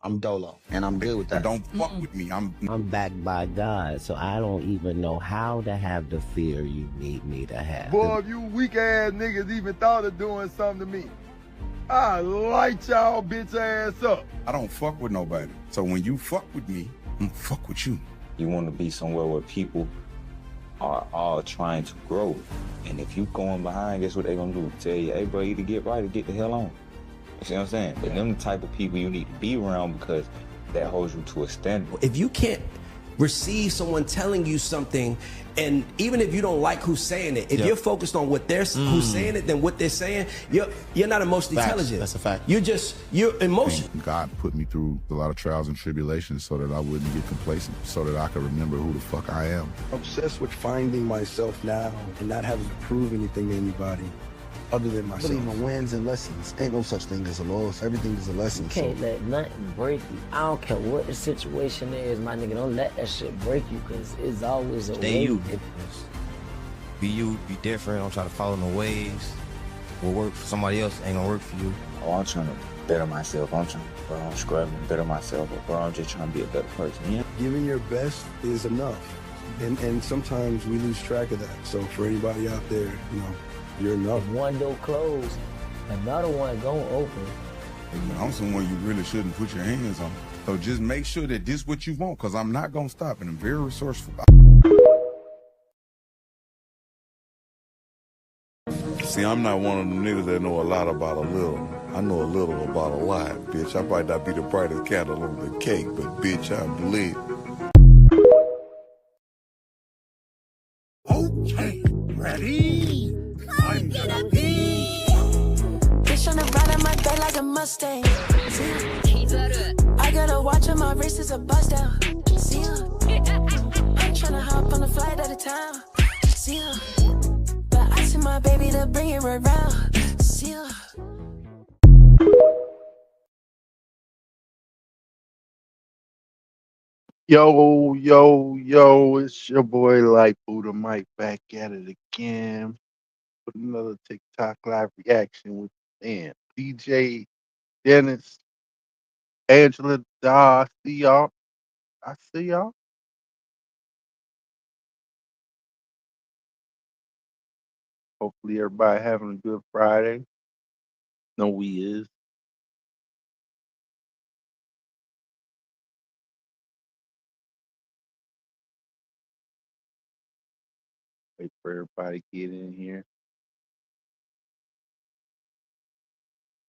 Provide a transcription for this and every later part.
I'm Dolo, and I'm good with that. Don't fuck with me. I'm backed by God, so I don't even know how to have the fear you need me to have. Boy, if you weak ass niggas even thought of doing something to me, I light y'all bitch ass up. I don't fuck with nobody. So when you fuck with me, I'm fuck with you. You want to be somewhere where people are all trying to grow. And if you going behind, guess what they gonna do? Tell you, hey bro, you to get right or get the hell on. You see what I'm saying? But them the type of people you need to be around because that holds you to a standard. If you can't receive someone telling you something, and even if you don't like who's saying it, if you're focused on what they're who's saying it, then what they're saying, you're not emotionally intelligent. That's a fact. You're emotional. God put me through a lot of trials and tribulations so that I wouldn't get complacent, so that I could remember who the fuck I am. Obsessed with finding myself now and not having to prove anything to anybody other than myself. Believe in wins and lessons. Ain't no such thing as a loss. Everything is a lesson. You can't let nothing break you. I don't care what the situation is, my nigga. Don't let that shit break you, because it's always a way. Be you, be different. Don't try to follow no ways. What work for somebody else ain't gonna work for you. Oh, I'm trying to better myself. I'm scrubbing to better myself. Bro, I'm just trying to be a better person. Yeah? Giving your best is enough. And sometimes we lose track of that. So for anybody out there, you know, you're enough. If one door closed, another one gonna open. I'm someone you really shouldn't put your hands on. So just make sure that this what you want, because I'm not gonna stop, and I'm very resourceful. See, I'm not one of them niggas that know a lot about a little. I know a little about a lot, bitch. I might not be the brightest candle on the cake, but bitch, I'm lit. Okay, ready? I'm gonna be. Bitch on the ride of my back like a Mustang. I gotta watch on my wrist is a bust down. See ya. I'm tryna hop on a flight out of town. See ya. But I send my baby to bring it around. See ya. Yo, it's your boy Light Buddha Mike back at it again with another TikTok live reaction with man, DJ Dennis, Angela, I see y'all. I see y'all. Hopefully everybody having a good Friday. No, we is. Wait for everybody to get in here.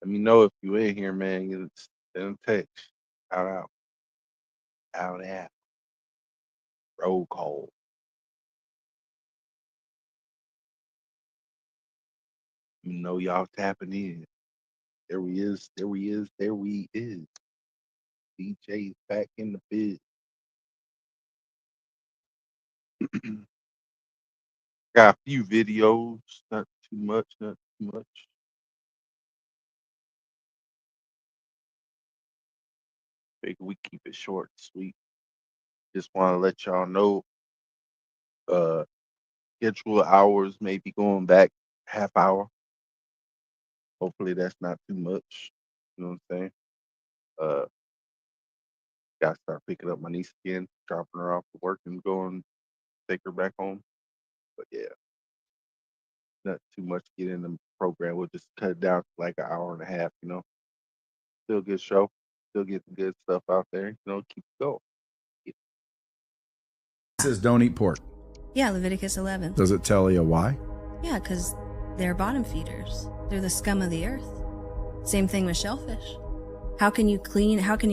Let me know if you in here, man. Get send a text. Out. Roll call. You know y'all tapping in. There we is. DJ's back in the biz. Got a few videos, not too much. Figure we keep it short and sweet. Just want to let y'all know, schedule hours may be going back half hour. Hopefully that's not too much. You know what I'm saying? Gotta start picking up my niece again, dropping her off to work and going take her back home. But yeah, not too much to get in the program. We'll just cut it down to like an hour and a half, you know. Still good show. Still get the good stuff out there, you know, keep it going. It says don't eat pork. Yeah, Leviticus 11. Does it tell you why? Yeah, because they're bottom feeders. They're the scum of the earth. Same thing with shellfish. How can you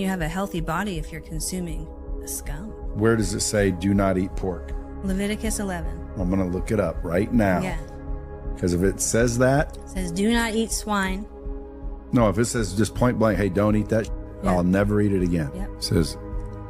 have a healthy body if you're consuming the scum? Where does it say do not eat pork? Leviticus 11. I'm going to look it up right now. Yeah. Because if it says that. It says do not eat swine. No, if it says just point blank, hey, don't eat that, Yeah. I'll never eat it again. Yep. It says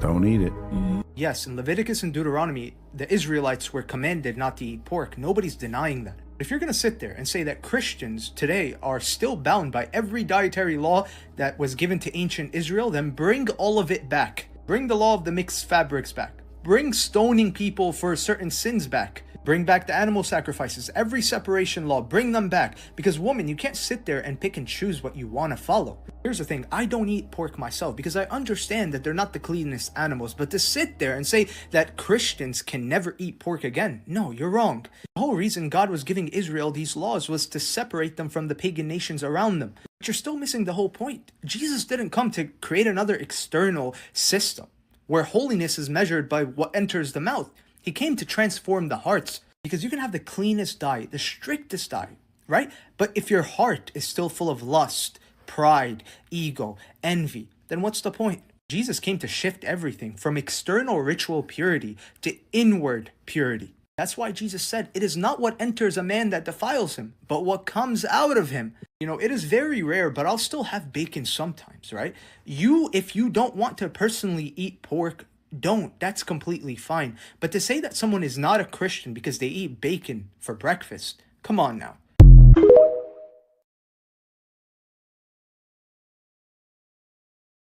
don't eat it. Mm-hmm. Yes, in Leviticus and Deuteronomy, the Israelites were commanded not to eat pork. Nobody's denying that. If you're going to sit there and say that Christians today are still bound by every dietary law that was given to ancient Israel, then bring all of it back. Bring the law of the mixed fabrics back. Bring stoning people for certain sins back. Bring back the animal sacrifices, every separation law, bring them back. Because woman, you can't sit there and pick and choose what you want to follow. Here's the thing, I don't eat pork myself because I understand that they're not the cleanest animals, but to sit there and say that Christians can never eat pork again, no, you're wrong. The whole reason God was giving Israel these laws was to separate them from the pagan nations around them. But you're still missing the whole point. Jesus didn't come to create another external system where holiness is measured by what enters the mouth. He came to transform the hearts, because you can have the cleanest diet, the strictest diet, right? But if your heart is still full of lust, pride, ego, envy, then what's the point? Jesus came to shift everything from external ritual purity to inward purity. That's why Jesus said, it is not what enters a man that defiles him, but what comes out of him. You know, it is very rare, but I'll still have bacon sometimes, right? If you don't want to personally eat pork, don't. That's completely fine. But to say that someone is not a Christian because they eat bacon for breakfast, come on now.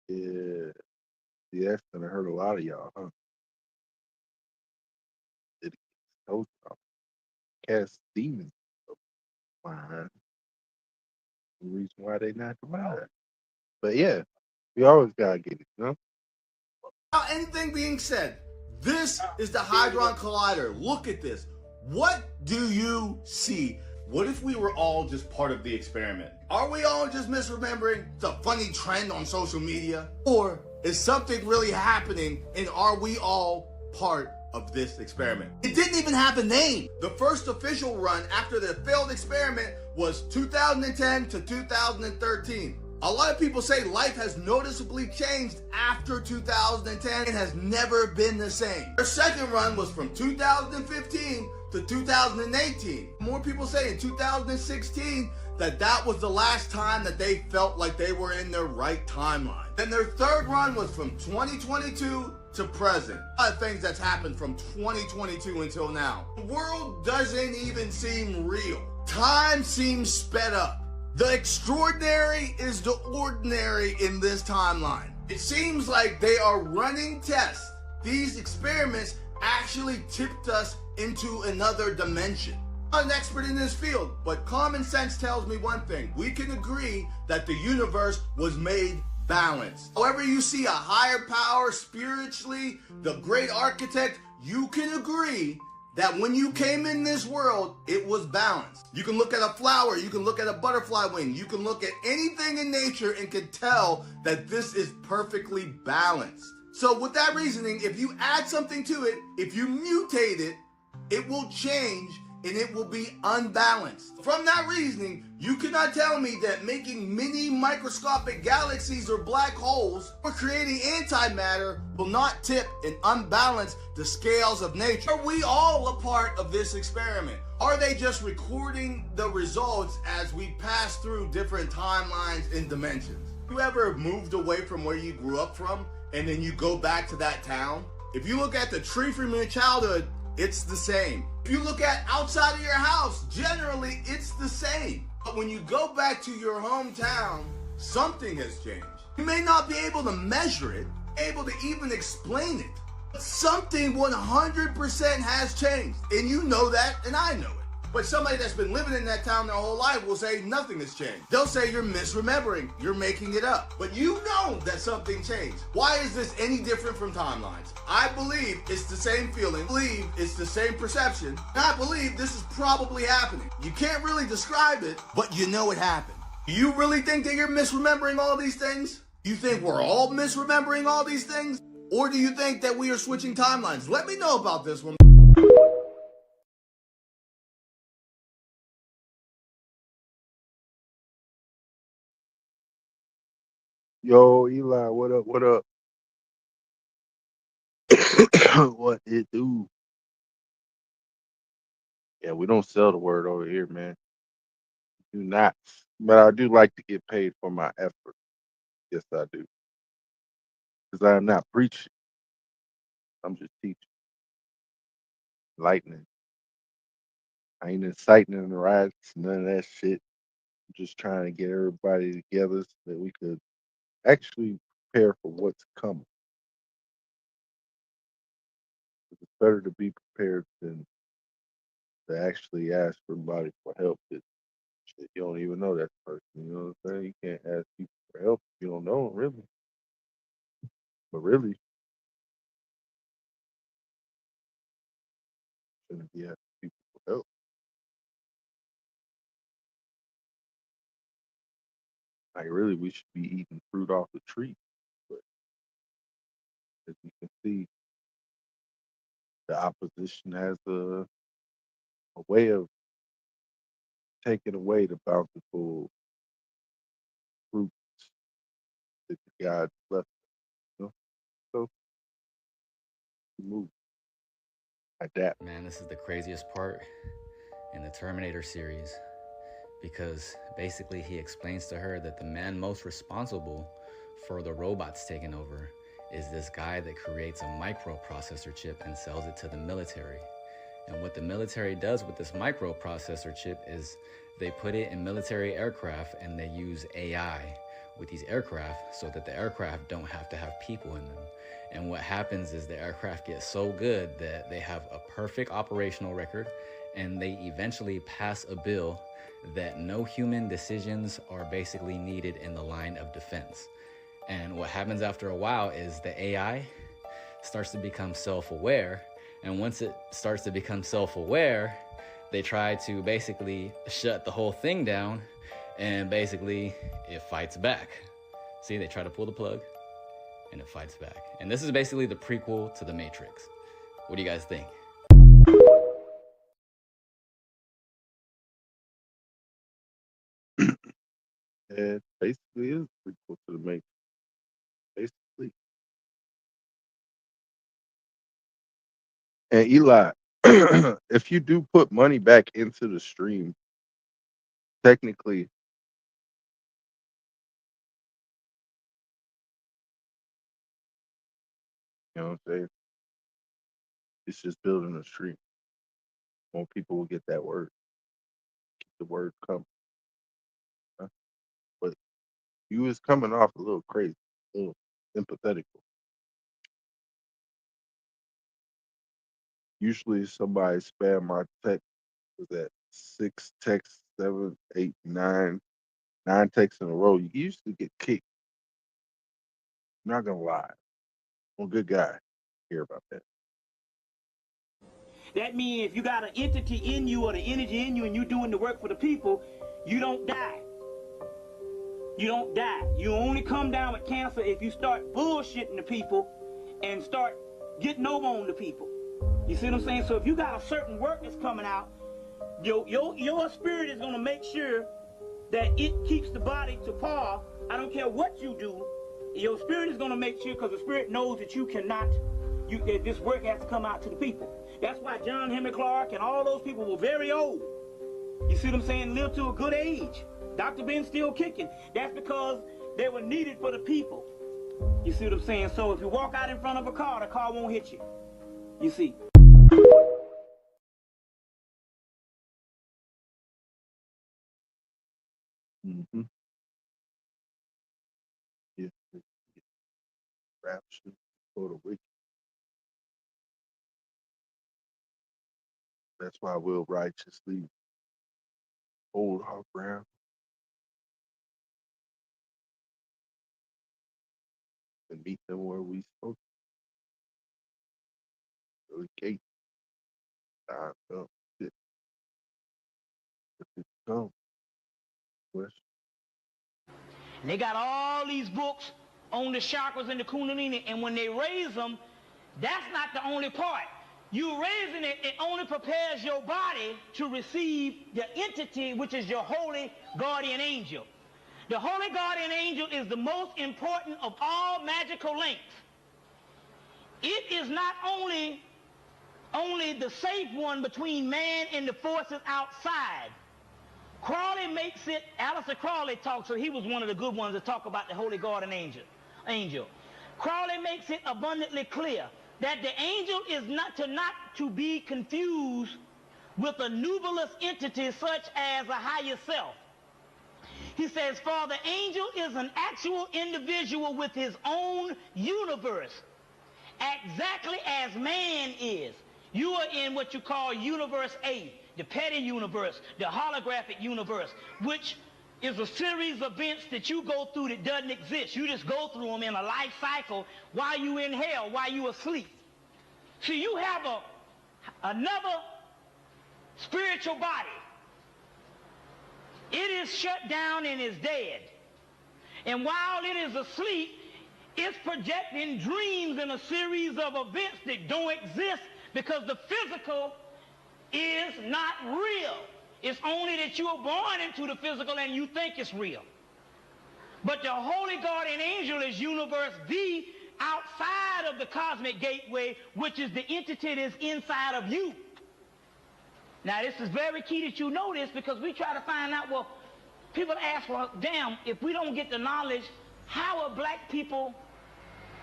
Yeah. Yeah, that's gonna hurt a lot of y'all, huh? It those cast demons. Fine. The reason why they not divine. But yeah, we always gotta get it, you know? Without anything being said, this is the Hadron Collider. Look at this. What do you see? What if we were all just part of the experiment? Are we all just misremembering the funny trend on social media? Or is something really happening and are we all part of this experiment? It didn't even have a name. The first official run after the failed experiment was 2010 to 2013. A lot of people say life has noticeably changed after 2010 and has never been the same. Their second run was from 2015 to 2018. More people say in 2016 that was the last time that they felt like they were in their right timeline. Then their third run was from 2022 to present. A lot of things that's happened from 2022 until now. The world doesn't even seem real. Time seems sped up. The extraordinary is the ordinary in this timeline. It seems like they are running tests. These experiments actually tipped us into another dimension. I'm not an expert in this field, but common sense tells me one thing. We can agree that the universe was made balanced. However you see a higher power spiritually, the great architect, you can agree that when you came in this world, it was balanced. You can look at a flower, you can look at a butterfly wing, you can look at anything in nature and can tell that this is perfectly balanced. So with that reasoning, if you add something to it, if you mutate it, it will change and it will be unbalanced. From that reasoning, you cannot tell me that making mini microscopic galaxies or black holes or creating antimatter will not tip and unbalance the scales of nature. Are we all a part of this experiment? Are they just recording the results as we pass through different timelines and dimensions? You ever moved away from where you grew up from and then you go back to that town? If you look at the tree from your childhood, it's the same. If you look at outside of your house, generally it's the same. But when you go back to your hometown, something has changed. You may not be able to measure it, able to even explain it, but something 100% has changed. And you know that, and I know it. But somebody that's been living in that town their whole life will say nothing has changed. They'll say you're misremembering, you're making it up. But you know that something changed. Why is this any different from timelines? I believe it's the same feeling. I believe it's the same perception. And I believe this is probably happening. You can't really describe it, but you know it happened. Do you really think that you're misremembering all these things? Do you think we're all misremembering all these things? Or do you think that we are switching timelines? Let me know about this one. Yo, Eli, what up? What up? What it do? Yeah, we don't sell the word over here, man. Do not. But I do like to get paid for my effort. Yes, I do. Because I'm not preaching. I'm just teaching, lightning. I ain't inciting the riots, none of that shit. I'm just trying to get everybody together so that we could actually prepare for what's coming. It's better to be prepared than to actually ask somebody for help. That shit, you don't even know that person. You know what I'm saying? You can't ask people for help if you don't know them, really. But really, shouldn't be asking people for help. Like, really, we should be eating fruit off the tree. But as you can see, the opposition has a way of taking away the bountiful fruits that God left. You know? So move, adapt. Man, this is the craziest part in the Terminator series because basically he explains to her that the man most responsible for the robots taking over is this guy that creates a microprocessor chip and sells it to the military. And what the military does with this microprocessor chip is they put it in military aircraft and they use AI with these aircraft so that the aircraft don't have to have people in them. And what happens is the aircraft get so good that they have a perfect operational record and they eventually pass a bill that no human decisions are basically needed in the line of defense. And what happens after a while is the AI starts to become self-aware. And once it starts to become self-aware, they try to basically shut the whole thing down and basically it fights back. See, they try to pull the plug and it fights back. And this is basically the prequel to The Matrix. What do you guys think? It basically is prequel to the Matrix. Basically. And Eli, if you do put money back into the stream, technically, you know what I'm saying? It's just building a stream. More people will get that word. Keep the word coming. Huh? But you was coming off a little crazy, a little empathetical. Usually somebody spam my text was that 6 texts, 7, 8, 9 texts in a row. You usually get kicked. I'm not gonna lie. I'm a good guy. Hear about that. That means if you got an entity in you or the energy in you and you're doing the work for the people, you don't die. You don't die. You only come down with cancer if you start bullshitting the people and start getting over on the people. You see what I'm saying? So if you got a certain work that's coming out, your spirit is going to make sure that it keeps the body to par. I don't care what you do. Your spirit is going to make sure, because the spirit knows that you cannot, that this work has to come out to the people. That's why John Henry Clark and all those people were very old. You see what I'm saying? Lived to a good age. Dr. Ben's still kicking. That's because they were needed for the people. You see what I'm saying? So if you walk out in front of a car, the car won't hit you. You see? Mm-hmm. Yeah. Rapture for the wicked. That's why we'll righteously hold our ground and meet them where we spoke. The gate. Time up. If it comes. West. And they got all these books on the chakras and the kundalini, and when they raise them, that's not the only part. You raising it, it only prepares your body to receive the entity, which is your holy guardian angel. The holy guardian angel is the most important of all magical links. It is not only the safe one between man and the forces outside. Crawley makes it, Alistair Crawley talks, so he was one of the good ones to talk about the holy guardian angel. Crawley makes it abundantly clear that the angel is not to be confused with a nubilous entity such as a higher self. He says, for the angel is an actual individual with his own universe, exactly as man is. You are in what you call universe A. the petty universe, the holographic universe, which is a series of events that you go through that doesn't exist. You just go through them in a life cycle while you in hell, while you asleep. See, you have another spiritual body. It is shut down and is dead. And while it is asleep, it's projecting dreams and a series of events that don't exist because the physical is not real. It's only that you are born into the physical and you think it's real. But the holy guardian angel is universe V outside of the cosmic gateway, which is the entity that's inside of you. Now, this is very key that you know this because we try to find out, well, people ask, well, damn, if we don't get the knowledge, how are black people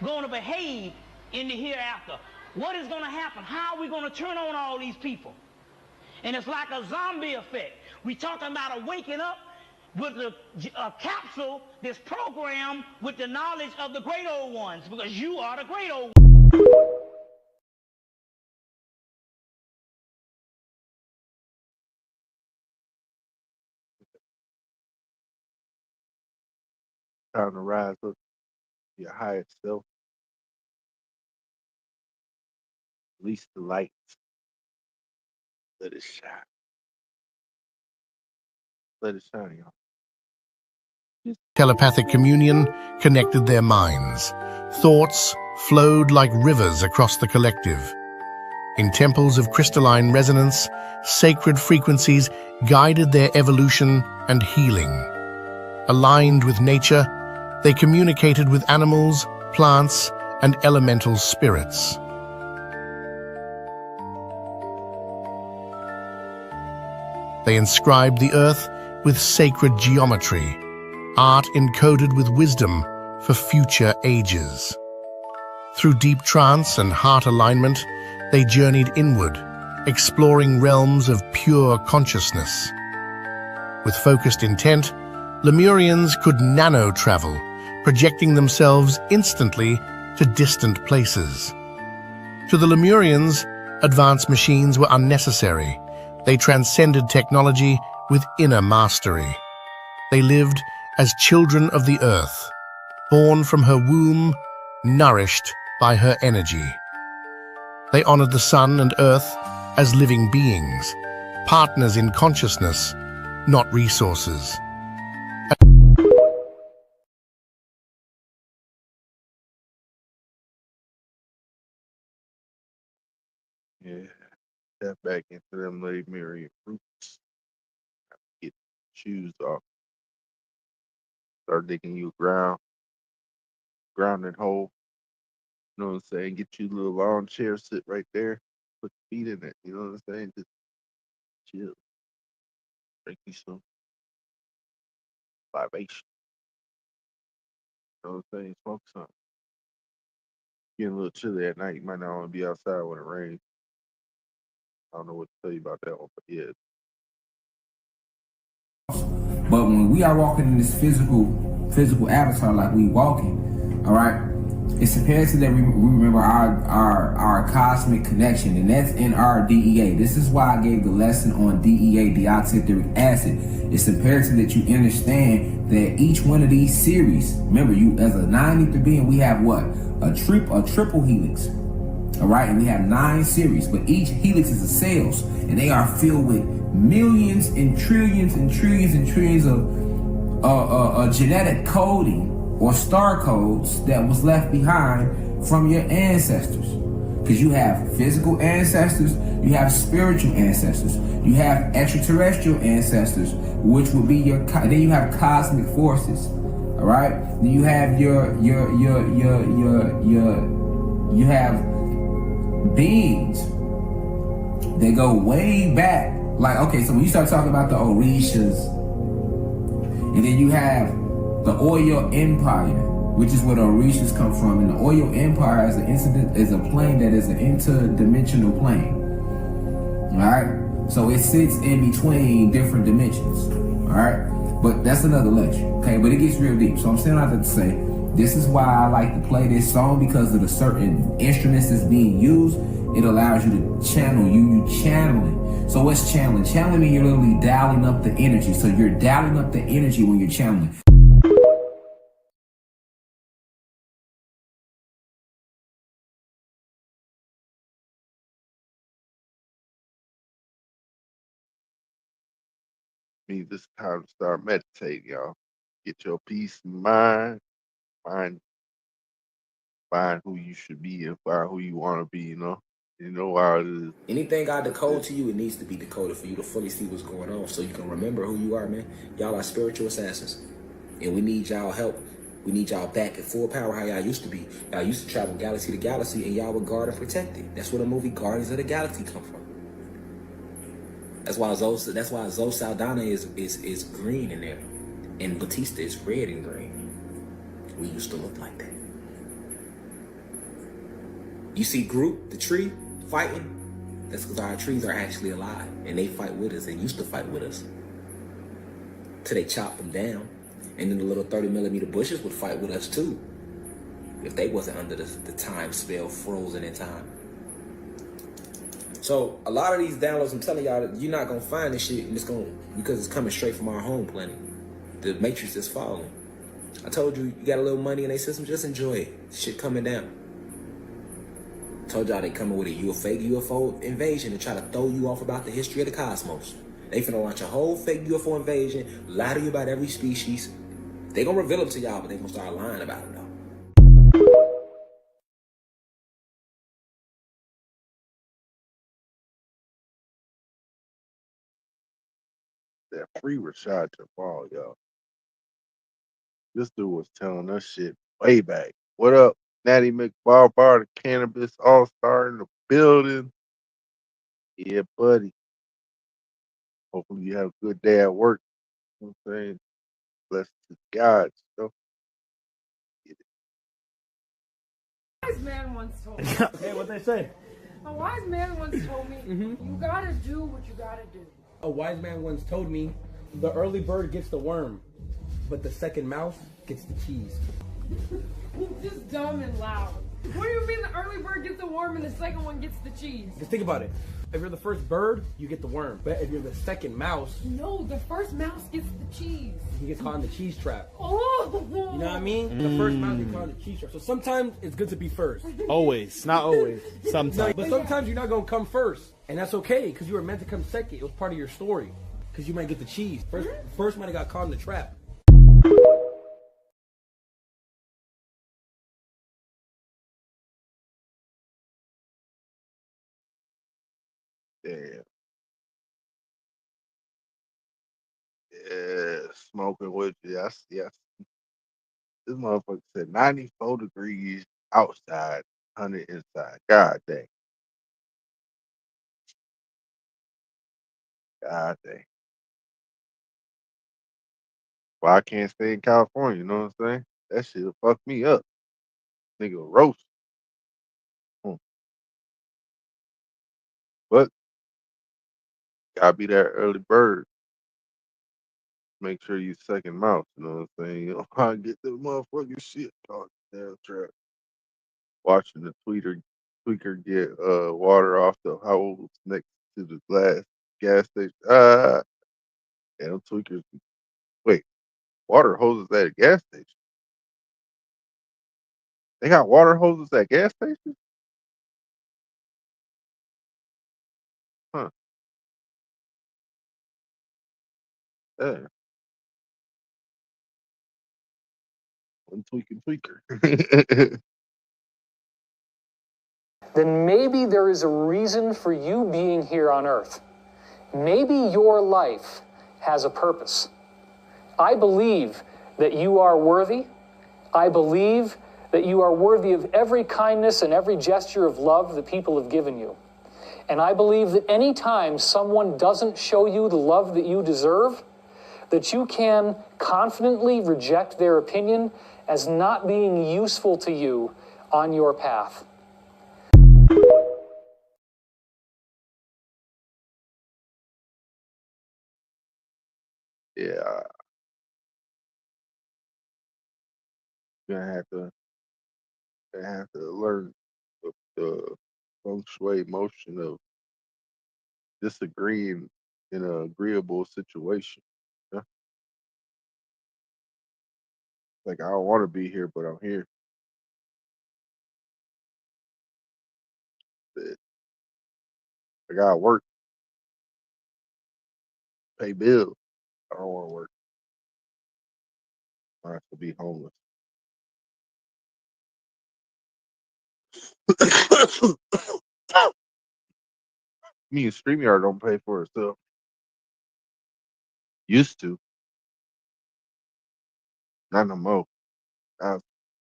going to behave in the hereafter? What is going to happen? How are we going to turn on all these people? And it's like a zombie effect. We talking about a waking up with a capsule that's programmed with the knowledge of the great old ones, because you are the great old ones. Time to rise up to your highest self. Release the lights. Let it shine. Let it shine, y'all. Telepathic communion connected their minds. Thoughts flowed like rivers across the collective. In temples of crystalline resonance, sacred frequencies guided their evolution and healing. Aligned with nature, they communicated with animals, plants, and elemental spirits. They inscribed the earth with sacred geometry, art encoded with wisdom for future ages. Through deep trance and heart alignment, they journeyed inward, exploring realms of pure consciousness. With focused intent, Lemurians could nano-travel, projecting themselves instantly to distant places. To the Lemurians, advanced machines were unnecessary. They transcended technology with inner mastery. They lived as children of the earth, born from her womb, nourished by her energy. They honored the sun and earth as living beings, partners in consciousness, not resources. Yeah. Step back into them Lemurian roots. Get shoes off. Start digging you a grounding hole. You know what I'm saying? Get you a little lawn chair, sit right there, put your feet in it. You know what I'm saying? Just chill. Drink you some libation. You know what I'm saying? Smoke something. Getting a little chilly at night. You might not want to be outside when it rains. I don't know what to tell you about that one, but yeah. But when we are walking in this physical avatar like we walking, all right, it's imperative that we remember our cosmic connection, and that's in our DEA. This is why I gave the lesson on DEA, deoxyribonucleic acid. It's imperative that you understand that each one of these series, remember, you as a 9 ether being, we have what? A triple helix. All right, and we have 9 series, but each helix is a cells, and they are filled with millions and trillions and trillions and trillions of genetic coding or star codes that was left behind from your ancestors. Because you have physical ancestors, you have spiritual ancestors, you have extraterrestrial ancestors, which would be your, then you have cosmic forces. All right, then you have you have beings that go way back. Like, okay, so when you start talking about the Orishas, and then you have the Oyo Empire, which is where the Orishas come from, and the Oyo Empire is a plane that is an interdimensional plane. All right, so it sits in between different dimensions. All right, but that's another lecture. Okay, but it gets real deep. So I'm saying all that to say, this is why I like to play this song, because of the certain instruments that's being used, It allows you to channel. You channeling. So what's channeling? Channeling means you're literally dialing up the energy. So you're dialing up the energy when you're channeling. Means it's time to start meditating, y'all. Get your peace of mind, find who you should be and find who you want to be, you know. You know how it is. Anything I decode to you, it needs to be decoded for you to fully see what's going on so you can remember who you are, man. Y'all are spiritual assassins. And we need y'all help. We need y'all back at full power how y'all used to be. Y'all used to travel galaxy to galaxy and y'all were guard and protected. That's where the movie Guardians of the Galaxy come from. That's why Zoe Saldana is green in there. And Batista is red and green. We used to look like that. You see Groot, the tree, fighting? That's because our trees are actually alive. And they fight with us. They used to fight with us. Till they chop them down. And then the little 30mm bushes would fight with us too. If they wasn't under the time spell, frozen in time. So a lot of these downloads, I'm telling y'all, you're not gonna find this shit, and because it's coming straight from our home planet. The matrix is falling. I told you got a little money in their system, just enjoy it. Shit coming down. Told y'all they coming with a fake UFO invasion and try to throw you off about the history of the cosmos. They finna launch a whole fake UFO invasion, lie to you about every species. They gonna reveal them to y'all, but they gonna start lying about them though. That free Rashad Jamal, y'all. This dude was telling us shit way back. What up, Natty McBarbar, the cannabis all-star in the building? Yeah, buddy. Hopefully you have a good day at work. You know what I'm saying? Blessed to God. So, Wise man once told me. Hey, what they say? A wise man once told me, you gotta do what you gotta do. A wise man once told me, the early bird gets the worm, but the second mouse gets the cheese. Just dumb and loud. What do you mean the early bird gets the worm and the second one gets the cheese? Just think about it. If you're the first bird, you get the worm. But if you're the second mouse, No, the first mouse gets the cheese. he gets caught in the cheese trap. Oh! You know what I mean? The first mouse gets caught in the cheese trap. So sometimes it's good to be first. Always, not always. Sometimes. No, but sometimes you're not going to come first. And that's okay, because you were meant to come second. It was part of your story. Because you might get the cheese. First might have got caught in the trap. damn. Yeah, smoking with you. Yes. This motherfucker said 94 degrees outside, 100 inside. God dang. God dang. Well, I can't stay in California, you know what I'm saying? That shit'll fuck me up. Nigga roast. But gotta be that early bird. Make sure you second mouse, you know what I'm saying? You don't want to get the motherfucking shit caught in the damn trap. Watching the tweaker get water off the hose next to the gas station. Damn tweakers. Wait, water hoses at a gas station? They got water hoses at gas stations? Huh. Yeah. One tweaking tweaker. Then maybe there is a reason for you being here on Earth. Maybe your life has a purpose. I believe that you are worthy. I believe that you are worthy of every kindness and every gesture of love that people have given you. And I believe that any time someone doesn't show you the love that you deserve, that you can confidently reject their opinion as not being useful to you on your path. Yeah. Gonna have to learn the feng shui motion of disagreeing in an agreeable situation. Yeah. Like I don't want to be here, but I'm here. But I gotta work, pay bills. I don't want to work. I have to be homeless. Me and StreamYard don't pay for itself. Used to, not no more. Now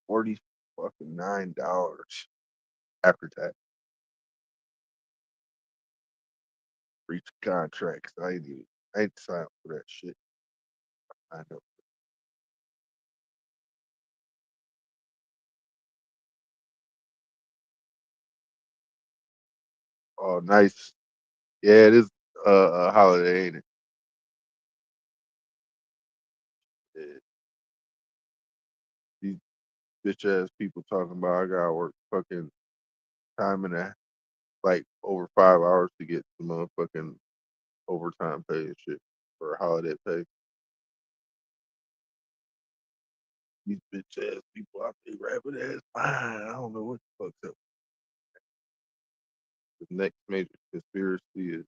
$49 after tax. Breach of contracts. I ain't signed up for that shit. I know. Oh, nice. Yeah, it is a holiday, ain't it? Yeah. These bitch ass people talking about I gotta work fucking time and a like over 5 hours to get the motherfucking overtime pay and shit for holiday pay. These bitch ass people out there rapping ass fine. I don't know what the fuck's up. The next major conspiracy is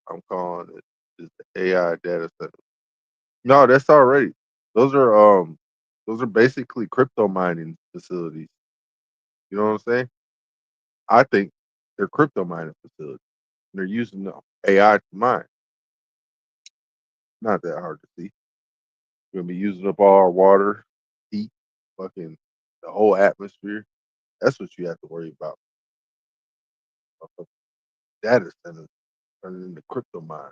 I'm calling it is the AI data center. No, that's already. Those are those are basically crypto mining facilities. You know what I'm saying? I think they're crypto mining facilities. They're using the AI to mine. Not that hard to see. We're gonna be using up all our water, heat, fucking the whole atmosphere. That's what you have to worry about. Data centers turning into crypto mine.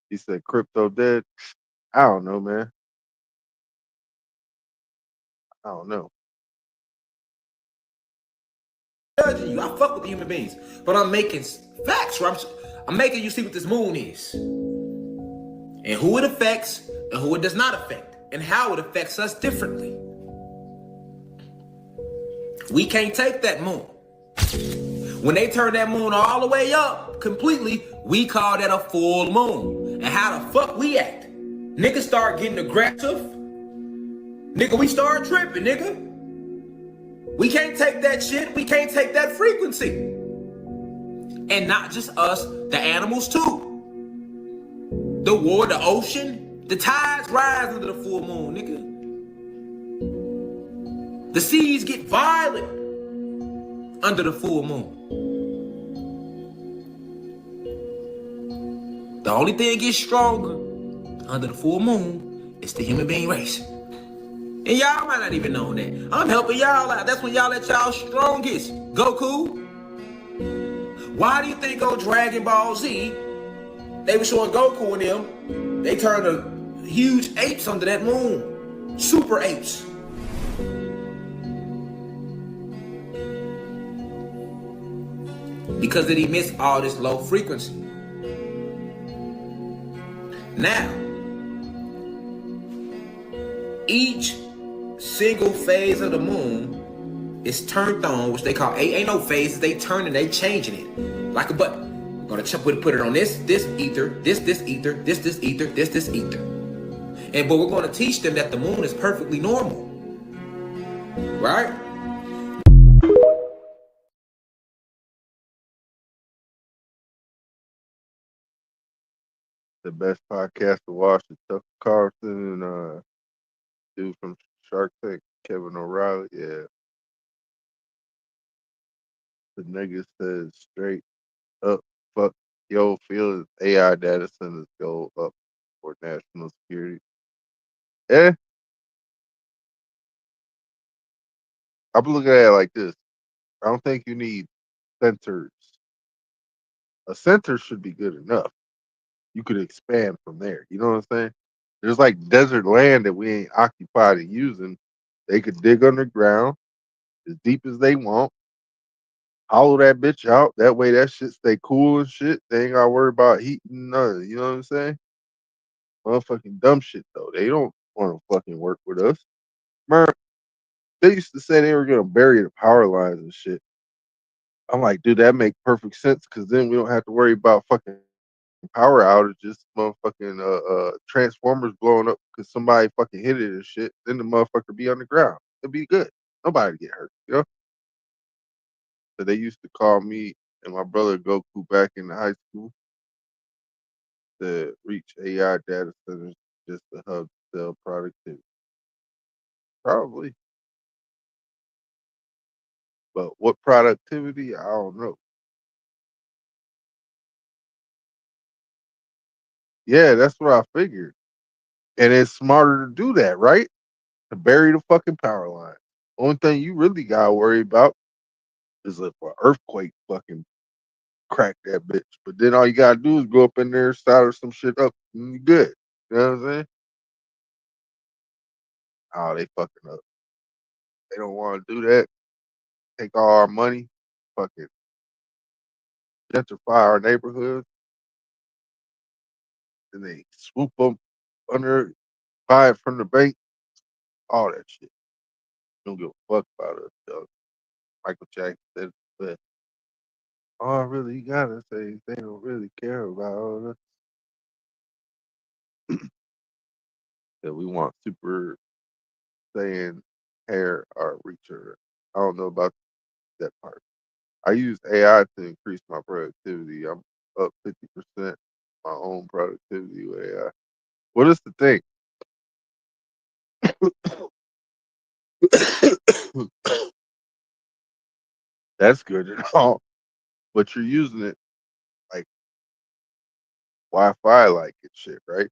He said crypto dead. I don't know, man. I don't know. Judging you. I fuck with human beings, but I'm making facts. Right? I'm making you see what this moon is, and who it affects, and who it does not affect, and how it affects us differently. We can't take that moon. When they turn that moon all the way up completely, we call that a full moon. And how the fuck we act? Niggas start getting aggressive. Nigga, we start tripping, nigga. We can't take that shit. We can't take that frequency. And not just us, the animals too. The water, the ocean, the tides rise under the full moon, nigga. The seas get violent under the full moon. The only thing gets stronger under the full moon is the human being race. And y'all might not even know that. I'm helping y'all out. That's when y'all at y'all strongest. Goku. Why do you think on Dragon Ball Z, they were showing Goku and them, they turned to huge apes under that moon. Super apes. Because it emits all this low frequency. Now, each single phase of the moon is turned on, which they call ain't no phases. They turning, they changing it like a button. We're gonna put it on this ether, this ether, this ether, this ether. But we're gonna teach them that the moon is perfectly normal, right? The best podcast to watch is Tucker Carlson and dude from Shark Tank, Kevin O'Reilly. Yeah. The nigga says straight up, fuck yo feelings. AI data centers go up for national security. Yeah, I'm looking at it like this. I don't think you need sensors. A sensor should be good enough. You could expand from there. You know what I'm saying? There's like desert land that we ain't occupied and using. They could dig underground as deep as they want, hollow that bitch out. That way that shit stay cool and shit. They ain't gotta worry about heating none. You know what I'm saying? Motherfucking dumb shit though. They don't want to fucking work with us. Man, they used to say they were gonna bury the power lines and shit. I'm like, dude, that make perfect sense because then we don't have to worry about fucking power outages, motherfucking transformers blowing up because somebody fucking hit it and shit. Then the motherfucker be on the ground. It'd be good. Nobody get hurt, you know. So they used to call me and my brother Goku back in the high school to reach AI data centers just to hub cell productivity. Probably, but what productivity? I don't know. Yeah, that's what I figured. And it's smarter to do that, right? To bury the fucking power line. Only thing you really gotta worry about is if an earthquake fucking crack that bitch. But then all you gotta do is go up in there, solder some shit up, and you good. You know what I'm saying? Oh, they fucking up. They don't want to do that. Take all our money, fucking gentrify our neighborhoods, and they swoop them under, buy it from the bank, all that shit. Don't give a fuck about us, dog. Michael Jackson said, but all I really gotta say is they don't really care about us. That we want super saiyan hair or reacher. I don't know about that part. I use AI to increase my productivity. I'm up 50% my own productivity with AI. What is the thing? That's good and all, but you're using it like Wi-Fi like it shit, right?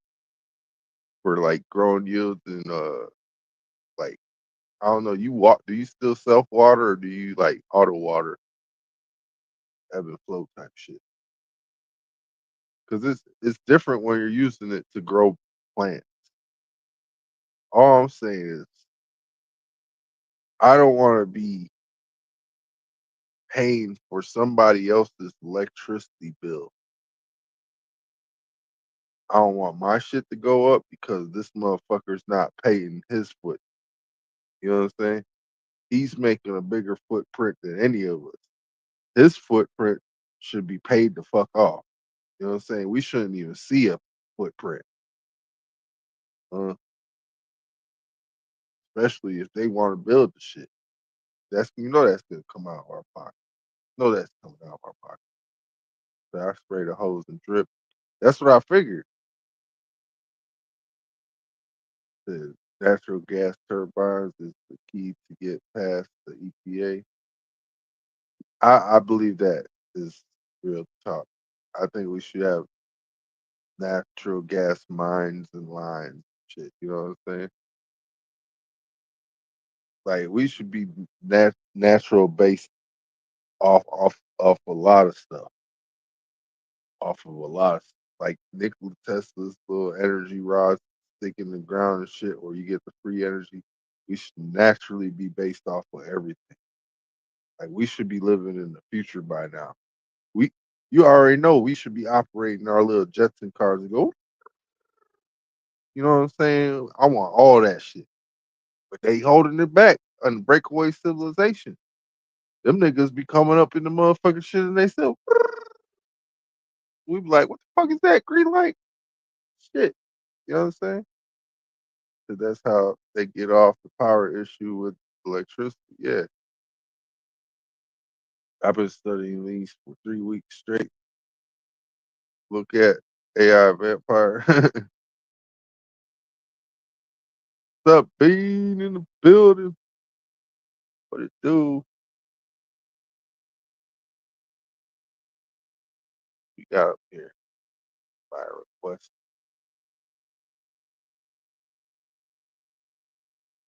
For like growing yields and like I don't know, you walk do you still self water or do you like auto water, ebb and flow type shit? Because it's different when you're using it to grow plants. All I'm saying is I don't want to be paying for somebody else's electricity bill. I don't want my shit to go up because this motherfucker's not paying his foot. You know what I'm saying? He's making a bigger footprint than any of us. His footprint should be paid the fuck off. You know what I'm saying? We shouldn't even see a footprint. Uh, Especially if they want to build the shit. That's that's gonna come out of our pocket. That's coming out of our pocket. So I spray the hose and drip. That's what I figured. The natural gas turbines is the key to get past the EPA. I believe that is real talk. I think we should have natural gas mines and lines, shit. You know what I'm saying? Like we should be natural based off a lot of stuff, off of a lot of like Nikola Tesla's little energy rods stick in the ground and shit, where you get the free energy. We should naturally be based off of everything. Like we should be living in the future by now. We, you already know, we should be operating our little Jetson cars and go. You know what I'm saying? I want all that shit, but they holding it back on breakaway civilization. Them niggas be coming up in the motherfucking shit and they still. We be like, what the fuck is that? Green light? Shit. You know what I'm saying? So that's how they get off the power issue with electricity. Yeah. I've been studying these for 3 weeks straight. Look at AI vampire. What's up, Bean in the building? What it do? We got up here by request.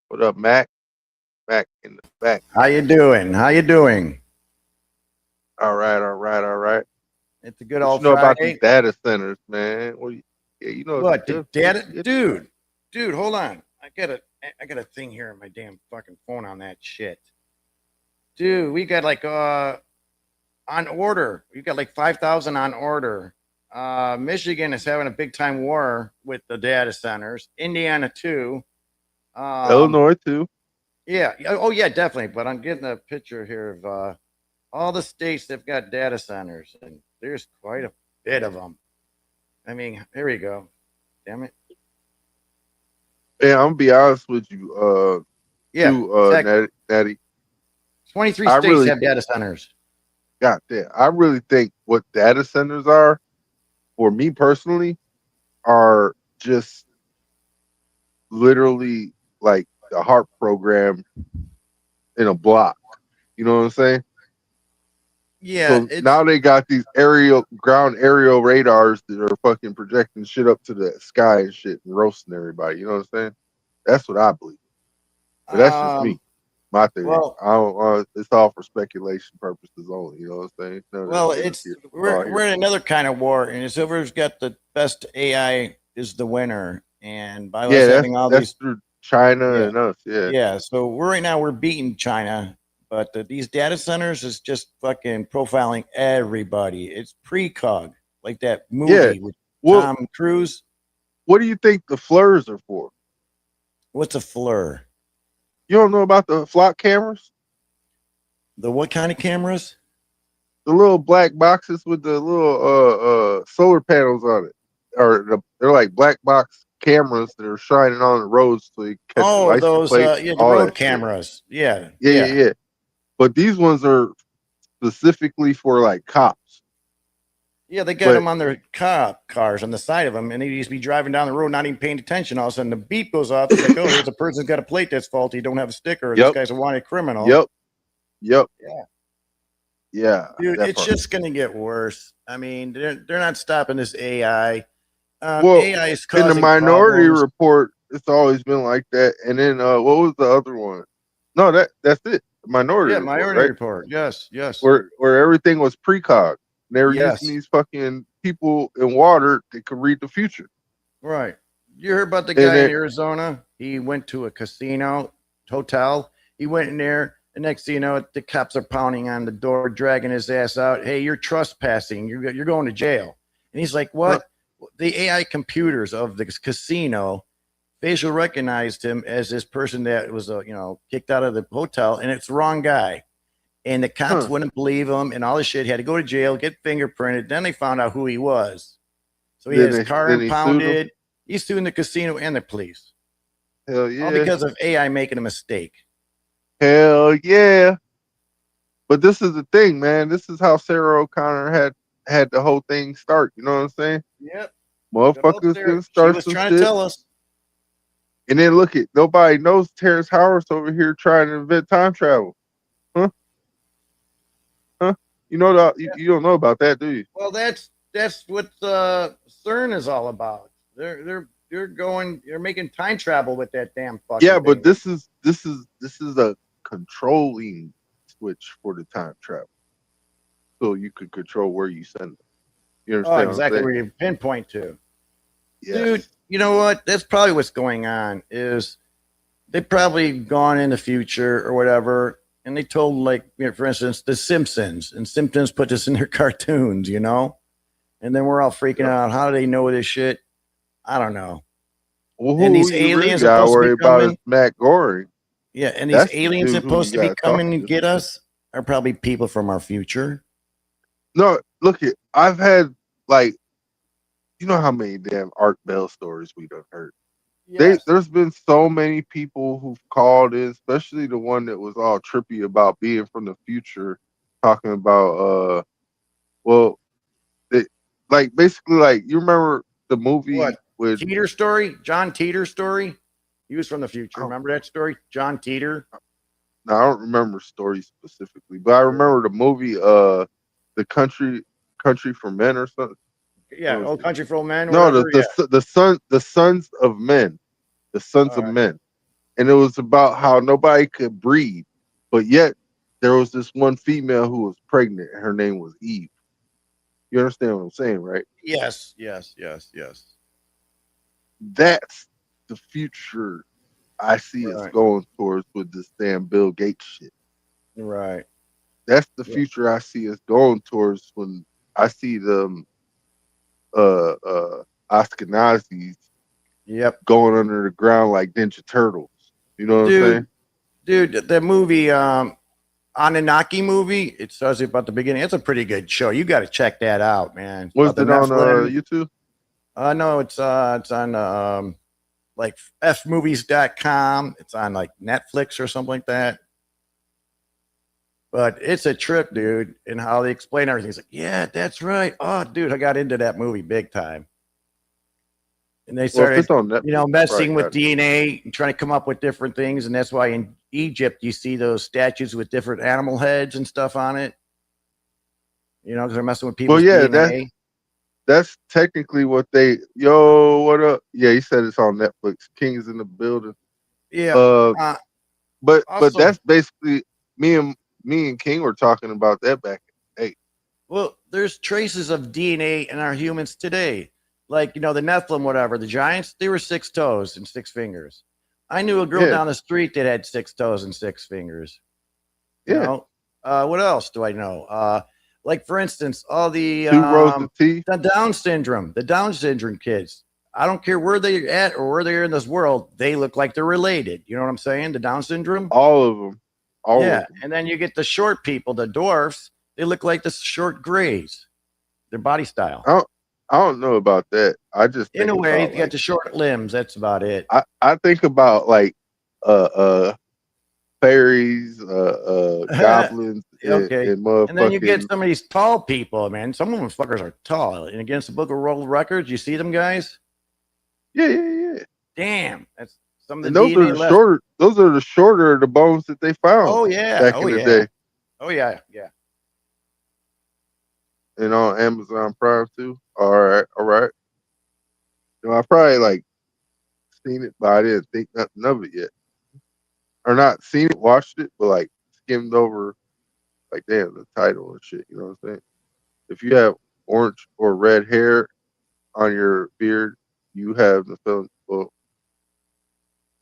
What up, Mac? Mac in the back. How you doing? How you doing? All right, all right, all right. It's a good What old you know about these Friday. data centers, man? Yeah, you know What? good. Data, Get dude, hold on. I got a thing here on my damn fucking phone on that shit. Dude, we got like on order. We got like 5,000 on order. Michigan is having a big time war with the data centers. Indiana too. Illinois too. Yeah. Oh yeah, definitely. But I'm getting a picture here of all the states that have got data centers, and there's quite a bit of them. I mean, here we go. Damn it. And I'm gonna be honest with you, Yeah, exactly. Natty. 23 I states really, have data centers. God damn, I really think what data centers are, for me personally, are just literally like the heart program in a block. You know what I'm saying? Yeah, So it's now they got these ground aerial radars that are fucking projecting shit up to the sky and shit and roasting everybody. You know what I'm saying? That's what I believe. But that's just me, my theory. well, I don't. It's all for speculation purposes only. You know what I'm saying? None of well, this shit is it's here. we're in another kind of war, and it's whoever's got the best AI is the winner. And by us Yeah, having all that's these, through China yeah, and us. Yeah, yeah. So we're beating China, but these data centers is just fucking profiling everybody. It's precog, like that yeah. movie with Well, Tom Cruise. what do you think the flurs are for? What's a fleur? You don't know about the flock cameras? The what kind of cameras? The little black boxes with the little solar panels on it, they're like black box cameras that are shining on the roads so you catch the Oh, license those plates, yeah, the all road that shit. cameras. Yeah, Yeah, yeah. yeah, yeah. But these ones are specifically for like cops. Yeah, they got But them on their cop cars on the side of them, and they used to be driving down the road, not even paying attention. All of a sudden, the beep goes off. It's like, oh, there's a person's got a plate that's faulty. Don't have a sticker. Or this yep, guy's a wanted criminal. yep, yep, Yeah, yeah, dude, that it's part. just gonna get worse. I mean, they're not stopping this AI. Well, AI is in the causing Minority problems. Report, it's always been like that. And then what was the other one? No, that's it. The Minority Yeah, Report, Minority right? Report. Yes, yes, Where everything was precog. They were using yes. these fucking people in water that could read the future. Right. You heard about the And guy in then, Arizona? He went to a casino hotel. He went in there. The next thing you know, the cops are pounding on the door, dragging his ass out. Hey, you're trespassing. You're going to jail. And he's like, huh, what? The AI computers of the casino facial recognized him as this person that was, kicked out of the hotel, and it's the wrong guy. And the cops huh. wouldn't believe him, and all this shit. He had to go to jail, get fingerprinted. Then they found out who he was. So he had his car Then he sued them. impounded. He's suing the casino and the police, Hell all yeah. because of AI making a mistake. Hell yeah. But this is the thing, man. This is how Sarah O'Connor had the whole thing start. You know what I'm saying? Yep. Good old Motherfuckers Sarah. gonna She start was some trying to shit. tell us. And then look at nobody knows Terrence Howard's over here trying to invent time travel. Huh? Huh? You know that you don't know about that, do you? Well, that's what CERN is all about. They're making time travel with that damn fucking Yeah, but thing. this is a controlling switch for the time travel. So you could control where you send them. You Oh, understand what I'm exactly saying? where you pinpoint to. Dude, Yes. you know what? That's probably what's going on is they probably gone in the future or whatever, and they told like, for instance, the Simpsons, and Simpsons put this in their cartoons, and then we're all freaking Yep. out. How do they know this shit? I don't know. Well, And who these you really aliens are gotta supposed to be worry about is coming. Matt Goring. Yeah, and these That's the aliens dude who supposed you to be gotta talk coming and to. get us are probably people from our future. No, look it. I've had like you know how many damn Art Bell stories we done heard. Yes. There's been so many people who've called in, especially the one that was all trippy about being from the future, talking about well they, like basically like you remember the movie What? with Teeter story? John Teeter story? He was from the future. oh, Remember that story? John Teeter? no, I don't remember stories specifically, but I remember the movie the country for men or something. What Yeah, was Old it? Country for Old Men, No, whatever. Yeah. the sons of men, the sons All of right. men, and it was about how nobody could breed, but yet there was this one female who was pregnant, and her name was Eve. You understand what I'm saying, right? Yes, yes, yes, yes. That's the future I see us Right. going towards with this damn Bill Gates shit. Right. That's the Yeah. future I see us going towards when I see them Ashkenazis Yep. going under the ground like Ninja Turtles. You know what I'm saying? Dude, the movie Anunnaki movie. It tells you about the beginning. It's a pretty good show. You got to check that out, man. Was About it the on Nephilim. YouTube? No, it's on like fmovies.com. It's on like Netflix or something like that. But it's a trip, dude, and how they explain everything. It's like, yeah, that's right. Oh, dude, I got into that movie big time. And they Well, if started, it's on Netflix, messing right, with DNA and trying to come up with different things. And that's why in Egypt, you see those statues with different animal heads and stuff on it. You know, because they're messing with people's Well, yeah, DNA. that's technically what they. Yo, what up? Yeah, he said it's on Netflix. King is in the building. Yeah. But Also, that's basically me and King were talking about that back in the day. well, there's traces of DNA in our humans today. Like, you know, the Nephilim, whatever, the giants, they were 6 toes and 6 fingers. I knew a girl Yeah. down the street that had 6 toes and 6 fingers. You Yeah. know, what else do I know? Like, for instance, all the 2 rows of teeth. the Down syndrome kids. I don't care where they're at or where they're in this world, they look like they're related. You know what I'm saying? The Down syndrome. All of them. All Yeah, of them. and then you get the short people, the dwarfs. They look like the short grays. Their body style. I don't know about that. I just In think a way, about, you got the short limbs. That's about it. I think about like fairies, goblins, Okay. and And then you get motherfucking. some of these tall people, man. Some of them fuckers are tall. And against the Book of World Records, you see them guys? Yeah. Damn. That's some of the And those are DNA the left. shorter. Those are the shorter of the bones that they found. Oh, yeah. Back Oh, in the yeah. day, Oh, yeah. Yeah. and on Amazon Prime too. All right. You know, I probably like seen it, but I didn't think nothing of it yet, or not seen it, watched it, but like skimmed over, like damn the title and shit. You know what I'm saying? If you have orange or red hair on your beard, you have the film. Well,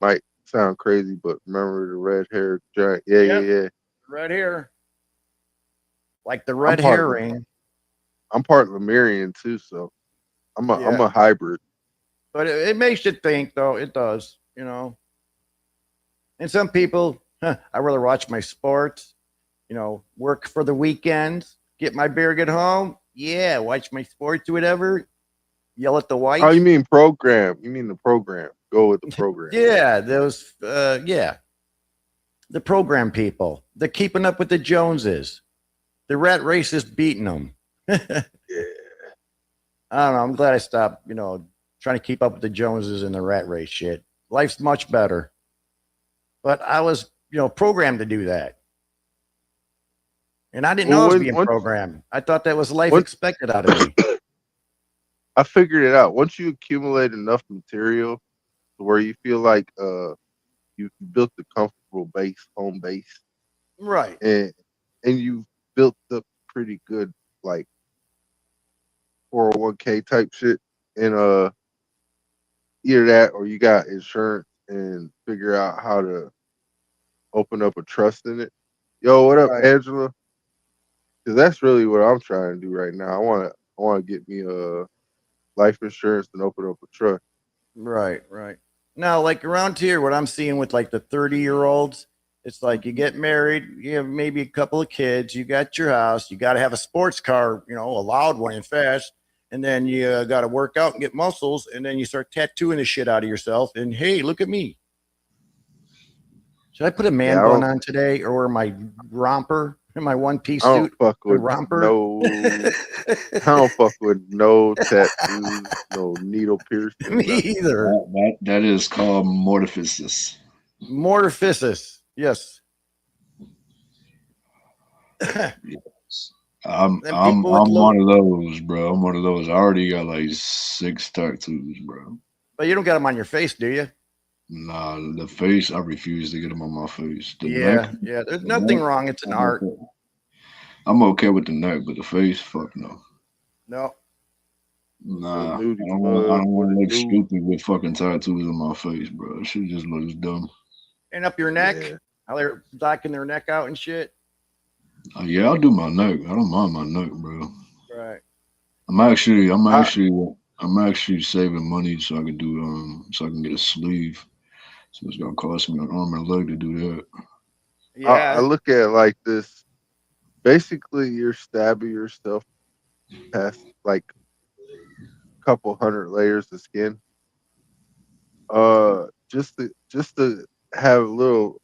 might sound crazy, but remember the red hair giant? Yeah. Right here. Like the I'm red part. herring. I'm part Lemurian too, so I'm Yeah. a hybrid. But it makes you think, though. It does, you know. And some people, I'd rather watch my sports, you know, work for the weekends, get my beer, get home. Yeah, watch my sports, whatever. Yell at the whites. Oh, you mean program? You mean the program? Go with the program. Yeah, those, yeah. The program people. They're keeping up with the Joneses. The rat race is beating them. Yeah. I don't know. I'm glad I stopped, you know, trying to keep up with the Joneses and the rat race shit. Life's much better. But I was, you know, programmed to do that. And I didn't know I was being programmed. I thought that was life expected out of me. I figured it out. Once you accumulate enough material to where you feel like you built a comfortable home base, Right. and you built up pretty good like 401k type shit, and either that or you got insurance and figure out how to open up a trust in it. Yo, what up, Right. Angela? Because that's really what I'm trying to do right now. I want to get me life insurance and open up a trust. Right. Now, like around here, what I'm seeing with like the 30-year-olds, it's like you get married, you have maybe a couple of kids, you got your house, you got to have a sports car, you know, a loud one and fast. And then you got to work out and get muscles. And then you start tattooing the shit out of yourself. And hey, look at me. Should I put a man bun on today or wear my romper in my one-piece I don't suit? fuck with romper. no. I don't fuck with no tattoos, no needle piercing. Me either. That is called mortificis. Mortificis. Yes. I'm one of those, bro. I'm one of those. I already got like 6 tattoos, bro. But you don't got them on your face, do you? Nah, the face, I refuse to get them on my face. The Yeah, neck, yeah. There's nothing wrong. It's an art. I'm okay with the neck, but the face, fuck no. No. Nah, I don't want to look stupid with fucking tattoos on my face, bro. Shit just looks dumb. And up your neck, how they're blacking their neck out and shit. Yeah, I'll do my neck. I don't mind my neck, bro. Right. I'm actually saving money so I can do so I can get a sleeve. So it's gonna cost me an arm and a leg to do that. I look at it like this. Basically, you're stabbing yourself past like a couple hundred layers of skin. Just to have a little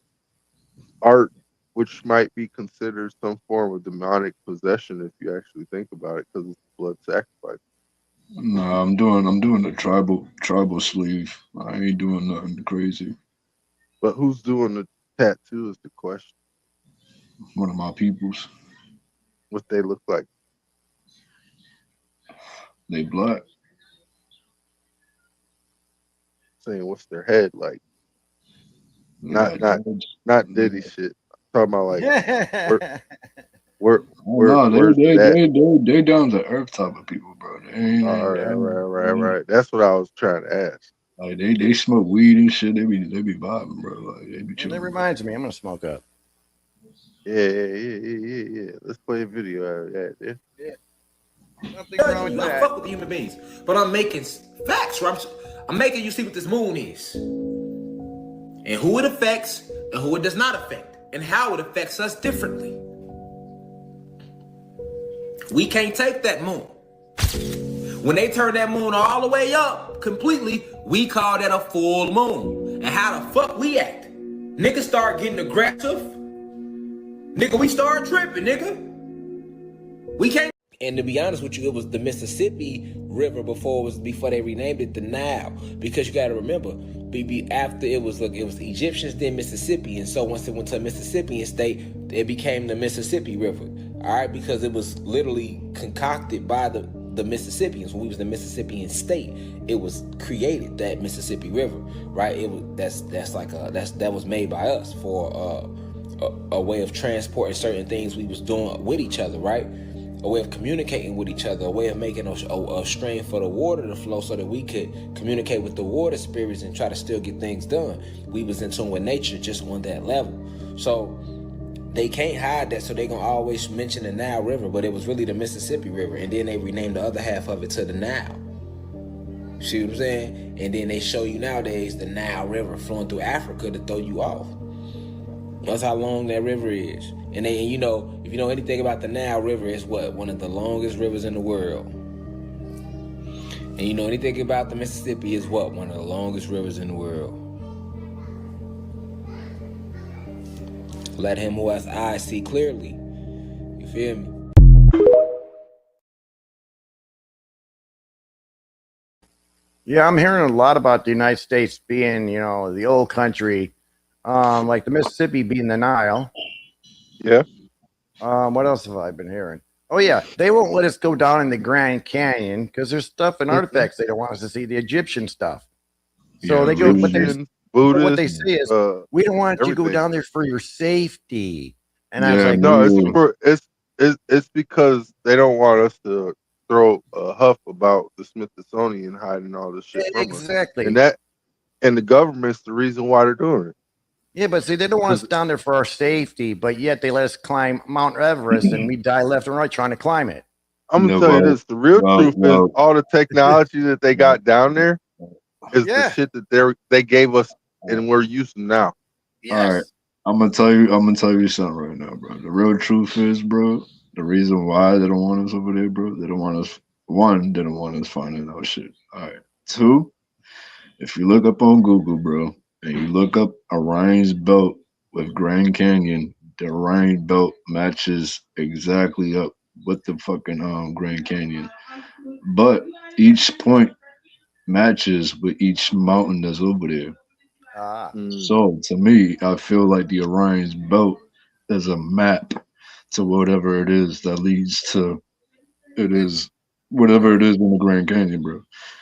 art, which might be considered some form of demonic possession if you actually think about it, because it's blood sacrifice. Nah, I'm doing the tribal sleeve. I ain't doing nothing crazy. But who's doing the tattoo is the question. One of my peoples. What they look like. They black. Saying what's their head like. They Not got not Diddy shit. I'm talking about like Oh no, where's it at? they down to earth type of people, bro. They ain't, All right. That's what I was trying to ask. Like they smoke weed and shit. They be vibing, bro. Like they be That chilling. reminds me, I'm gonna smoke up. Yeah. Let's play a video out of that. Yeah. Nothing I wrong with fuck that. with human beings, but I'm making facts. Right? I'm making you see what this moon is, and who it affects, and who it does not affect, and how it affects us differently. We can't take that moon. When they turn that moon all the way up completely, we call that a full moon. And how the fuck we act? Niggas start getting aggressive. Nigga, we start tripping, nigga. We can't. And to be honest with you, it was the Mississippi River before they renamed it the Nile. Because you got to remember, after it was the Egyptians, then Mississippi, and so once it went to a Mississippian state, it became the Mississippi River. All right, because it was literally concocted by the Mississippians. When we was the Mississippian state, it was created, that Mississippi River, right? That was made by us for a way of transporting certain things we was doing with each other, right? A way of communicating with each other, a way of making a stream for the water to flow so that we could communicate with the water spirits and try to still get things done. We was in tune with nature just on that level. So they can't hide that, so they gonna always mention the Nile River, but it was really the Mississippi River, and then they renamed the other half of it to the Nile. See what I'm saying? And then they show you nowadays the Nile River flowing through Africa to throw you off. That's how long that river is. And if you know anything about the Nile River, it's one of the longest rivers in the world. And you know anything about the Mississippi, is one of the longest rivers in the world. Let him who has eyes see clearly. You feel me? Yeah, I'm hearing a lot about the United States being, the old country, like the Mississippi being the Nile. Yeah. What else have I been hearing? Oh yeah, they won't let us go down in the Grand Canyon because there's stuff and artifacts they don't want us to see, the Egyptian stuff. So they go, but what they say is, we don't want you to go down there for your safety. And I was like, no, it's because they don't want us to throw a huff about the Smithsonian hiding all this shit from exactly. us. And the government's the reason why they're doing it. Yeah, but see, they don't want us down there for our safety, but yet they let us climb Mount Everest and we die left and right trying to climb it. I'm gonna tell you this: the real truth is all the technology that they got down there is the shit that they gave us and we're using now. Yes. All right, I'm gonna tell you something right now, bro. The real truth is, bro, the reason why they don't want us over there, bro, they don't want us. One, they don't want us finding out shit. All right. Two, if you look up on Google, bro, and you look up Orion's belt with Grand Canyon, the Orion belt matches exactly up with the fucking Grand Canyon, but each point matches with each mountain that's over there. So to me, I feel like the Orion's belt is a map to whatever it is that leads to whatever it is in the Grand Canyon, bro.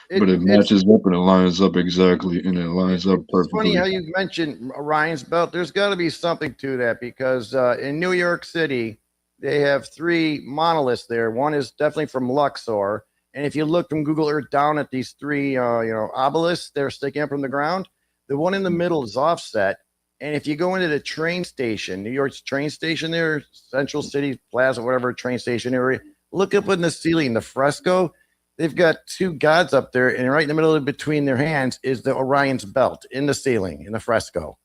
But it matches up and it lines up exactly, and it lines up perfectly. It's funny how you mentioned Orion's belt. There's got to be something to that because in New York City, they have 3 monoliths there. One is definitely from Luxor. And if you look from Google Earth down at these 3, obelisks, they're sticking up from the ground. The one in the middle is offset. And if you go into the train station, New York's train station there, Central City Plaza, whatever train station area, look up in the ceiling, the fresco. They've got 2 gods up there, and right in the middle of between their hands is the Orion's belt in the ceiling, in the fresco.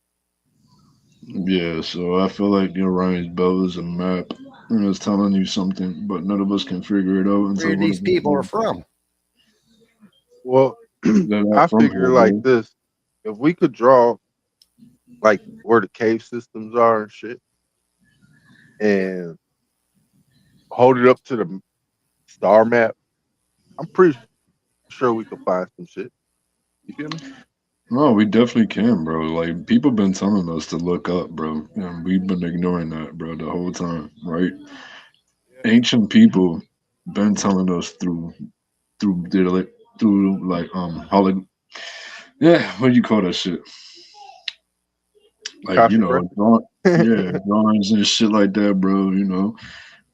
Yeah, so I feel like Orion's belt is a map, and it's telling you something, but none of us can figure it out until Where one these of us people are do. from. Well, They're I not from figure here, like bro. this: if we could draw like where the cave systems are and shit, and hold it up to the star map, I'm pretty sure we could find some shit. You feel me? No, we definitely can, bro. Like people been telling us to look up, bro, and we've been ignoring that, bro, the whole time, right? Ancient people been telling us through like yeah, what do you call that shit? Like Akashic record. yeah, drawings and shit like that, bro.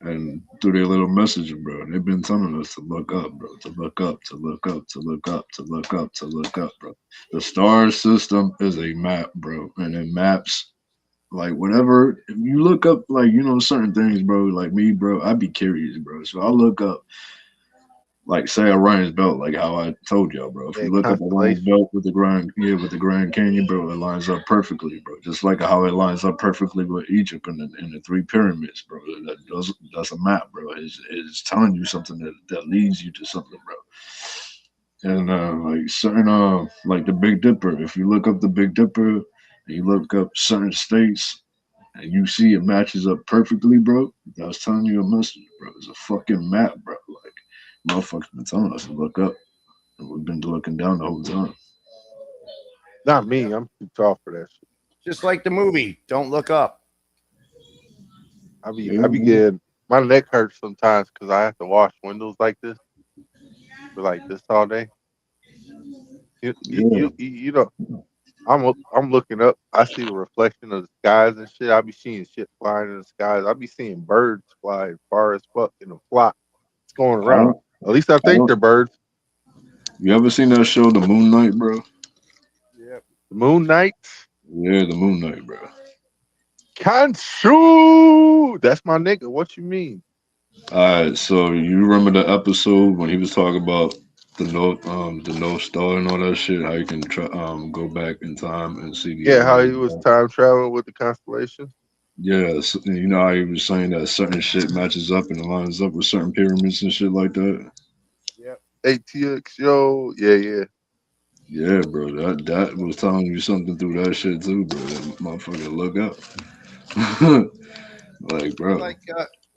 And through their little messaging, bro, they've been telling us to look up, bro, to look up, to look up, to look up, to look up, to look up, bro. The star system is a map, bro, and it maps like whatever. If you look up, like certain things, bro. Like me, bro, I'd be curious, bro. So I look up. Like say Orion's belt, like how I told y'all, bro. If Yeah, you look up Orion's constellation. belt with the Grand Canyon, bro, it lines up perfectly, bro. Just like how it lines up perfectly with Egypt and the three pyramids, bro. That's a map, bro. It's telling you something that leads you to something, bro. And like certain like the Big Dipper, if you look up the Big Dipper and you look up certain states and you see it matches up perfectly, bro, that's telling you a message, bro. It's a fucking map, bro. Like motherfuckers been telling us to look up, and we've been looking down the whole time. Not me. I'm too tall for that shit. Just like the movie, Don't Look Up. I be getting my neck hurts sometimes because I have to wash windows like this for like this all day. Yeah. You know, I'm looking up. I see the reflection of the skies and shit. I be seeing shit flying in the skies. I be seeing birds fly far as fuck in a flock. It's going I around. don't. At least I I think don't. they're birds. You ever seen that show, The Moon Knight, bro? Yep. The Moon Knight. Yeah, The Moon Knight, bro. Kansu. That's my nigga. What you mean? All right, so you remember the episode when he was talking about the North Star and all that shit? How you can go back in time and see the Yeah, how he Orion was Belt? time traveling with the constellation. Yeah, so, you know how he was saying that certain shit matches up and lines up with certain pyramids and shit like that. Yep. ATX, yo. Yeah, yeah. Yeah, bro, that was telling you something through that shit too, bro. That motherfucker look up. Like, bro.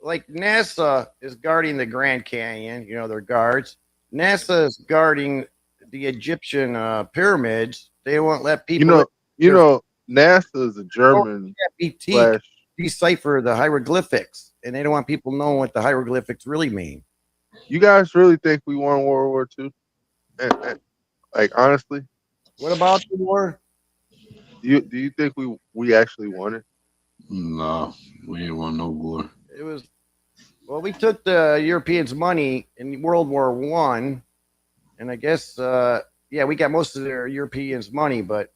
Like NASA is guarding the Grand Canyon. They're guards. NASA is guarding the Egyptian pyramids. They won't let You people know, you know, NASA is a German slash. decipher the hieroglyphics, and they don't want people knowing what the hieroglyphics really mean. You guys really think we won World War II? Like honestly, What about the war? do you think we actually won it? Nah, we ain't want no war. It was we took the Europeans' money in World War I, and I guess we got most of their Europeans' money, but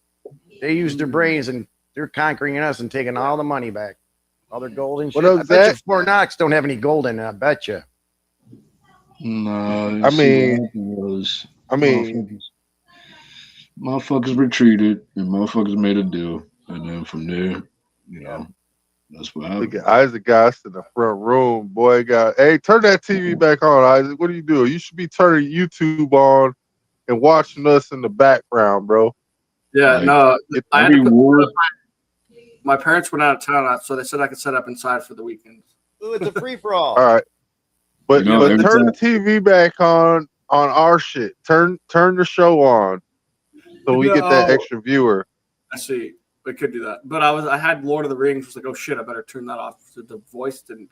they used their brains and they're conquering us and taking all the money back, all their gold and shit. What up, I bet you Zach? Fort Knox don't have any gold in it. I bet you. Nah, you I see mean, what happened was motherfuckers retreated and motherfuckers made a deal, and then from there, that's what look happened. at Isaac Goss in the front room. Boy, hey, turn that TV back on, Isaac. What are you doing? You should be turning YouTube on and watching us in the background, bro. Yeah, Like, no, I had to every war. my parents went out of town, so they said I could set up inside for the weekend. Ooh, it's a free for all. All right, but every turn the time- TV back on our shit. Turn the show on so we get that extra viewer. I see. We could do that, but I had Lord of the Rings. Was like, oh shit, I better turn that off. So the voice didn't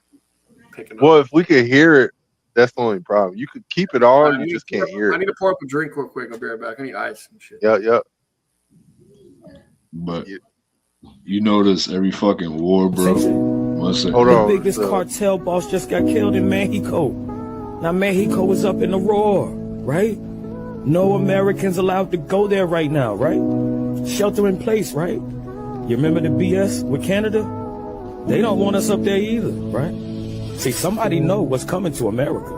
pick it up. Well, if we could hear it, that's the only problem. You could keep it on, you just can't hear I it. need to pour up a drink real quick. I'll be right back. I need ice and shit. Yeah. But you notice every fucking war, bro. The biggest cartel boss just got killed in Mexico. Now Mexico is up in the roar, right? No Americans allowed to go there right now, right? Shelter in place, right? You remember the BS with Canada? They don't want us up there either, right? See, somebody know what's coming to America,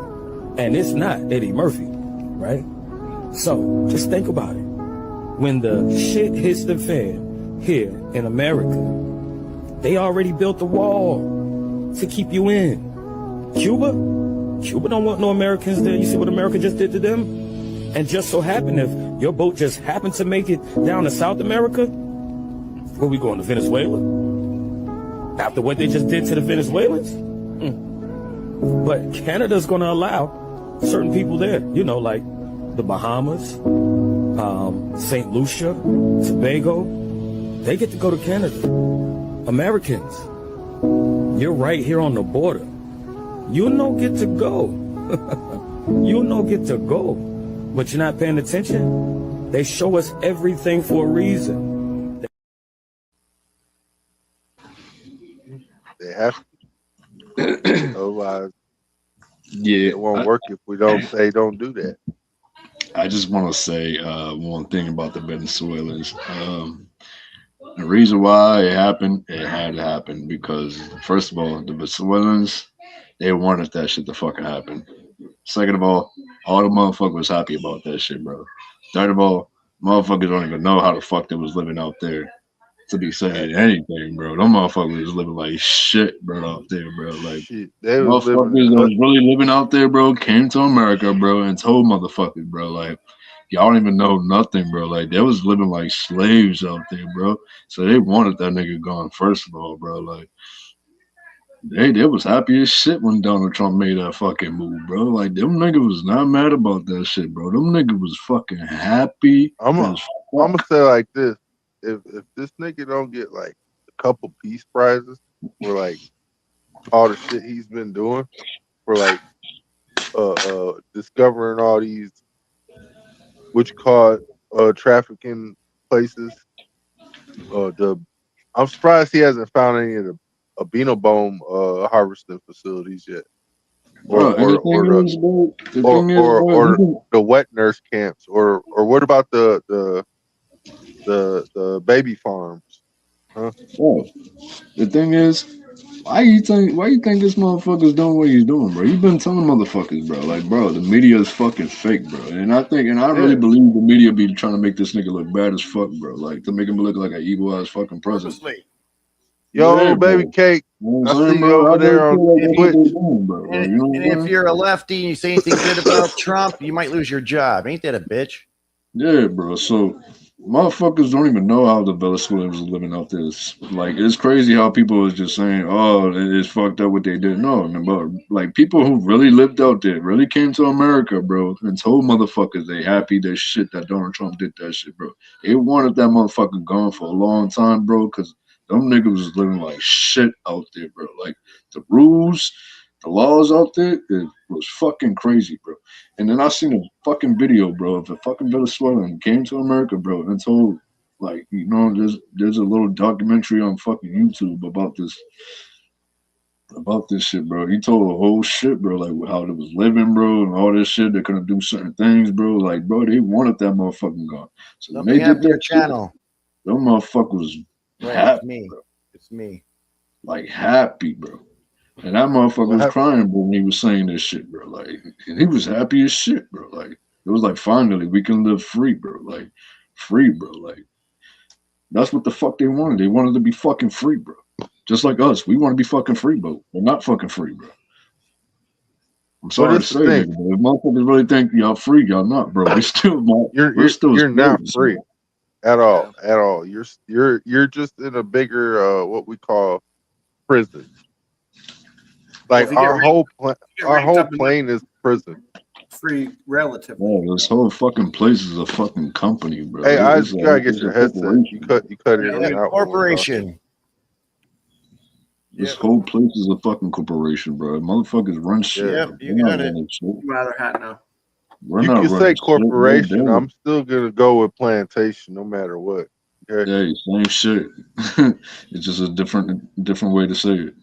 and it's not Eddie Murphy, right? So just think about it. When the shit hits the fan here in America, They already built the wall to keep you in. Cuba don't want no Americans there. You see what America just did to them? And just so happened, if your boat just happened to make it down to South America, where we going, to Venezuela? After what they just did to the Venezuelans? But Canada's going to allow certain people there, you know, like the Bahamas, St. Lucia, Tobago. They get to go to Canada. Americans, you're right here on the border. You don't get to go. You don't get to go. But you're not paying attention? They show us everything for a reason. They have to. Otherwise, Yeah, it won't work if we don't say don't do that. I just want to say one thing about the Venezuelans. The reason why it happened, it had to happen because, first of all, the Venezuelans, they wanted that shit to fucking happen. Second of all the motherfuckers was happy about that shit, bro. Third of all, motherfuckers don't even know how the fuck they was living out there to be saying anything, bro. Them motherfuckers was living like shit, bro, out there, bro. Like, Shit, they was motherfuckers living that was really living out there, bro, came to America, bro, and told motherfuckers, bro, like, y'all don't even know nothing, bro. Like, they was living like slaves out there, bro. So they wanted that nigga gone, first of all, bro. Like, they was happy as shit when Donald Trump made that fucking move, bro. Like, them niggas was not mad about that shit, bro. Them niggas was fucking happy I'm as gonna fuck. say like this: if this nigga don't get like a couple peace prizes for like all the shit he's been doing, for like discovering all these what you call it, trafficking places, I'm surprised he hasn't found any of the Abinobome harvesting facilities yet, Bro, and the thing is, bro, the wet nurse camps, or what about the baby farms? Huh? bro, the thing is, why you think this motherfucker's doing what he's doing, bro? You've been telling motherfuckers, bro. Like, bro, the media is fucking fake, bro. And I really believe the media be trying to make this nigga look bad as fuck, bro. Like, to make him look like an evil ass fucking president. Yo, Yeah, baby bro. cake, You know what I I'm saying, see you bro? I over really there on feel like that's what Twitch. they're doing, bro. Like, you know what And I'm if saying? you're a lefty and you say anything good about Trump, you might lose your job. Ain't that a bitch? Yeah, bro. So motherfuckers don't even know how the Venezuelans was living out there. Like, it's crazy how people is just saying, "Oh, it's fucked up what they did." No, but like people who really lived out there, really came to America, bro, and told motherfuckers they happy that shit that Donald Trump did that shit, bro. They wanted that motherfucker gone for a long time, bro, because them niggas was living like shit out there, bro. Like the rules, the laws out there, it was fucking crazy, bro. And then I seen a fucking video, bro, of a fucking Venezuelan came to America, bro, and told, like, you know, there's a little documentary on fucking YouTube about this shit, bro. He told a whole shit, bro, like how they was living, bro, and all this shit. They couldn't do certain things, bro. Like, bro, they wanted that motherfucking gone. So when they Something did happened to your that shit, channel. them motherfuckers Right, happy, it's me. bro. It's me. Like happy, bro. And that motherfucker was crying, bro, when he was saying this shit, bro. Like, and he was happy as shit, bro. Like, it was like, finally, we can live free, bro. Like, free, bro. Like, that's what the fuck they wanted. They wanted to be fucking free, bro. Just like us. We want to be fucking free, bro. We're not fucking free, bro. I'm sorry to it's the say, thing. nigga, but if motherfuckers really think y'all free, y'all not, bro. We still not. We're still You're not slaves, free bro. at all. You're just in a bigger what we call prison. Well, Like if you get our whole ranked up enough, plane is prison. free relative. Yeah, this whole fucking place is a fucking company, bro. Hey, I It's just gotta get it's your a headset. You corporation. cut everything out when we're talking. This whole place is a fucking corporation, bro. Motherfuckers run shit. Yeah. Bro. We're not running shit. Rather hat now. We're You not can running say shit, bro. corporation. Damn it. I'm still gonna go with plantation, no matter what. Okay. Hey, same shit. It's just a different way to say it.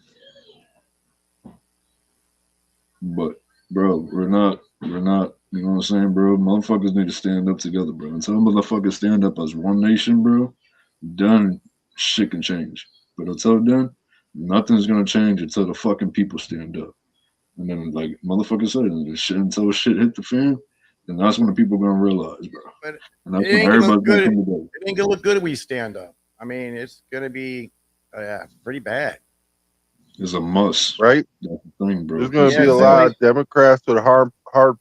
But bro, we're not, you know what I'm saying, bro? Motherfuckers need to stand up together, bro. Until motherfuckers stand up as one nation, bro, then shit can change. But until then, nothing's gonna change until the fucking people stand up. And then, like motherfuckers said, until shit hit the fan, then that's when the people gonna realize, bro. But And that's it when ain't gonna look everybody's gonna good. come together. It ain't gonna look good if we stand up. I mean, it's gonna be Yeah, pretty bad. It's a must, right? That's the thing, bro. There's going to be a lot of Democrats with hard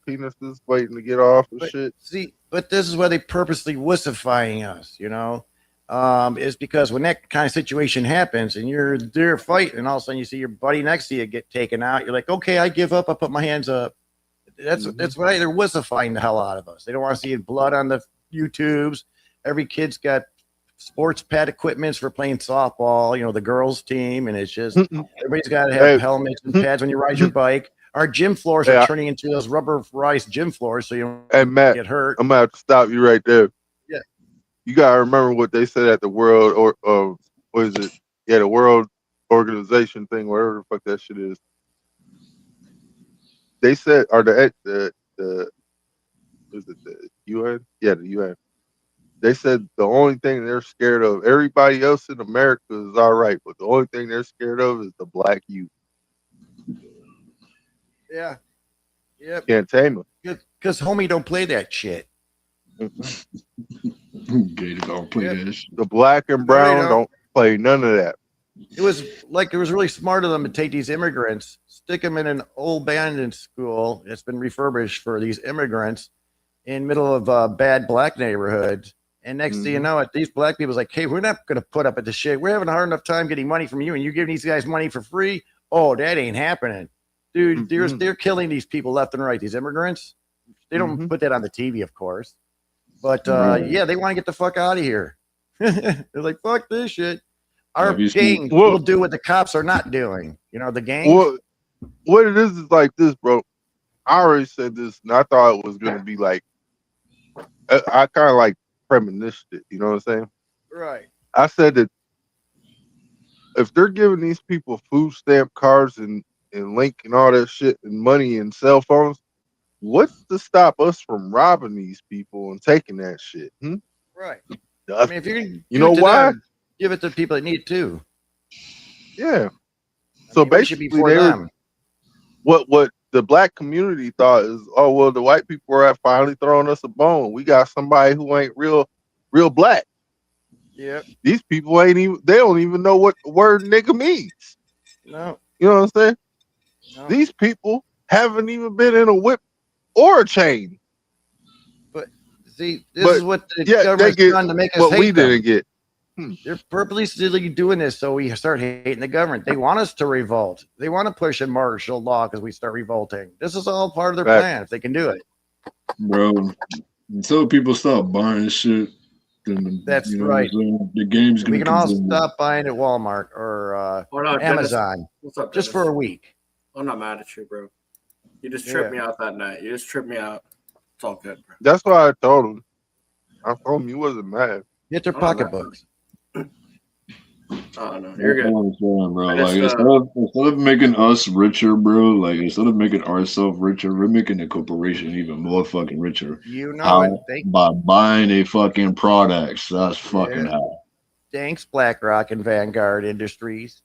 penises waiting to get off and shit. See, but this is why they purposely wussifying us, is because when that kind of situation happens and you're there fighting and all of a sudden you see your buddy next to you get taken out, you're like, okay, I give up. I put my hands up. That's why they're wussifying the hell out of us. They don't want to see blood on the YouTubes. Every kid's got sports pad equipments for playing softball, the girls team, and it's just everybody's got to have helmets and pads when you ride your bike. Our gym floors are turning into those rubberized gym floors, so you don't get hurt. I'm gonna have to stop you right there. Yeah, you gotta remember what they said at the World what is it? Yeah, the World Organization thing, whatever the fuck that shit is. They said, or the is it the UN? Yeah, the UN. They said the only thing they're scared of, everybody else in America is all right, but the only thing they're scared of is the black youth. Yeah. Yep. Can't tame them. Because homie don't play that shit. Gator don't play that shit. The black and brown don't play none of that. It was really smart of them to take these immigrants, stick them in an old abandoned school that's been refurbished for these immigrants in middle of bad black neighborhoods. And next thing you know it, these black people's like, hey, we're not going to put up with this shit. We're having a hard enough time getting money from you, and you're giving these guys money for free. Oh, that ain't happening. Dude, they're killing these people left and right, these immigrants. They don't put that on the TV, of course. But yeah, they want to get the fuck out of here. They're like, fuck this shit. Our gang will do what the cops are not doing. The gang. What it is like this, bro. I already said this, and I thought it was going to be like, I kind of like premonitioned it. You know what I'm saying? Right. I said that if they're giving these people food stamp cards and link and all that shit and money and cell phones, what's to stop us from robbing these people and taking that shit? Right. I mean, if you're gonna you know why? Give it to people that need it too. Yeah. So basically, them. What the black community thought is, oh well, the white people are finally throwing us a bone. We got somebody who ain't real black. Yeah. They don't even know what the word nigga means. No. You know what I'm saying? No. These people haven't even been in a whip or a chain. But see, this is what the government's trying to make us what hate we them. didn't get. They're purposely doing this so we start hating the government. They want us to revolt. They want to push in martial law because we start revolting. This is all part of their plan if they can do it. Bro, until people stop buying shit, then that's right. The game's gonna We can all continue. stop buying at Walmart or Amazon. Dennis, what's up, just Dennis? for a week. I'm not mad at you, bro. You just tripped me out that night. You just tripped me out. It's all good, bro. That's why I told him. I told him you wasn't mad. Get their pocketbooks. Oh no, you're good, bro. Like instead of making us richer, bro, like instead of making ourselves richer, we're making the corporation even more fucking richer. How? By buying a fucking products. That's fucking how. Thanks, BlackRock and Vanguard Industries.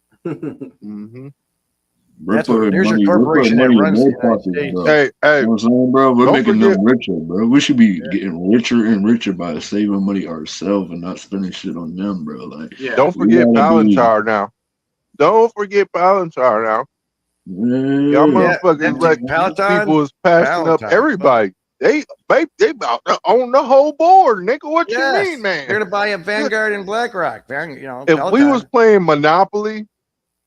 We're putting money, in their pockets, bro. Hey, you know what I'm saying, bro? We're making them richer, bro. We should be getting richer and richer by saving money ourselves and not spending shit on them, bro. Like, don't forget Palantir now. Don't forget Palantir now. Y'all motherfuckers let these people is passing up everybody. They about to own the whole board, nigga. What you mean, man? They're gonna buy a Vanguard and BlackRock. If we was playing Monopoly,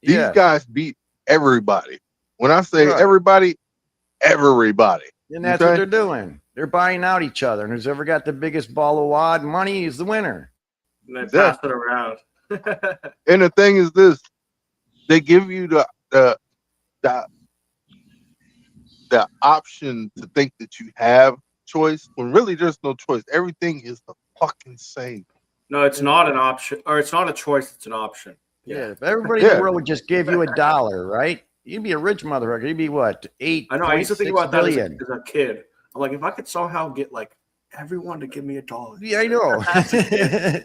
these guys beat everybody. When I say everybody. And that's what they're doing. They're buying out each other. And who's ever got the biggest ball of wad money is the winner. And they pass it around. And the thing is this, they give you the option to think that you have choice when really there's no choice. Everything is the fucking same. No, it's not an option, or it's not a choice, it's an option. Yeah, if everybody in the world would just give you $1, right? You'd be a rich motherfucker. You'd be what? I know. I used to think about that as a kid. I'm like, if I could somehow get like everyone to give me $1. Yeah, I know. I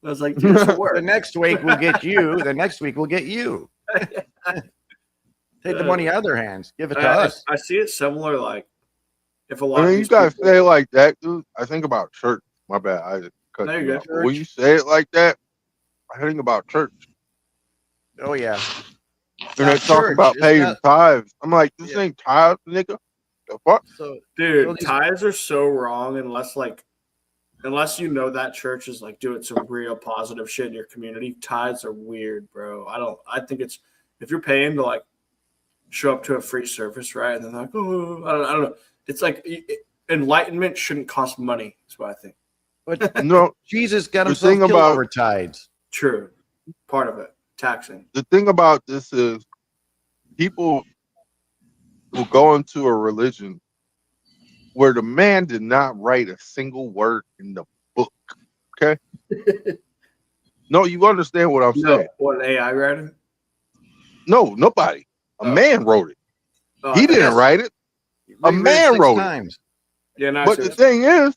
was like, dude, this will work. The next week we'll get you. The next week we'll get you. Take the money out of their hands. Give it to us. I see it similar. Like, if a lot I of mean, these you guys people, say it like that, dude. I think about church. My bad. I cut No, you you're off. good. When you say it like that, I think about church. Oh yeah. And they talk about paying tithes. I'm like, this ain't tithes, nigga. The fuck? So, Dude, tithes are so wrong unless you know that church is like doing some real positive shit in your community. Tithes are weird, bro. I think it's if you're paying to like show up to a free service, right? And then like, oh, I don't know. It's like enlightenment shouldn't cost money. Is what I think. But no, Jesus got the himself thing killed about over tithes. True, part of it, taxing. the thing about this is people will go into a religion where the man did not write a single word in the book. Okay. No, you understand what I'm saying. What AI writing? No, nobody. A man wrote it. Oh, He didn't Yes. write it. A Reread man 6 wrote times. Yeah, it. no, But the thing is,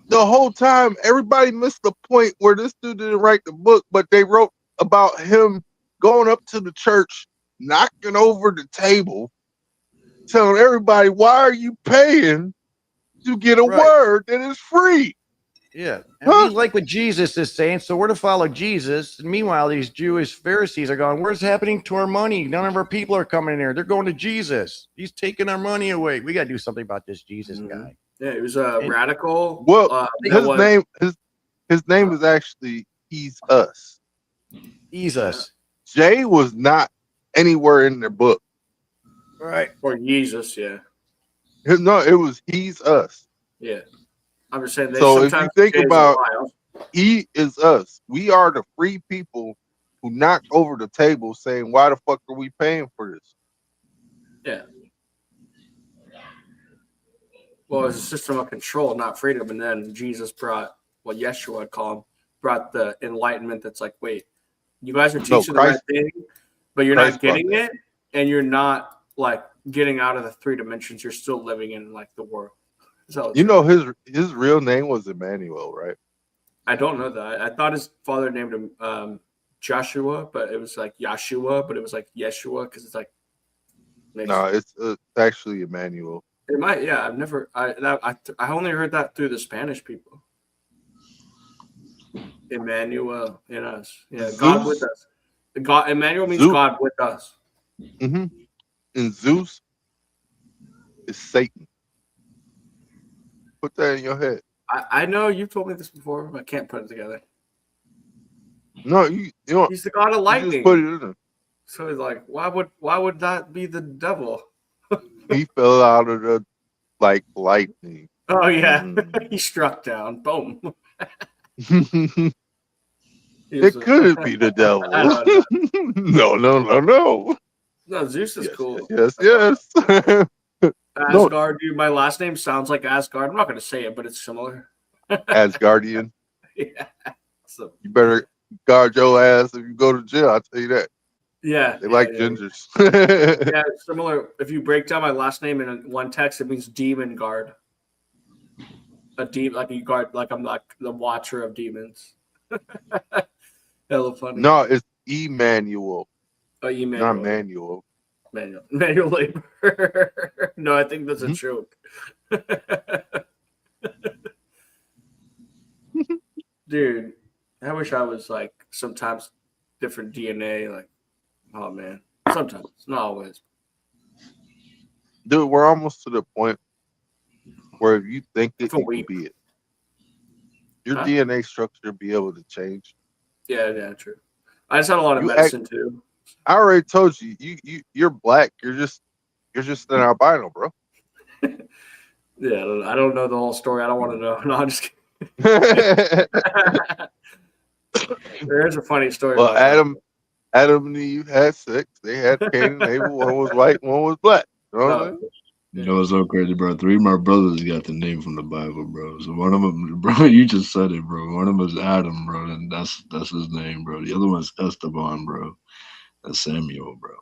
the whole time everybody missed the point where this dude didn't write the book, but they wrote about him going up to the church, knocking over the table, telling everybody, why are you paying to get a word that is free? Yeah. And we like what Jesus is saying, so we're to follow Jesus. And meanwhile, these Jewish Pharisees are going, what's happening to our money? None of our people are coming in here. They're going to Jesus. He's taking our money away. We got to do something about this Jesus guy. Yeah, he was a radical. Well, his name is actually He's Us. He's Us. Jay was not anywhere in their book. Right. Or Jesus, yeah. No, it was He's Us. Yeah. I'm just saying they So if you sometimes think change about the files. He is us, we are the free people who knocked over the table saying, why the fuck are we paying for this? Yeah. Well, it's a system of control, not freedom. And then Jesus brought what Yeshua I'd call him, brought the enlightenment that's like, wait, you guys are teaching the right thing, but you're Christ not getting brought it, and you're not like getting out of the 3 dimensions. You're still living in like the world. So You know his real name was Emmanuel, right? I don't know that. I thought his father named him Joshua, but it was like Yeshua, but it was like Yeshua because it's like. No, it's actually Emmanuel. It might, yeah. I've never. I only heard that through the Spanish people. Emmanuel in us, yeah. Zeus? God with us. God Emmanuel means Zeus. God with us. Mm-hmm. And Zeus is Satan. Put that in your head. I know you told me this before, but I can't put it together. No, you know, he's the god of lightning. Just put it in there. So he's like, why would that be the devil? He fell out of the like lightning. Oh yeah, he struck down. Boom. It couldn't be the devil. No. No, Zeus is cool. Yes. Asgard, dude. My last name sounds like Asgard. I'm not going to say it, but it's similar. Asgardian. Yeah. So, you better guard your ass if you go to jail. I'll tell you that. Yeah. They like gingers. Yeah, it's similar. If you break down my last name in one text, it means demon guard. A demon, like you guard, like I'm like the watcher of demons. Hella funny. No, it's Emmanuel. Oh, Emmanuel. Not Manuel. Manual labor. No, I think that's a joke. Dude, I wish I was like sometimes different DNA. Like, oh man, sometimes, not always. Dude, we're almost to the point where if you think it, you can be it. Your DNA structure be able to change. Yeah, true. I just had a lot of medicine too. I already told you, you're black. You're just an albino, bro. Yeah, I don't know the whole story. I don't want to know. No, I'm just kidding. There's a funny story. Well, about Adam and Eve had sex. They had Cain and Abel. One was white, one was black. You know what I'm saying? You know what's so crazy, bro? 3 of my brothers got the name from the Bible, bro. So one of them, bro, you just said it, bro. One of them is Adam, bro, and that's his name, bro. The other one's Esteban, bro. That's Samuel, bro.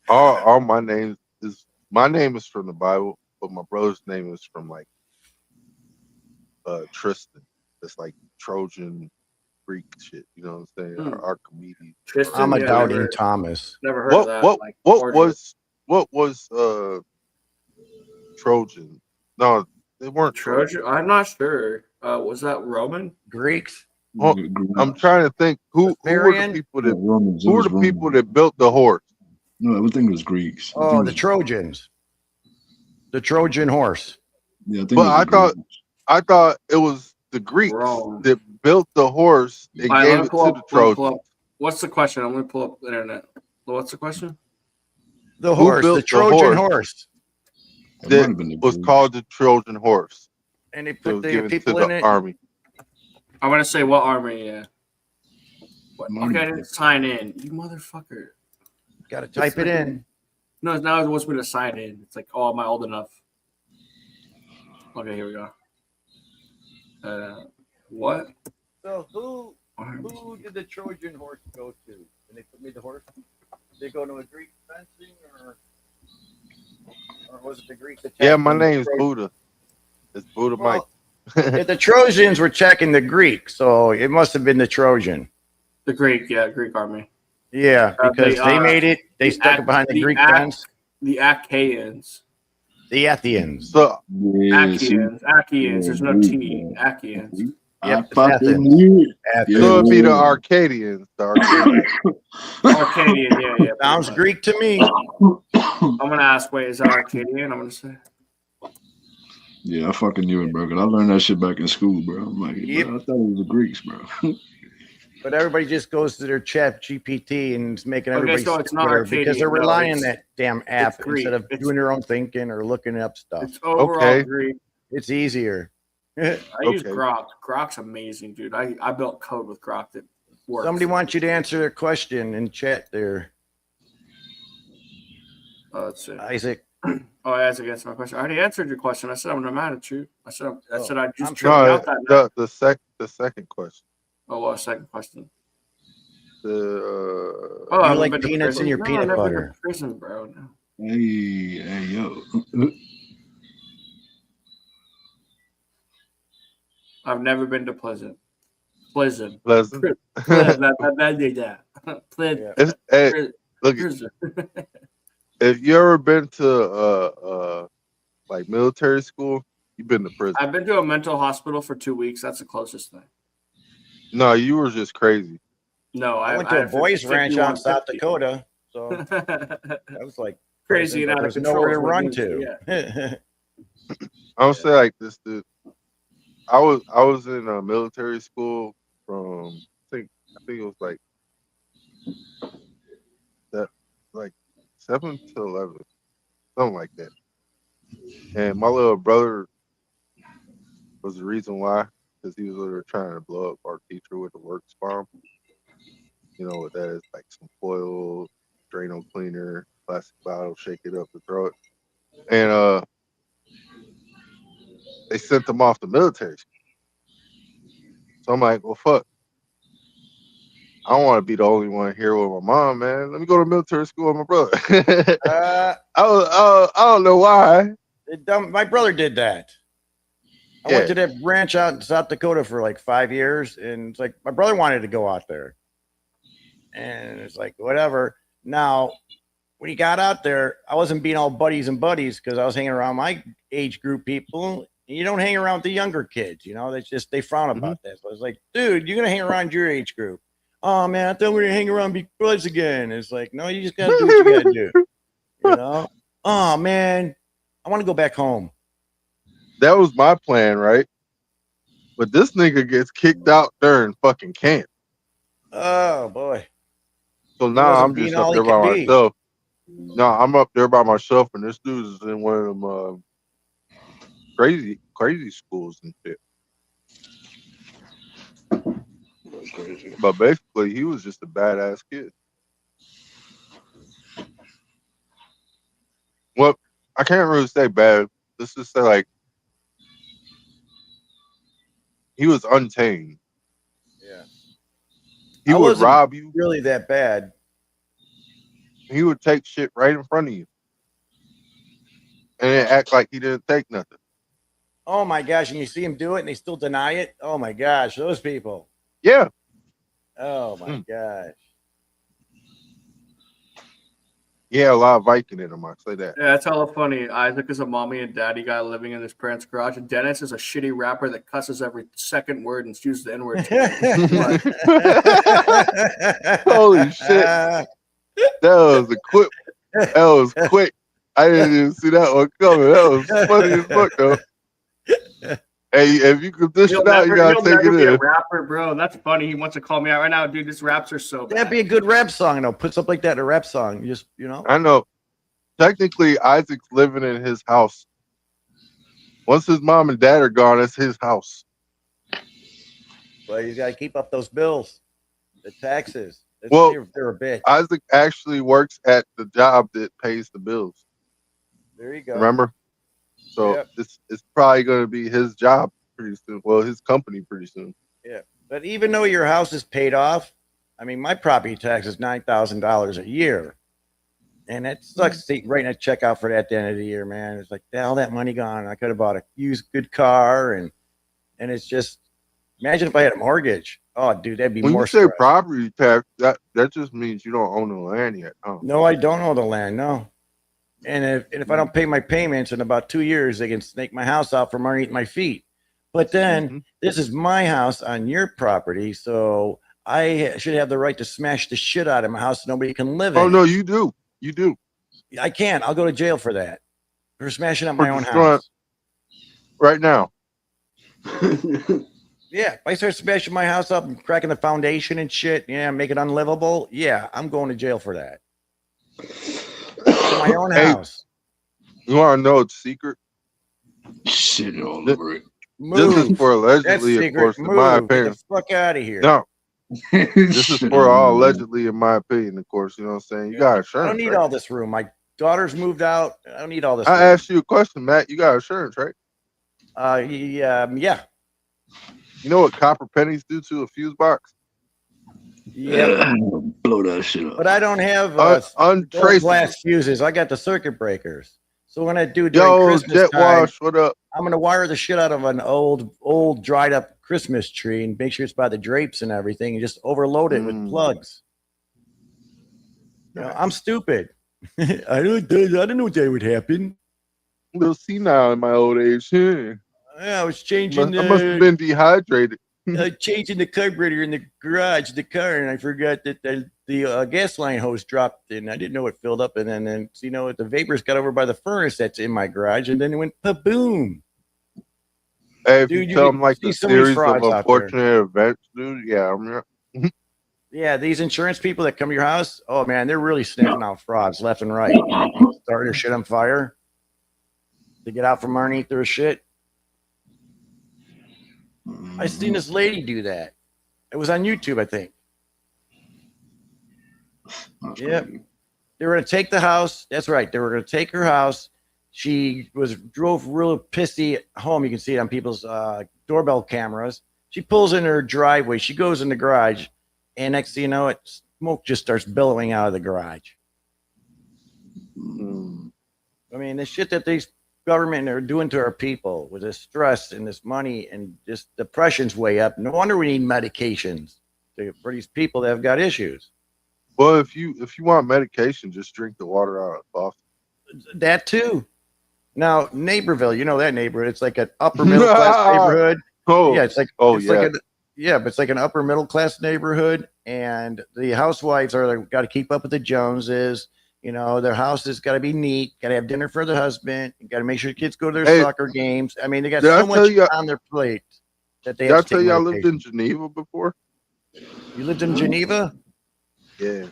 All my name is from the Bible, but my brother's name is from like Tristan. That's like Trojan Greek shit. You know what I'm saying? Archimedes. Tristan, I'm a doubting Thomas. Never heard of that. What was Trojan? No, they weren't Trojan. I'm not sure. Was that Roman? Greeks. Well, I'm trying to think who were the people that Romans. who were the people that built the horse? No, everything was Greeks. Oh, the Trojans. The Trojan horse. Yeah, I think But I thought it was the Greeks Wrong. that built the horse and All right, gave let me it pull to up. the Let me pull Trojans. up. What's the question? I'm gonna pull up the internet. What's the question? The Who horse, built the Trojan horse. That was called the Trojan horse. And they It put was the given people to in the it. army. I'm gonna say what army? Yeah. What? Mine Okay, I was- didn't sign in. You motherfucker. Got to type it in. No, now it wants me to sign in. It's like, oh, am I old enough? Okay, here we go. What? So who did the Trojan horse go to? And they put me the horse. Did they go to a Greek fencing or was it the Greeks? Yeah, my attacking name's the Buddha. It's Buddha Well, Mike. if the Trojans were checking the Greek, so it must have been the Trojan. The Greek, yeah, Greek army. Yeah, because they made it. They stuck it behind the Greek fence. The Achaeans. The Athenians. So Achaeans. There's no T. Achaeans. Yep, I it's fucking Athens. knew it. Athens. So it'd be the Arcadians. The Arcadians. Arcadian, yeah. Sounds Greek to me. I'm gonna ask, wait, is that Arcadian? I'm gonna say. Yeah, I fucking knew it, bro. 'Cause I learned that shit back in school, bro. I'm like, Yep. bro, I thought it was the Greeks, bro. But everybody just goes to their chat GPT and is making Okay, everybody so it's not stupid because Arcadian, they're no, relying on it's- that damn app Greek. instead of doing their own thinking or looking up stuff. It's overall Okay. Greek. It's easier. I use Okay. Grok. Grok's amazing, dude. I built code with Grok that works. Somebody wants you to answer their question in chat there, Let's see. Isaac. Oh, Isaac answered my question. I already answered your question. I said I'm not mad at you. I said I just I'm tripped No, out that night. the second question. Oh, what second question? The Oh, I've like been to peanuts in prison. your No, peanut I've never been butter. to prison, bro. No. Hey, yo. I've never been to Pleasant. Pleasant. Pleasant. Pleasant. Hey, look, Prison. if you ever been to like military school, you've been to prison. I've been to a mental hospital for 2 weeks. That's the closest thing. No, you were just crazy. No, I went to a boys' ranch out in South Dakota, so that was like Crazy and but out of there's control nowhere is to what it run is, to. yeah. I would say like this, dude. I was in a military school from I think it was like that, like 7 to 11, something like that. And my little brother was the reason why, because he was literally trying to blow up our teacher with a works bomb. You know what that is? Like some foil, Drano cleaner, plastic bottle, shake it up and throw it. And they sent him off to military school. So I'm like, well, fuck. I don't want to be the only one here with my mom, man. Let me go to military school with my brother. I don't know why. My brother did that. I went to that ranch out in South Dakota for like 5 years, and it's like my brother wanted to go out there, and it's like whatever. Now, when he got out there, I wasn't being all buddies because I was hanging around my age group people. You don't hang around with the younger kids, you know. They frown about that. So I was like, dude, you're gonna hang around your age group. Oh man, I thought we were gonna hang around and be buds again. It's like, no, you just gotta do what you gotta do. You know? Oh man, I want to go back home. That was my plan, right? But this nigga gets kicked out during fucking camp. Oh boy. So now wasn't I'm just being up all there he by could be. myself. No, I'm up there by myself, and this dude is in one of them crazy schools and shit. But basically, he was just a badass kid. Well, I can't really say bad. Let's just say like he was untamed. Yeah. He I would wasn't rob you. really that bad. He would take shit right in front of you, and then act like he didn't take nothing. Oh my gosh, and you see him do it and they still deny it. Oh my gosh, those people. Yeah. Oh my gosh. He had a lot of Viking in him. I say that. Yeah, that's hella funny. Isaac is a mommy and daddy guy living in his parents' garage, and Dennis is a shitty rapper that cusses every second word and uses the N word too. Holy shit! That was a quick. That was quick. I didn't even see that one coming. That was funny as fuck, though. Hey, if you could dish it out, you gotta take it be a in. rapper, bro. That's funny. He wants to call me out right now, dude. These raps are so bad. That'd be a good rap song, though. Put something like that in a rap song. You just, you know. I know. Technically, Isaac's living in his house. Once his mom and dad are gone, it's his house. Well, you got to keep up those bills, the taxes. Well, they're a bitch. Isaac actually works at the job that pays the bills. There you go. Remember? So Yep. it's probably going to be his job pretty soon. Well, his company pretty soon. Yeah, but even though your house is paid off, I mean, my property tax is $9,000 a year, and it sucks writing a check out for that at the end of the year, man. It's like all that money gone. I could have bought a used good car, and it's just imagine if I had a mortgage. Oh, dude, that'd be When more. you say stress. property tax, that just means you don't own the land yet. Oh. No, I don't own the land. No. And if I don't pay my payments in about 2 years, they can snake my house out from underneath my feet. But then this is my house on your property, so I should have the right to smash the shit out of my house so nobody can live in Oh it. no, you do. You do. I can't. I'll go to jail for that. For smashing up my own destroying- house. Right now. Yeah, if I start smashing my house up and cracking the foundation and shit, make it unlivable, yeah, I'm going to jail for that. My own house. You want to know its secret? Shit all over it. This is for allegedly, That's of course, secret. in my Move. Get opinion. the fuck out of here. No. This is for all allegedly, in my opinion, of course. You know what I'm saying? You got insurance. I don't need right? all this room. My daughter's moved out. I don't need all this I room. asked you a question, Matt. You got insurance, right? Yeah. You know what copper pennies do to a fuse box? Yeah. Blow that shit up. But I don't have gold glass fuses. I got the circuit breakers. So when I do during Christmas Jet time, Wash, what up? I'm gonna wire the shit out of an old dried up Christmas tree and make sure it's by the drapes and everything, and just overload it with plugs. You know, I'm stupid. I don't know what that would happen. We'll see now in my old age. Yeah, I was changing. I must have been dehydrated. Changing the carburetor in the garage, the car, and I forgot that the gas line hose dropped, and I didn't know it filled up, and then the vapors got over by the furnace that's in my garage, and then it went boom. Hey, if Dude, you tell them like see the so many series of frauds out there. unfortunate events, dude. Yeah, I'm Yeah, these insurance people that come to your house, oh man, they're really sniffing out frauds left and right. Start their shit on fire to get out from underneath their shit. I seen this lady do that. It was on YouTube, I think. Yep. They were going to take the house. That's right. They were going to take her house. She drove real pissy home. You can see it on people's doorbell cameras. She pulls in her driveway. She goes in the garage, and next thing you know, smoke just starts billowing out of the garage. I mean, the shit that these government are doing to our people with this stress and this money and just depression's way up. No wonder we need medications for these people that have got issues. Well, if you want medication, just drink the water out of the faucet. That too. Now, Naperville, you know that neighborhood. It's like an upper middle class neighborhood. Oh, yeah, it's like but it's like an upper middle class neighborhood, and the housewives are got to keep up with the Joneses. You know, their house has got to be neat. Got to have dinner for the husband. Got to make sure the kids go to their soccer games. I mean, they got so much on their plate that they. Did I have to tell take you I lived medication. in Geneva before? You lived in Geneva? Yeah.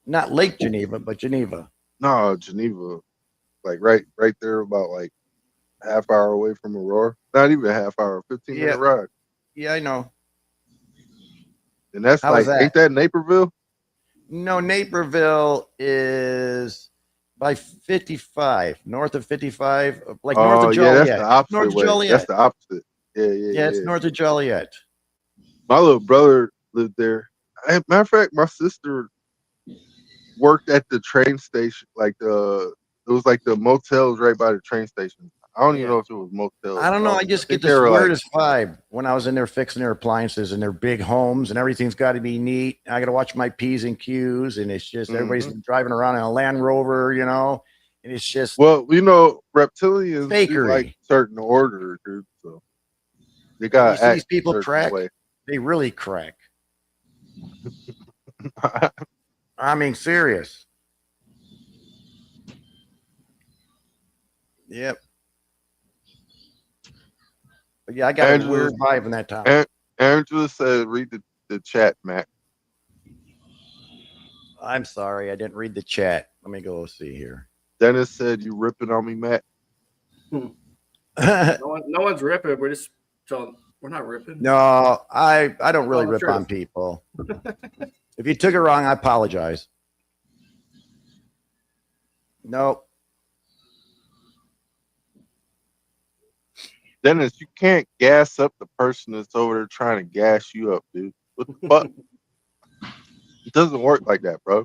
Not Lake Geneva, but Geneva. No, Geneva, like right there, about like half hour away from Aurora. Not even a half hour, 15-minute ride. Yeah, I know. And that's How like, was that? ain't that Naperville? No, Naperville is by 55, north of 55, like north of Joliet. Yeah, that's the opposite north of way. Joliet. That's the opposite. Yeah. Yeah, it's north of Joliet. My little brother lived there. Matter of fact, my sister worked at the train station. It was like the motels right by the train station. I don't even know if it was motels. I don't know. I I just think get they this were like, weirdest vibe when I was in there fixing their appliances and their big homes and everything's got to be neat. I got to watch my P's and Q's and it's just everybody's driving around in a Land Rover, you know, and it's just well, you know, reptilians do fakery. like certain order, dude. So they And got you to see act these a people certain crack, way. they really crack. I mean, serious. Yep. But yeah, I got a weird vibe in that town. Angela said, read the chat, Mac. I'm sorry, I didn't read the chat. Let me go see here. Dennis said, you ripping on me, Mac? No one's ripping. We're just telling. We're not ripping. No, I don't really Tell the rip truth. on people. If you took it wrong, I apologize. No. Dennis, you can't gas up the person that's over there trying to gas you up, dude. What the fuck? It doesn't work like that, bro.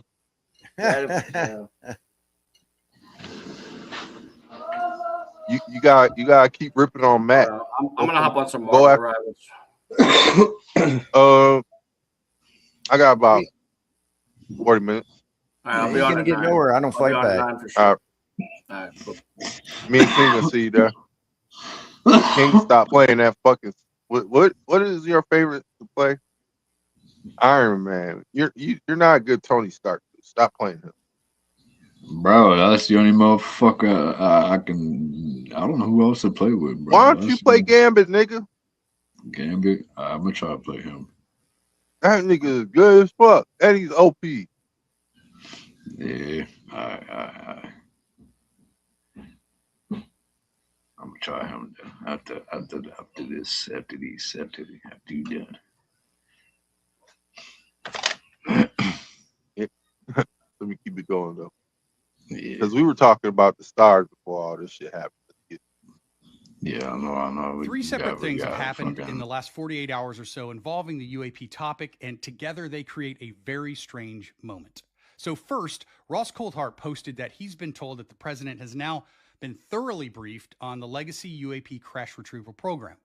You gotta keep ripping on Matt. I'm gonna hop on some Go Marvel after- Rivals. I got about 40 minutes. I'll You be ain't on gonna at get 9. nowhere. I don't I'll fight be on back. 9 for sure. All right, cool. Me and King will see you there. King, stop playing that fucking. What is your favorite to play? Iron Man. You're not a good Tony Stark. Stop playing him. Bro, that's the only motherfucker I can. I don't know who else to play with, bro. Why don't you play Gambit, nigga? Gambit? I'm gonna try to play him. That nigga is good as fuck, and he's OP. Yeah, I'm gonna try him then. After this, after you done. Let me keep it going though, because we were talking about the stars before all this shit happened. Yeah, I know. Three separate things have happened in the last 48 hours or so involving the UAP topic, and together they create a very strange moment. So first, Ross Coulthart posted that he's been told that the president has now been thoroughly briefed on the legacy UAP crash retrieval program,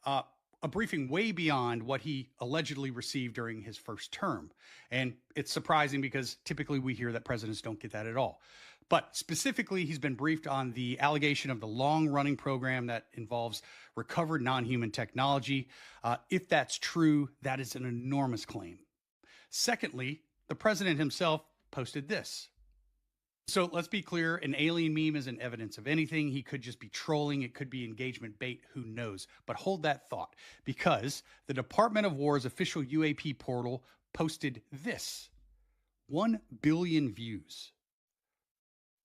a briefing way beyond what he allegedly received during his first term. And it's surprising because typically we hear that presidents don't get that at all. But specifically, he's been briefed on the allegation of the long-running program that involves recovered non-human technology. If that's true, that is an enormous claim. Secondly, the president himself posted this. So let's be clear, an alien meme isn't evidence of anything. He could just be trolling. It could be engagement bait. Who knows? But hold that thought, because the Department of War's official UAP portal posted this. 1 billion views.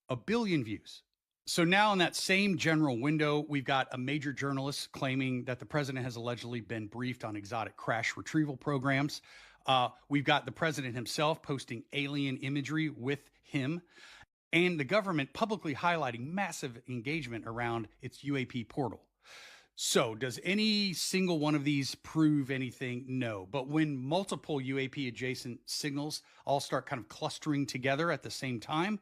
1 billion views. So now in that same general window, we've got a major journalist claiming that the president has allegedly been briefed on exotic crash retrieval programs. We've got the president himself posting alien imagery with him, and the government publicly highlighting massive engagement around its UAP portal. So does any single one of these prove anything? No. But when multiple UAP adjacent signals all start kind of clustering together at the same time,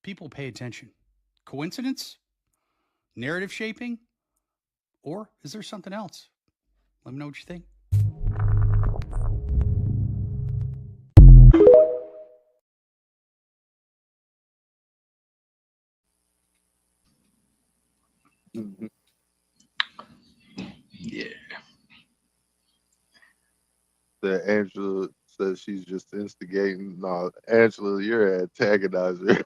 people pay attention. Coincidence? Narrative shaping? Or is there something else? Let me know what you think. Yeah. That Angela says she's just instigating. No, Angela, you're an antagonizer.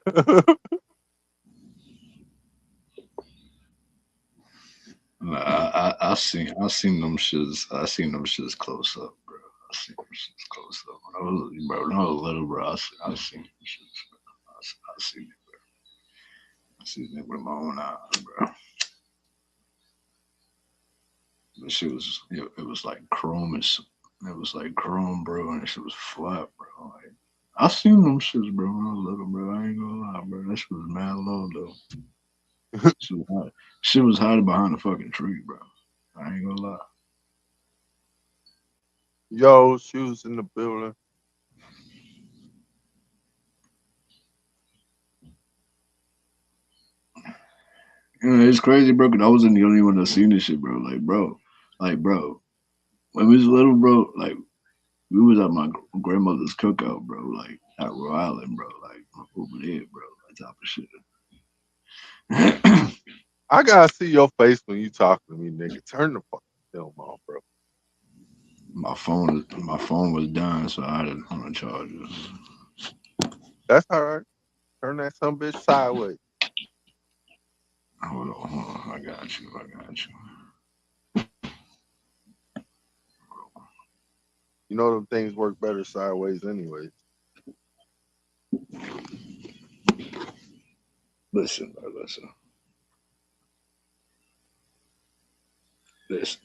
I seen them shits. I seen them shits close up, bro. I seen them shits close up. When I was little, bro, I seen them shits, bro. I seen it, bro. I seen it with my own eyes, bro. The shit was, it was like chromish. It was like chrome, bro, and it was flat, bro. Like, I seen them shits, bro, when I was little, bro. I ain't gonna lie, bro. That shit was mad low, though. Shit was hiding behind the fucking tree, bro. I ain't gonna lie. Yo, she was in the building. Yeah, it's crazy, bro. Cause I wasn't the only one that seen this shit, bro. Like, bro, when we was little, bro, like we was at my grandmother's cookout, bro. Like at Rhode Island, bro. Like over there, bro. That type of shit. I gotta see your face when you talk to me, nigga. Turn the fucking film off, bro. My phone was dying, so I had it on a charger. That's all right. Turn that some bitch sideways. Hold on. I got you. You know them things work better sideways, anyways. Listen, bro. Listen.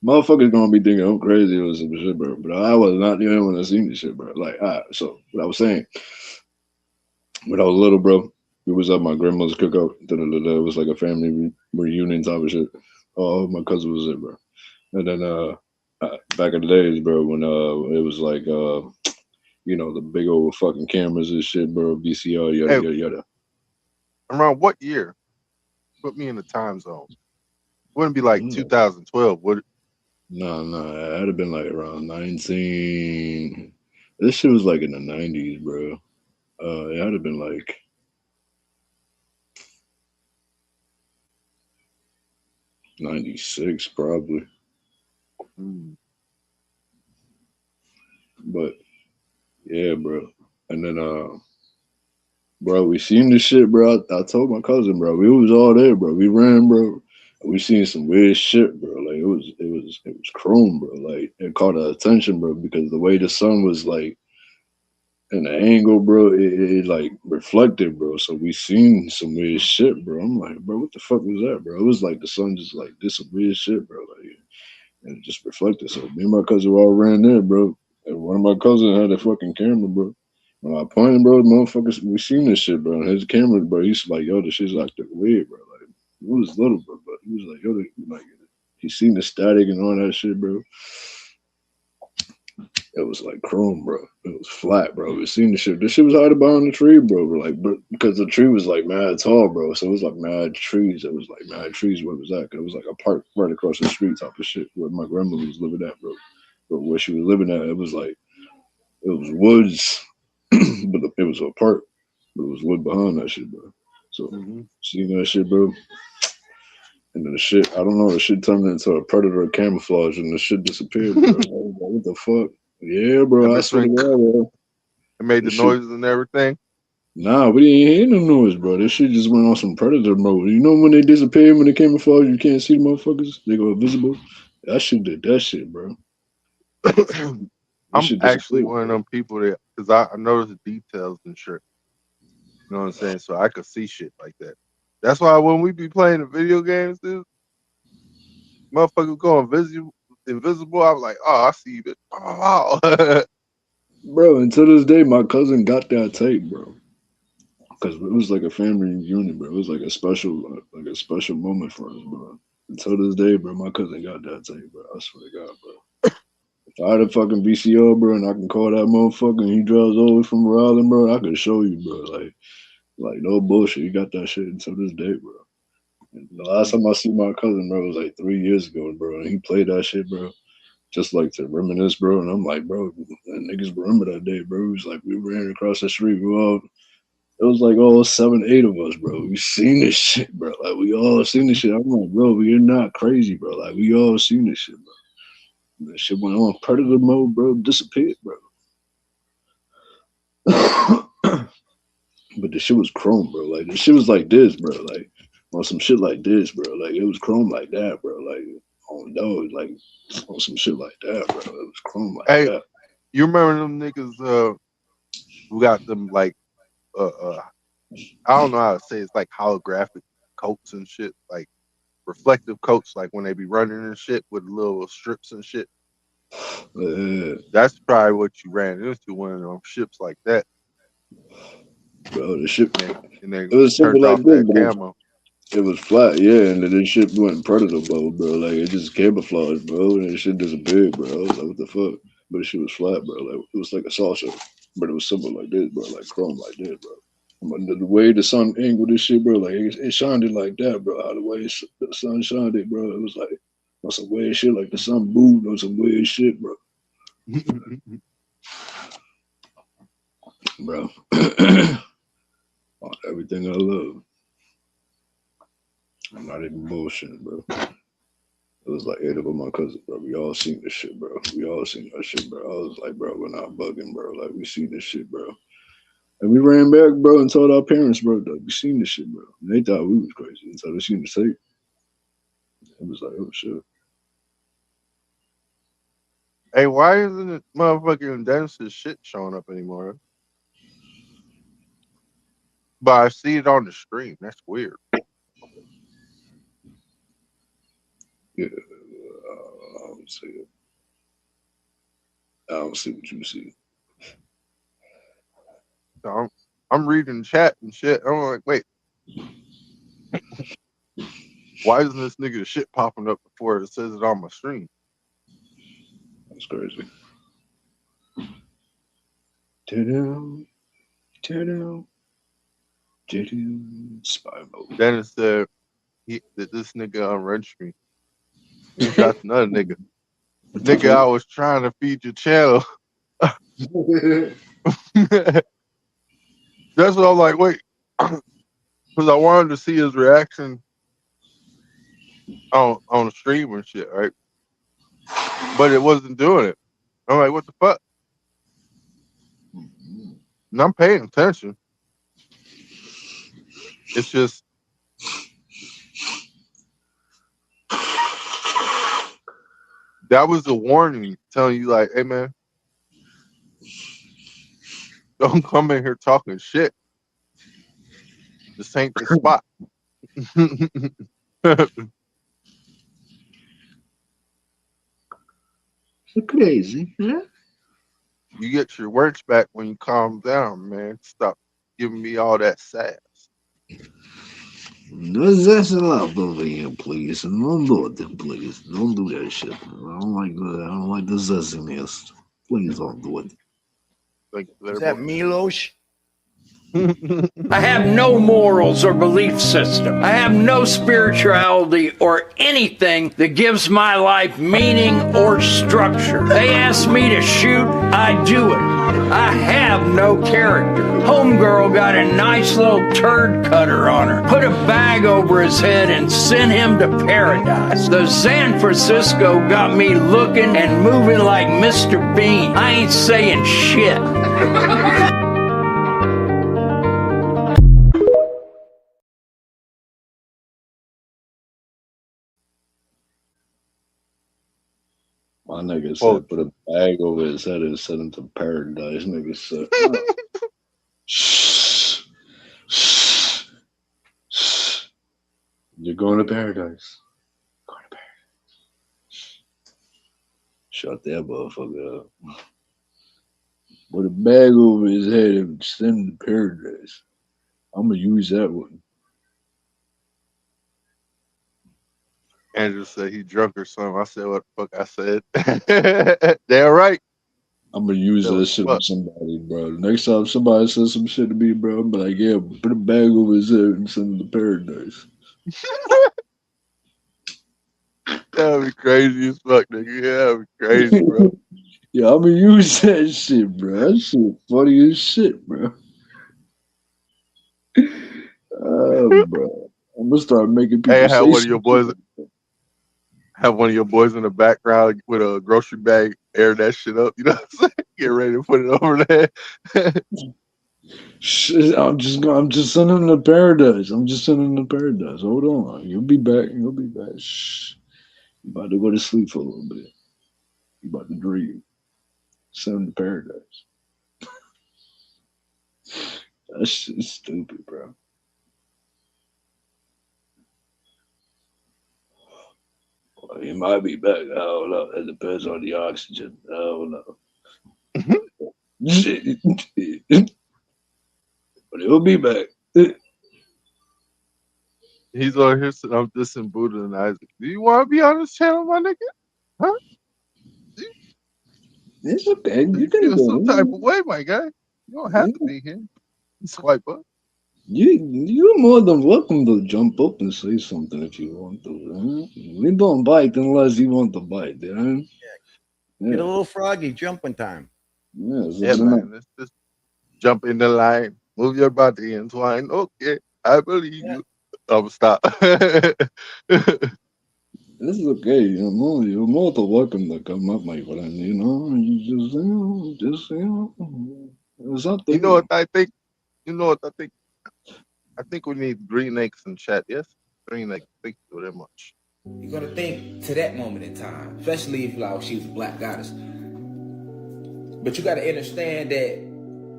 Motherfuckers gonna be thinking I'm crazy or some shit, bro. But I was not the only one that seen this shit, bro. Like, all right, so what I was saying, when I was little, bro, we was at my grandmother's cookout. It was like a family reunion type of shit. Oh, my cousin was there, bro. And then back in the days, bro, when it was like you know, the big old fucking cameras and shit, bro, VCR, yada Hey, yada yada. around what year? Put me in the time zone. Wouldn't be like 2012, would it? No, it had have been like around 19. This shit was like in the 90s, bro. It had have been like 96, probably. But yeah, bro. And then bro, we seen this shit, bro. I told my cousin, bro, we was all there, bro. We ran, bro. We seen some weird shit, bro. Like it was chrome, bro. Like it caught our attention, bro, because the way the sun was like in the angle, bro, it like reflected, bro. So we seen some weird shit, bro. I'm like, bro, what the fuck was that, bro? It was like the sun just like did some weird shit, bro. Like, and it just reflected. So me and my cousin all ran there, bro. And one of my cousins had a fucking camera, bro. When I pointed, bro, motherfuckers, we seen this shit, bro. And his camera, bro, he's like, yo, this shit's like weird, bro. Like, he was little, bro, but he was like, yo, like, he seen the static and all that shit, bro. It was like chrome, bro. It was flat, bro. We seen the shit. This shit was hard behind the tree, bro. Like, but because the tree was like mad tall, bro. So it was like mad trees. It was like mad trees where it was at. Cause it was like a park right across the street type of shit where my grandmother was living at, bro. But where she was living at, it was like it was woods, but it was a park. But it was wood behind that shit, bro. So seeing that shit, bro. And then the shit, I don't know, the shit turned into a predator camouflage and the shit disappeared, bro. I was like, what the fuck? Yeah, bro. I swear to God, bro. It made the noises and everything. Nah, we didn't hear no noise, bro. This shit just went on some predator mode. You know when they disappear, when they camouflage, you can't see the motherfuckers. They go invisible. That shit did that shit, bro. I'm actually one of them people that, because I notice the details and shit. You know what I'm saying? So I could see shit like that. That's why when we be playing the video games, dude, motherfuckers go invisible. I'm like, oh, I see you. Oh. Bro, and to this day, my cousin got that tape, bro. Because it was like a family reunion, bro. It was like a special moment for us, bro. Until this day, bro, my cousin got that tape, bro. I swear to God, bro. If I had a fucking VCR, bro, and I can call that motherfucker and he drives over from Rhode Island, bro, I could show you, bro. Like no bullshit. He got that shit until this day, bro. And the last time I see my cousin, bro, was like 3 years ago, bro. And he played that shit, bro. Just like to reminisce, bro. And I'm like, bro, niggas remember that day, bro. It was like we ran across the street. It was like all 7, 8 of us, bro. We seen this shit, bro. Like we all seen this shit. I'm like, bro, you're not crazy, bro. Like we all seen this shit, bro. That shit went on predator mode, bro. Disappeared, bro. But the shit was chrome, bro. Like the shit was like this, bro. Like on some shit like this, bro. Like it was chrome like that, bro. Like on those, like on some shit like that, bro. It was chrome like Hey, that. you remember them niggas who got them like I don't know how to say it's like holographic coats and shit, like reflective coats, like when they be running and shit with little strips and shit. That's probably what you ran into, one of them ships like that. Bro, the shit. And then It was something turned like off this, that bro. camo. It was flat, yeah, and then this shit went predator mode, bro. Like it just camouflaged, bro, and the shit disappeared, bro. I was like, what the fuck? But the shit was flat, bro. Like it was like a saucer, but it was something like this, bro, like chrome like this, bro. The way the sun angled this shit, bro, like it shined it like that, bro. How the way the sun shined it, bro, it was like on some weird shit, like the sun moved on some weird shit, bro. Bro, everything I love. I'm not even bullshitting, bro. It was like 8 of them, my cousin, bro. We all seen this shit, bro. We all seen that shit, bro. I was like, bro, we're not bugging, bro. Like, we seen this shit, bro. And we ran back, bro, and told our parents, bro, that we seen this shit, bro. And they thought we was crazy until they seen the tape. It was like, oh, shit. Hey, why isn't it motherfucking Dennis's shit showing up anymore? But I see it on the stream. That's weird. Yeah, I don't see it. I don't see what you see. So I'm reading chat and shit. I'm like, wait. Why isn't this nigga shit popping up before it says it on my stream? That's crazy. Ta-da, ta-da, ta-da, spy mode. Dennis said that this nigga unwrenched me. That's another nigga. Nigga, I was trying to feed your channel. That's what I'm like, wait. Because I wanted to see his reaction on the stream and shit, right? But it wasn't doing it. I'm like, what the fuck? And I'm paying attention. It's just that was the warning telling you, like, hey man, don't come in here talking shit. This ain't the spot. Crazy, huh? You get your words back when you calm down, man. Stop giving me all that sass. No zest love over here, please. Don't do it, please. Don't do that shit. I don't like the zessiness. Please don't do it. Is that Milosh? I have no morals or belief system. I have no spirituality or anything that gives my life meaning or structure. They ask me to shoot, I do it. I have no character. Homegirl got a nice little turd cutter on her. Put a bag over his head and sent him to paradise. The San Francisco got me looking and moving like Mr. Bean. I ain't saying shit. My nigga said, put a bag over his head and send him to paradise. Nigga said, shh, shh, shh. You're going to paradise. Going to paradise. Shut that motherfucker up. Put a bag over his head and send him to paradise. I'm going to use that one. Andrew said he drunk or something. I said, what the fuck I said? They're right. I'm gonna use that shit with somebody, bro. Next time somebody says some shit to me, bro, I'm like, yeah, put a bag over his head and send him to paradise. That would be crazy as fuck, nigga. Yeah, that would be crazy, bro. Yeah, I'm gonna use that shit, bro. That shit funny as shit, bro. Bro. I'm gonna start making people Hey, say have one of your shit. boys in the background with a grocery bag, air that shit up, you know what I'm saying? Get ready to put it over there. Shit, I'm just sending him to paradise. I'm just sending him to paradise. Hold on. You'll be back. You'll be back. Shh. You about to go to sleep for a little bit. You about to dream. Send him to paradise. That shit's stupid, bro. Well, he might be back. I don't know. It depends on the oxygen. I don't know. But he'll be back. He's on here saying, I'm dissing Buddha and Isaac. Do you want to be on this channel, my nigga? Huh? It's okay. You feel some type of way, my guy. You don't have to be here. You swipe up. You're more than welcome to jump up and say something if you want to. Man. We don't bite unless you want to bite, you know? Get a Yeah. little froggy jumping time. Yeah, so Yeah, tonight. man. Let's just jump in the line, move your body and twine. Okay, I believe you. Stop. This is okay, you know. You're more than welcome to come up, my friend. You know, it's up to You know you. what I think? You know what I think? I think we need green eggs in chat. Yes, green eggs. Thank you very much. You're gonna think to that moment in time, especially if like she was a black goddess. But you gotta understand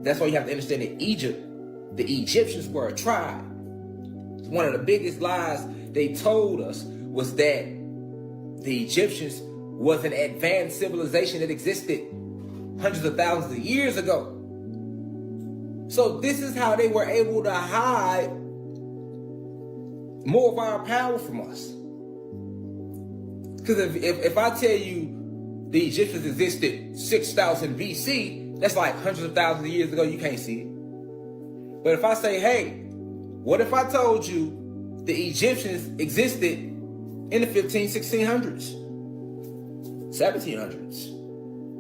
that's why you have to understand that Egypt, the Egyptians were a tribe. One of the biggest lies they told us was that the Egyptians was an advanced civilization that existed hundreds of thousands of years ago. So this is how they were able to hide more of our power from us. Because if I tell you the Egyptians existed 6,000 BC, that's like hundreds of thousands of years ago, you can't see it. But if I say, hey, what if I told you the Egyptians existed in the 1600s, 1700s,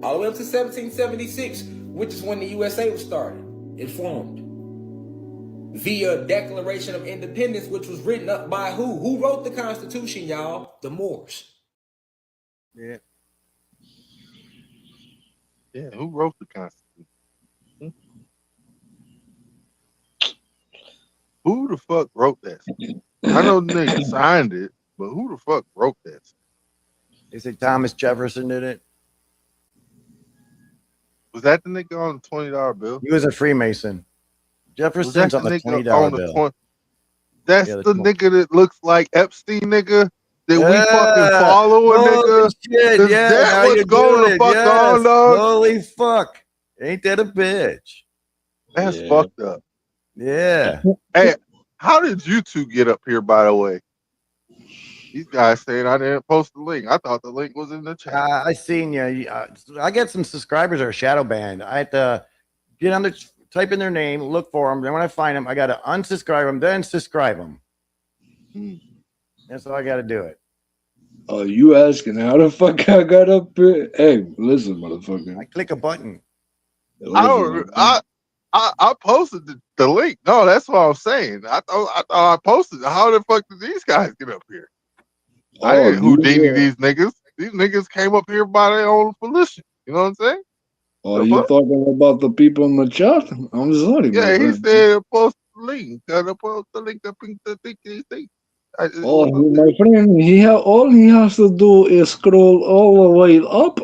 all the way up to 1776, which is when the USA was started and formed, via Declaration of Independence, which was written up by who? Who wrote the Constitution, y'all? The Moors. Yeah. Yeah, who wrote the Constitution? Who the fuck wrote that? I know niggas signed it, but who the fuck wrote that? They say Thomas Jefferson did it. Was that the nigga on the $20 bill? He was a Freemason. Was that Jefferson's the on the nigga $20 on the bill. 20? That's Yeah, the nigga that looks like Epstein, nigga. That we fucking Yeah. following, Holy nigga. shit. Is Yeah. that Now what's you're going doing the it. fuck on, Yes. dog? Holy fuck. Ain't that a bitch? That's fucked up. Yeah. Hey, how did you two get up here, by the way? These guys saying I didn't post the link. I thought the link was in the chat. I seen you. I get some subscribers that are shadow banned. I had to get on the type in their name, look for them. Then when I find them, I got to unsubscribe them, then subscribe them. That's how I got to do it. Oh, you asking how the fuck I got up here? Hey, listen, motherfucker. I click a button. I posted the link. No, that's what I'm saying. I thought I posted it. How the fuck did these guys get up here? I Oh, didn't Houdini these niggas. These niggas came up here by their own volition. You know what I'm saying? Oh, you talking about the people in the chat? I'm sorry, my Yeah, he friend. said post the link. Gotta post the link up in the thing. Oh, my friend, all he has to do is scroll all the way up,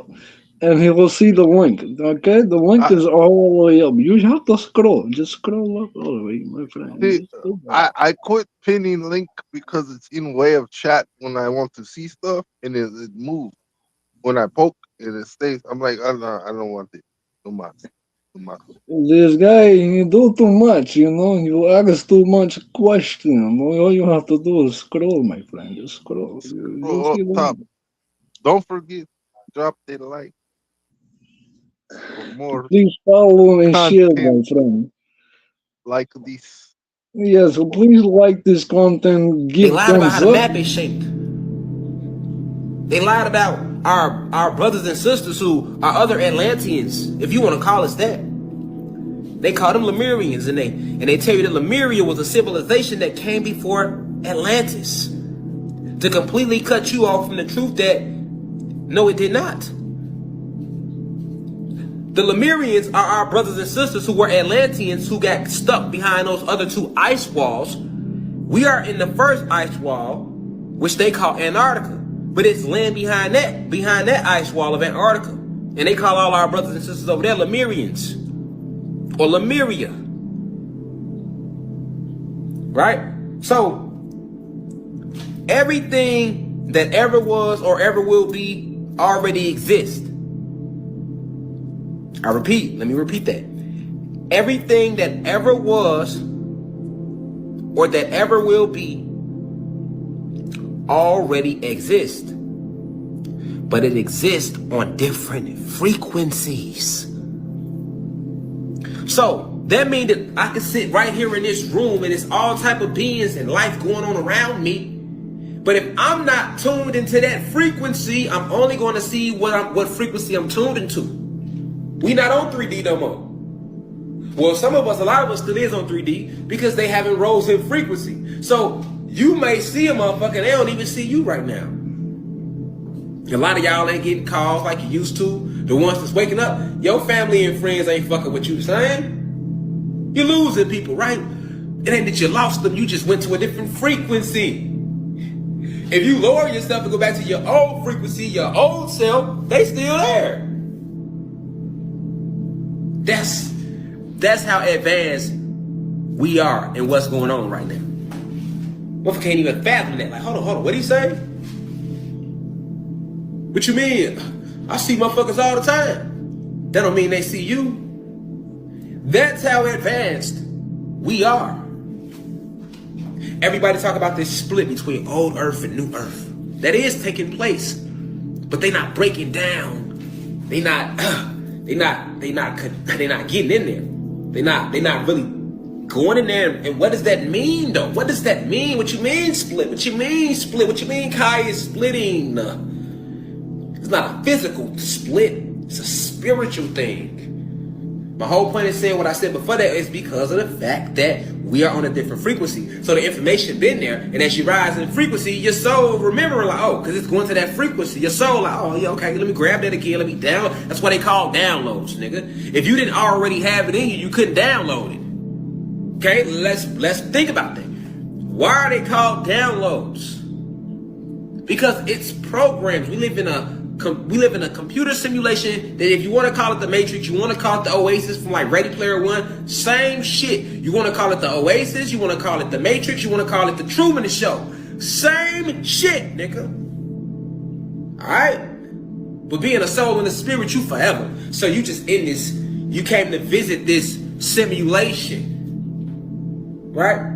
and he will see the link. Okay, the link is all the way up. You have to scroll. Just scroll up all the way, my friend. See, I quit pinning link because it's in way of chat when I want to see stuff, and it moves. When I poke and it stays, I'm like, I don't want it. Too much. This guy, you do too much, you know. You ask too much question. All you have to do is scroll, my friend. Just scroll. You'll Up see the top. link. Don't forget, drop a like for more. Please follow and share, my content friend. like this. Yes, so please like this content. They Give lied about how thumbs the up. map is shaped. They lied about our brothers and sisters who are other Atlanteans, if you want to call us that. They call them Lemurians, and they tell you that Lemuria was a civilization that came before Atlantis to completely cut you off from the truth that no, it did not. The Lemurians are our brothers and sisters who were Atlanteans who got stuck behind those other two ice walls. We are in the first ice wall, which they call Antarctica, but it's land behind that ice wall of Antarctica, and they call all our brothers and sisters over there Lemurians. Or Lemuria. Right? So, everything that ever was or ever will be already exists. I repeat, let me repeat that. Everything that ever was or that ever will be already exists. But it exists on different frequencies. So, That means that I can sit right here in this room and it's all type of beings and life going on around me. But if I'm not tuned into that frequency, I'm only going to see what frequency I'm tuned into. We not on 3D no more. Well, some of us, a lot of us still is on 3D because they haven't rose in frequency. So you may see a motherfucker, they don't even see you right now. A lot of y'all ain't getting calls like you used to. The ones that's waking up, your family and friends ain't fucking with you, saying? You're losing people, right? It ain't that you lost them, you just went to a different frequency. If you lower yourself and go back to your old frequency, your old self, they still there. That's how advanced we are and what's going on right now. Motherfucker can't even fathom that. Like, hold on, what did he say? What you mean? I see motherfuckers all the time. That don't mean they see you. That's how advanced we are. Everybody talk about this split between old earth and new earth. That is taking place. But they not breaking down. They not getting in there. They not really going in there. And what does that mean though? What does that mean? What you mean split? What you mean split? What you mean Kai is splitting? It's not a physical split. It's a spiritual thing. My whole point is saying what I said before that is because of the fact that we are on a different frequency. So the information been there, and as you rise in frequency, your soul remembering like, oh, because it's going to that frequency. Your soul like, oh, yeah, okay, let me grab that again. Let me down. That's why they call downloads, nigga. If you didn't already have it in you, you couldn't download it. Okay, let's think about that. Why are they called downloads? Because it's programs. We live in a computer simulation that if you want to call it the Matrix, you want to call it the Oasis from like Ready Player One, same shit. You want to call it the Oasis, you want to call it the Matrix, you want to call it the Truman Show. Same shit, nigga. Alright? But being a soul and a spirit, you forever. So you just in this, you came to visit this simulation. Right?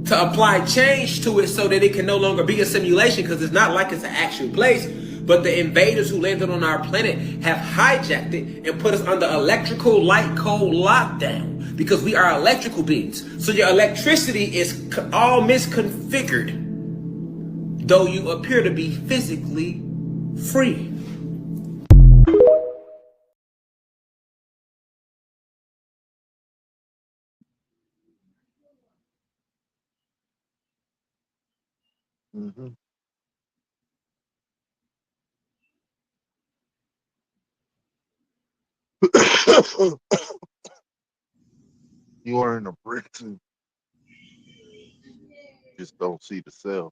To apply change to it so that it can no longer be a simulation because it's not like it's an actual place. But the invaders who landed on our planet have hijacked it and put us under electrical light code lockdown because we are electrical beings. So your electricity is all misconfigured, though you appear to be physically free. Mm-hmm. You are in a prison. Just don't see the cell.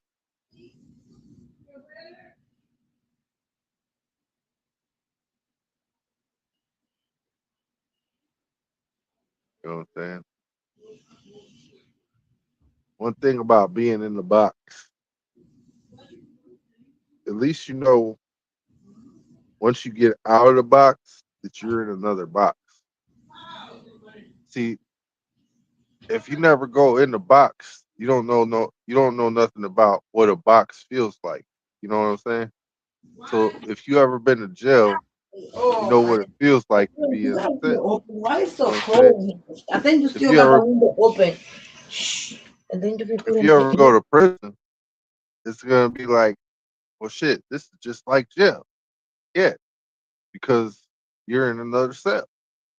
You know what I'm saying? One thing about being in the box, at least you know once you get out of the box that you're in another box. See, if you never go in the box, you don't know nothing about what a box feels like. You know what I'm saying? So if you ever been to jail, you know what it feels like to be in a cell. Why is so You know what I'm saying? cold? I think you If still you got the ever window open. Shh. And then you if you ever go to prison, it's gonna be like, well shit, this is just like jail. Yeah, because you're in another cell.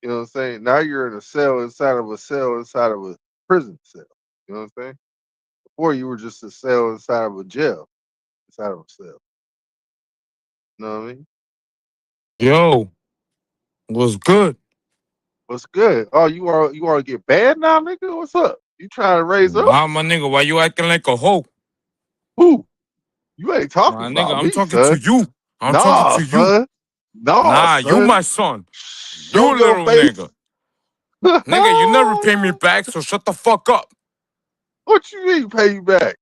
You know what I'm saying? Now you're in a cell inside of a cell inside of a prison cell. You know what I'm saying? Before you were just a cell inside of a jail, inside of a cell. You know what I mean? Yo, what's good? What's good? Oh, you want to get bad now, nigga? What's up? You trying to raise up? Nah, my nigga, why you acting like a hoe? Who? You ain't talking My nigga, about I'm me, talking to son. you. I'm talking Nah, to you. son. Nah, Nah, you son. my son. Show You your little face. nigga. Nigga, you never pay me back, so shut the fuck up. What you mean pay you back?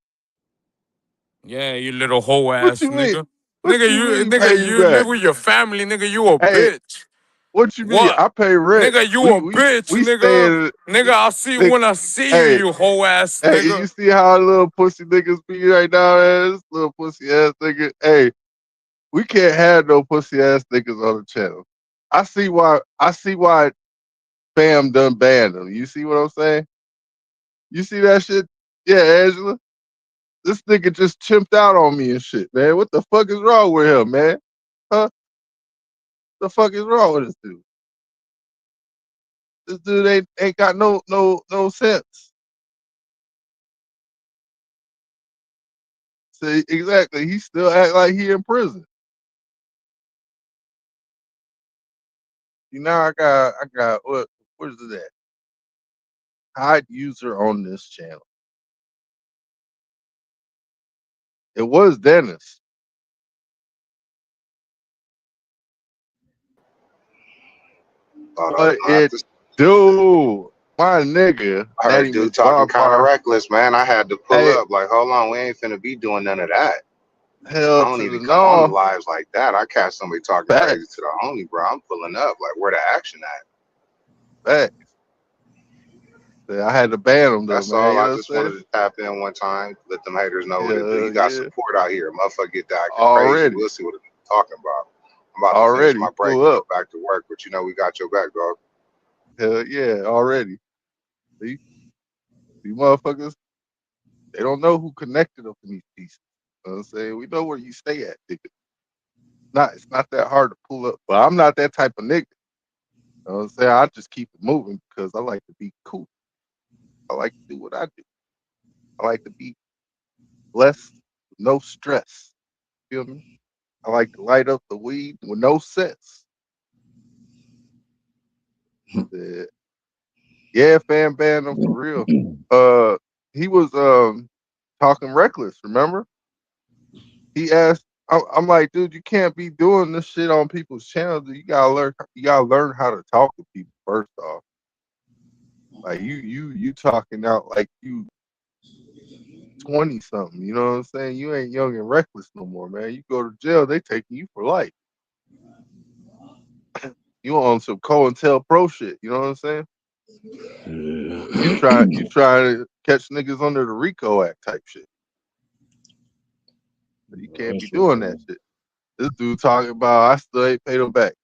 Yeah, you little hoe What ass you mean? nigga. What you mean pay you You live back? with your family, nigga, you a Hey, bitch. what you mean? What? I pay rent. Nigga, you a bitch, We nigga. stay in. Nigga, I'll see you Nigga, when I see you, hey, you hoe ass hey, nigga. you see how little pussy niggas be right now, ass little pussy ass nigga. Hey, we can't have no pussy ass niggas on the channel. I see why fam done banned him. You see what I'm saying? You see that shit? Yeah, Angela. This nigga just chimped out on me and shit, man. What the fuck is wrong with him, man? Huh? The fuck is wrong with this dude? This dude ain't got no sense. See, exactly. He still act like he in prison. You know, I got what is that? Hide user on this channel. It was Dennis. But it do my nigga. I heard dude talking kind of reckless, man. I had to pull up. Like, hold on, we ain't finna be doing none of that. Hell I don't to need the to come on the no. lives like that. I catch somebody talking crazy to the homie, bro. I'm pulling up. Like, where the action at? Facts. I had to ban him though, That's man. all. You know I what I'm just saying? wanted to tap in one time, let them haters know what it do. Yeah, You got yeah. support out here. Motherfucker get that crazy. Already. We'll see what it's talking about. I'm about to Already. finish my break and go back to work, but you know we got your back, dog. Hell yeah, already. See? These motherfuckers, they don't know who connected them to these pieces. You know what I'm saying? We know where you stay at, nigga. It's not that hard to pull up. But I'm not that type of nigga. You know what I'm saying? I just keep it moving because I like to be cool. I like to do what I do. I like to be blessed with no stress. Feel me? I like to light up the weed with no sense. Yeah, fan banned him for real. He was talking reckless, remember? He asked, I'm like, dude, you can't be doing this shit on people's channels. You gotta learn how to talk to people first off. Like you talking out like you 20 something, you know what I'm saying? You ain't young and reckless no more, man. You go to jail, they taking you for life. You on some COINTELPRO shit, you know what I'm saying? You try to catch niggas under the RICO Act type shit. You can't be doing that shit. This dude talking about I still ain't paid him back.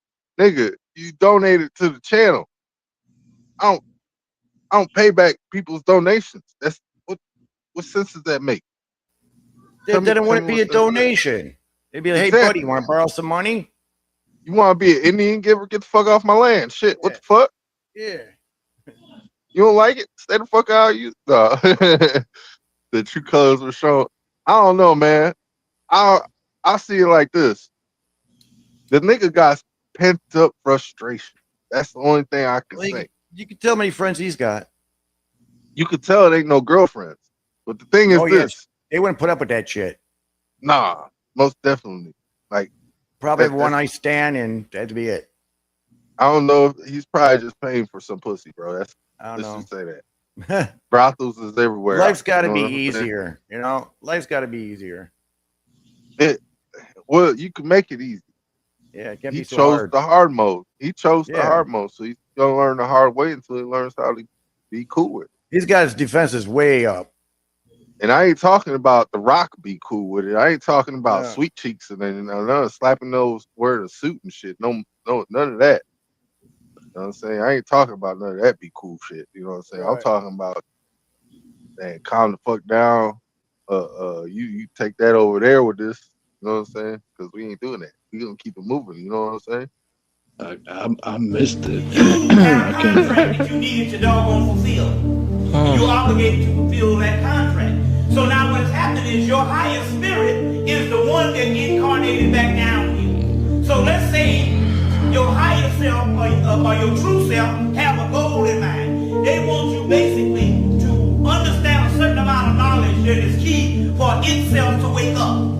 Nigga, you donated to the channel. I don't pay back people's donations. That's what sense does that make? That wouldn't be a donation. They'd be like, hey buddy, you want to borrow some money? You want to be an Indian giver? Get the fuck off my land. Shit, what the fuck? Yeah. You don't like it? Stay the fuck out. You the true colors were shown. I don't know, man. I see it like this. The nigga got pent up frustration. That's the only thing I can say. You can tell how many friends he's got. You could tell it ain't no girlfriends. But the thing is this. Yes. They wouldn't put up with that shit. Nah, most definitely. Like probably have one night stand and that'd be it. I don't know if he's probably just paying for some pussy, bro. I don't know. Let's just say that. Brothels is everywhere. Life's got to be easier. You know, life's got to be easier. Well, you can make it easy. Yeah, it can't be so chose hard. the hard mode. He chose the hard mode, so he's gonna learn the hard way until he learns how to be cool with it. He's got his defenses way up. And I ain't talking about The Rock be cool with it. I ain't talking about sweet cheeks and then slapping those, wearing a suit and shit. No, none of that. You know what I'm saying? I ain't talking about none of that be cool shit. You know what I'm saying? Right. I'm talking about, man, calm the fuck down. You take that over there with this. You know what I'm saying? Because we ain't doing that. We gonna keep it moving. You know what I'm saying? I missed it. You had a contract that you needed to doggone fulfill. You're obligated to fulfill that contract. So now what's happening is your higher spirit is the one that incarnated back down here. So let's say your higher self or your true self have a goal in mind. They want you basically to understand a certain amount of knowledge that is key for itself to wake up.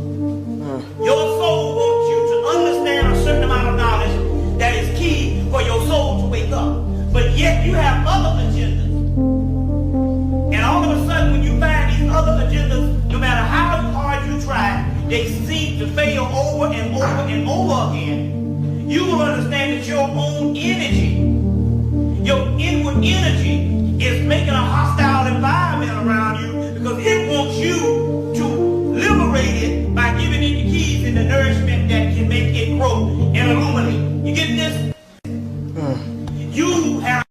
Your soul wants you to understand a certain amount of knowledge that is key for your soul to wake up. But yet you have other agendas. And all of a sudden when you find these other agendas, no matter how hard you try, they seem to fail over and over and over again. You will understand that your own energy, your inward energy is making a hostile environment around you because it wants you to liberate it by giving it the keys and the nourishment that can make it grow and illuminate. You getting this? You have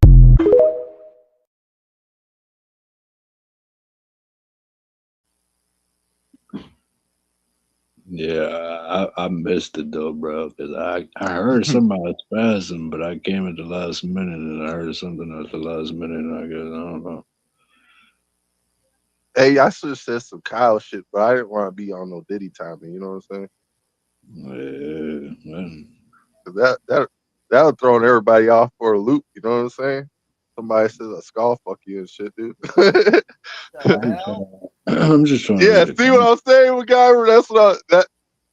Yeah, I missed it though, bro. Cause I heard somebody spazzing, but I came at the last minute and I heard something at the last minute. And I guess I don't know. Hey, I should have said some Kyle shit, but I didn't want to be on no Diddy timing. You know what I'm saying? Yeah, man. 'Cause that'll throw everybody off for a loop. You know what I'm saying? Somebody says a skull fuck you and shit, dude. I'm just trying to Yeah, get it. see what I'm saying, MacGyver? That's what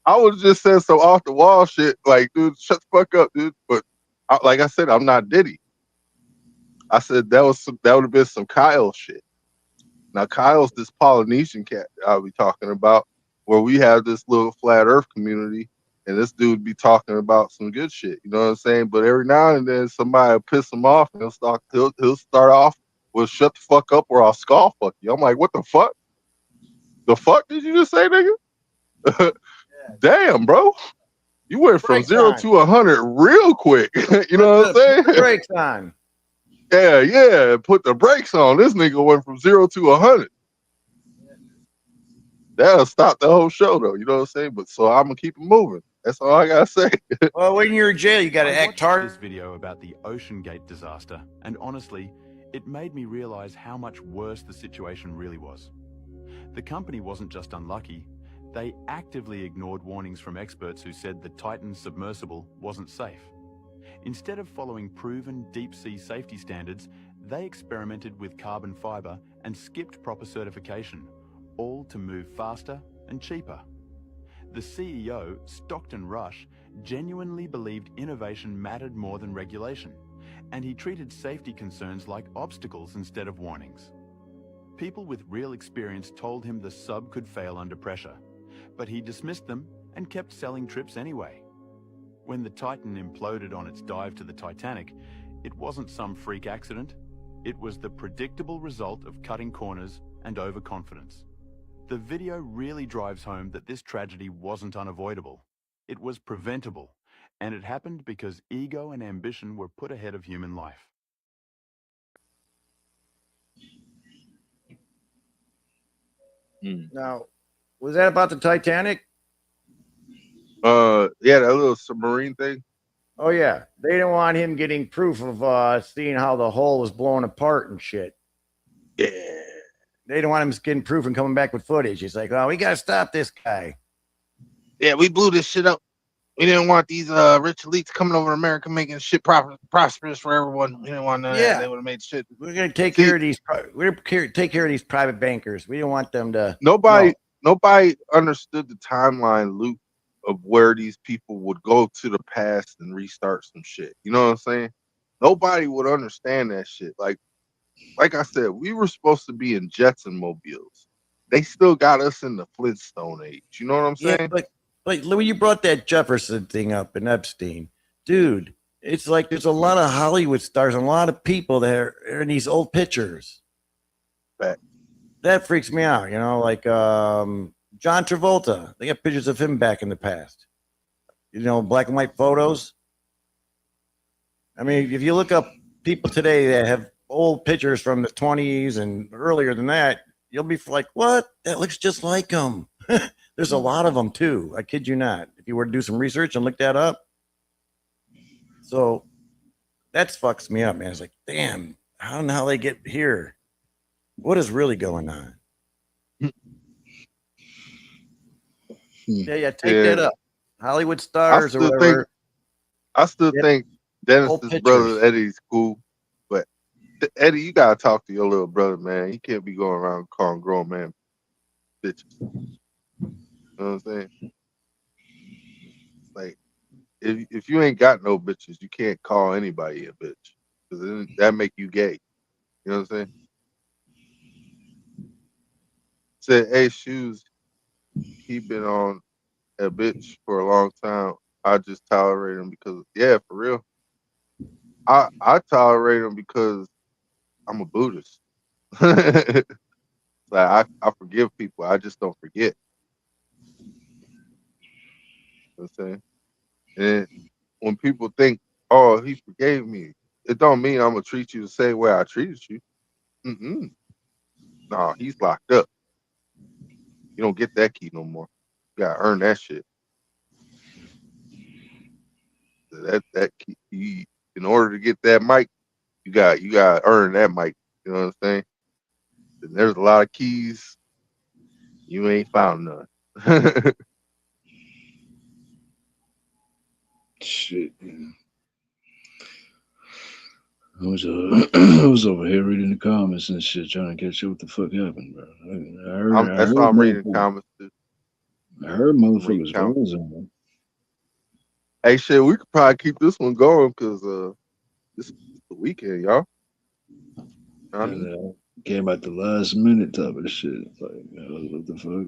I would just say some off the wall shit. Like, dude, shut the fuck up, dude. But like I said, I'm not Diddy. I said that would have been some Kyle shit. Now Kyle's this Polynesian cat I'll be talking about, where we have this little flat Earth community, and this dude be talking about some good shit. You know what I'm saying? But every now and then somebody will piss him off, and he'll start off with "shut the fuck up" or "I'll skull fuck you." I'm like, what the fuck? The fuck did you just say, nigga? Damn, bro. You went from Brakes 0 on. to 100 real quick. You know what I'm saying? Put the brakes on. Yeah. Put the brakes on. This nigga went from 0 to 100. That'll stop the whole show, though. You know what I'm saying? But so I'm gonna keep it moving. That's all I gotta say. Well, when you're in jail, you got to I act watched hard. this video about the Ocean Gate disaster, and honestly, it made me realize how much worse the situation really was. The company wasn't just unlucky, they actively ignored warnings from experts who said the Titan submersible wasn't safe. Instead of following proven deep-sea safety standards, they experimented with carbon fiber and skipped proper certification, all to move faster and cheaper. The CEO, Stockton Rush, genuinely believed innovation mattered more than regulation, and he treated safety concerns like obstacles instead of warnings. People with real experience told him the sub could fail under pressure, but he dismissed them and kept selling trips anyway. When the Titan imploded on its dive to the Titanic, it wasn't some freak accident. It was the predictable result of cutting corners and overconfidence. The video really drives home that this tragedy wasn't unavoidable. It was preventable, and it happened because ego and ambition were put ahead of human life. Now, was that about the Titanic? Yeah, that little submarine thing. Oh yeah, they didn't want him getting proof of seeing how the hull was blowing apart and shit. Yeah, they didn't want him getting proof and coming back with footage. He's like, "Oh, we gotta stop this guy." Yeah, we blew this shit up. We didn't want these rich elites coming over to America making shit prosperous for everyone. We didn't want none of that. They would have made shit. We're gonna take care of these. We're gonna take care of these private bankers. We didn't want them to. Nobody understood the timeline loop of where these people would go to the past and restart some shit. You know what I'm saying? Nobody would understand that shit. Like I said, we were supposed to be in Jetson mobiles. They still got us in the Flintstone age. You know what I'm saying? Yeah, but when you brought that Jefferson thing up and Epstein, dude, it's like there's a lot of Hollywood stars and a lot of people that are in these old pictures. That freaks me out, you know, like John Travolta. They got pictures of him back in the past. You know, black and white photos. I mean, if you look up people today that have old pictures from the 20s and earlier than that, you'll be like, what? That looks just like him. There's a lot of them too. I kid you not. If you were to do some research and look that up. So that fucks me up, man. It's like, damn, how in the hell they get here? What is really going on? Yeah, take that up. Hollywood stars or whatever. I still think Dennis's brother Eddie's cool, but Eddie, you gotta talk to your little brother, man. He can't be going around calling grown man bitches. You know what I'm saying? Like, if you ain't got no bitches, you can't call anybody a bitch because that make you gay. You know what I'm saying? Said, hey, Shoes, he been on a bitch for a long time. I just tolerate him because, yeah, for real. I tolerate him because I'm a Buddhist. Like I forgive people. I just don't forget. You know what I'm saying? And when people think, oh, he forgave me, it don't mean I'm gonna treat you the same way I treated you. No, he's locked up. You don't get that key no more. You gotta earn that shit. In order to get that mic, you gotta earn that mic. You know what I'm saying? And there's a lot of keys. You ain't found none. Shit. I was, I was over here reading the comments and shit, trying to catch up what the fuck happened, bro. I That's why I'm reading comments too. I heard I'm reading motherfuckers comments. rising. Hey, shit, we could probably keep this one going because this is the weekend, y'all. I mean, And came at the last minute type of shit. Like, what the fuck?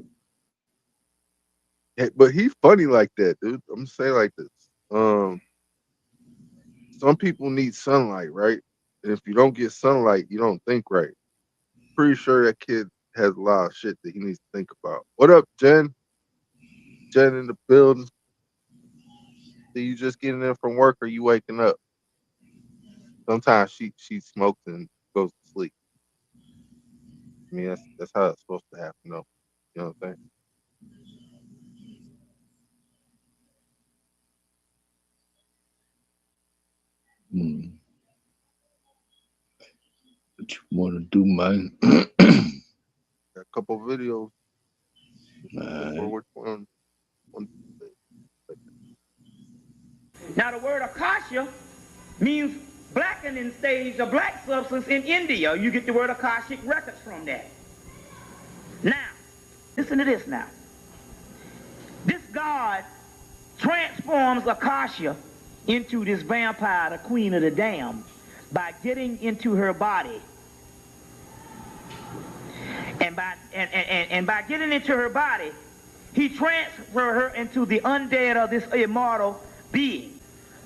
hey, but he's funny like that, dude. I'm gonna say like this. Some people need sunlight, right? And if you don't get sunlight, you don't think right. Pretty sure that kid has a lot of shit that he needs to think about. What up, Jen? Jen in the building. So you just getting in from work or you waking up? Sometimes she smokes and goes to sleep. I mean that's how it's supposed to happen, though. You know what I'm saying? What you want to do, man? Got a couple videos. Right. Which one? Now the word akasha means blackening stage of black substance in India. You get the word akashic records from that. Now, listen to this now. This god transforms akasha into this vampire, the queen of the damned, by getting into her body. And by getting into her body, he transfers her into the undead of this immortal being.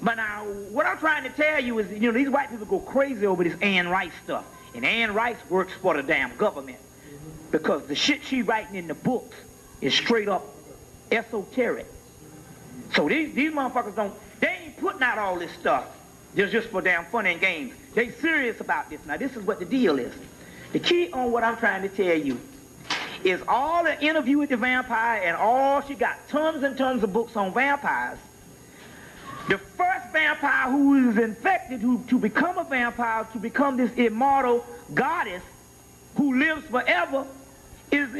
But now, what I'm trying to tell you is, these white people go crazy over this Anne Rice stuff. And Anne Rice works for the damn government. Because the shit she writing in the books is straight up esoteric. So these motherfuckers they ain't putting out all this stuff just for damn fun and games. They serious about this. Now, this is what the deal is. The key on what I'm trying to tell you is all the interview with the vampire and all she got tons and tons of books on vampires. The first vampire who is infected, to become a vampire, to become this immortal goddess who lives forever, is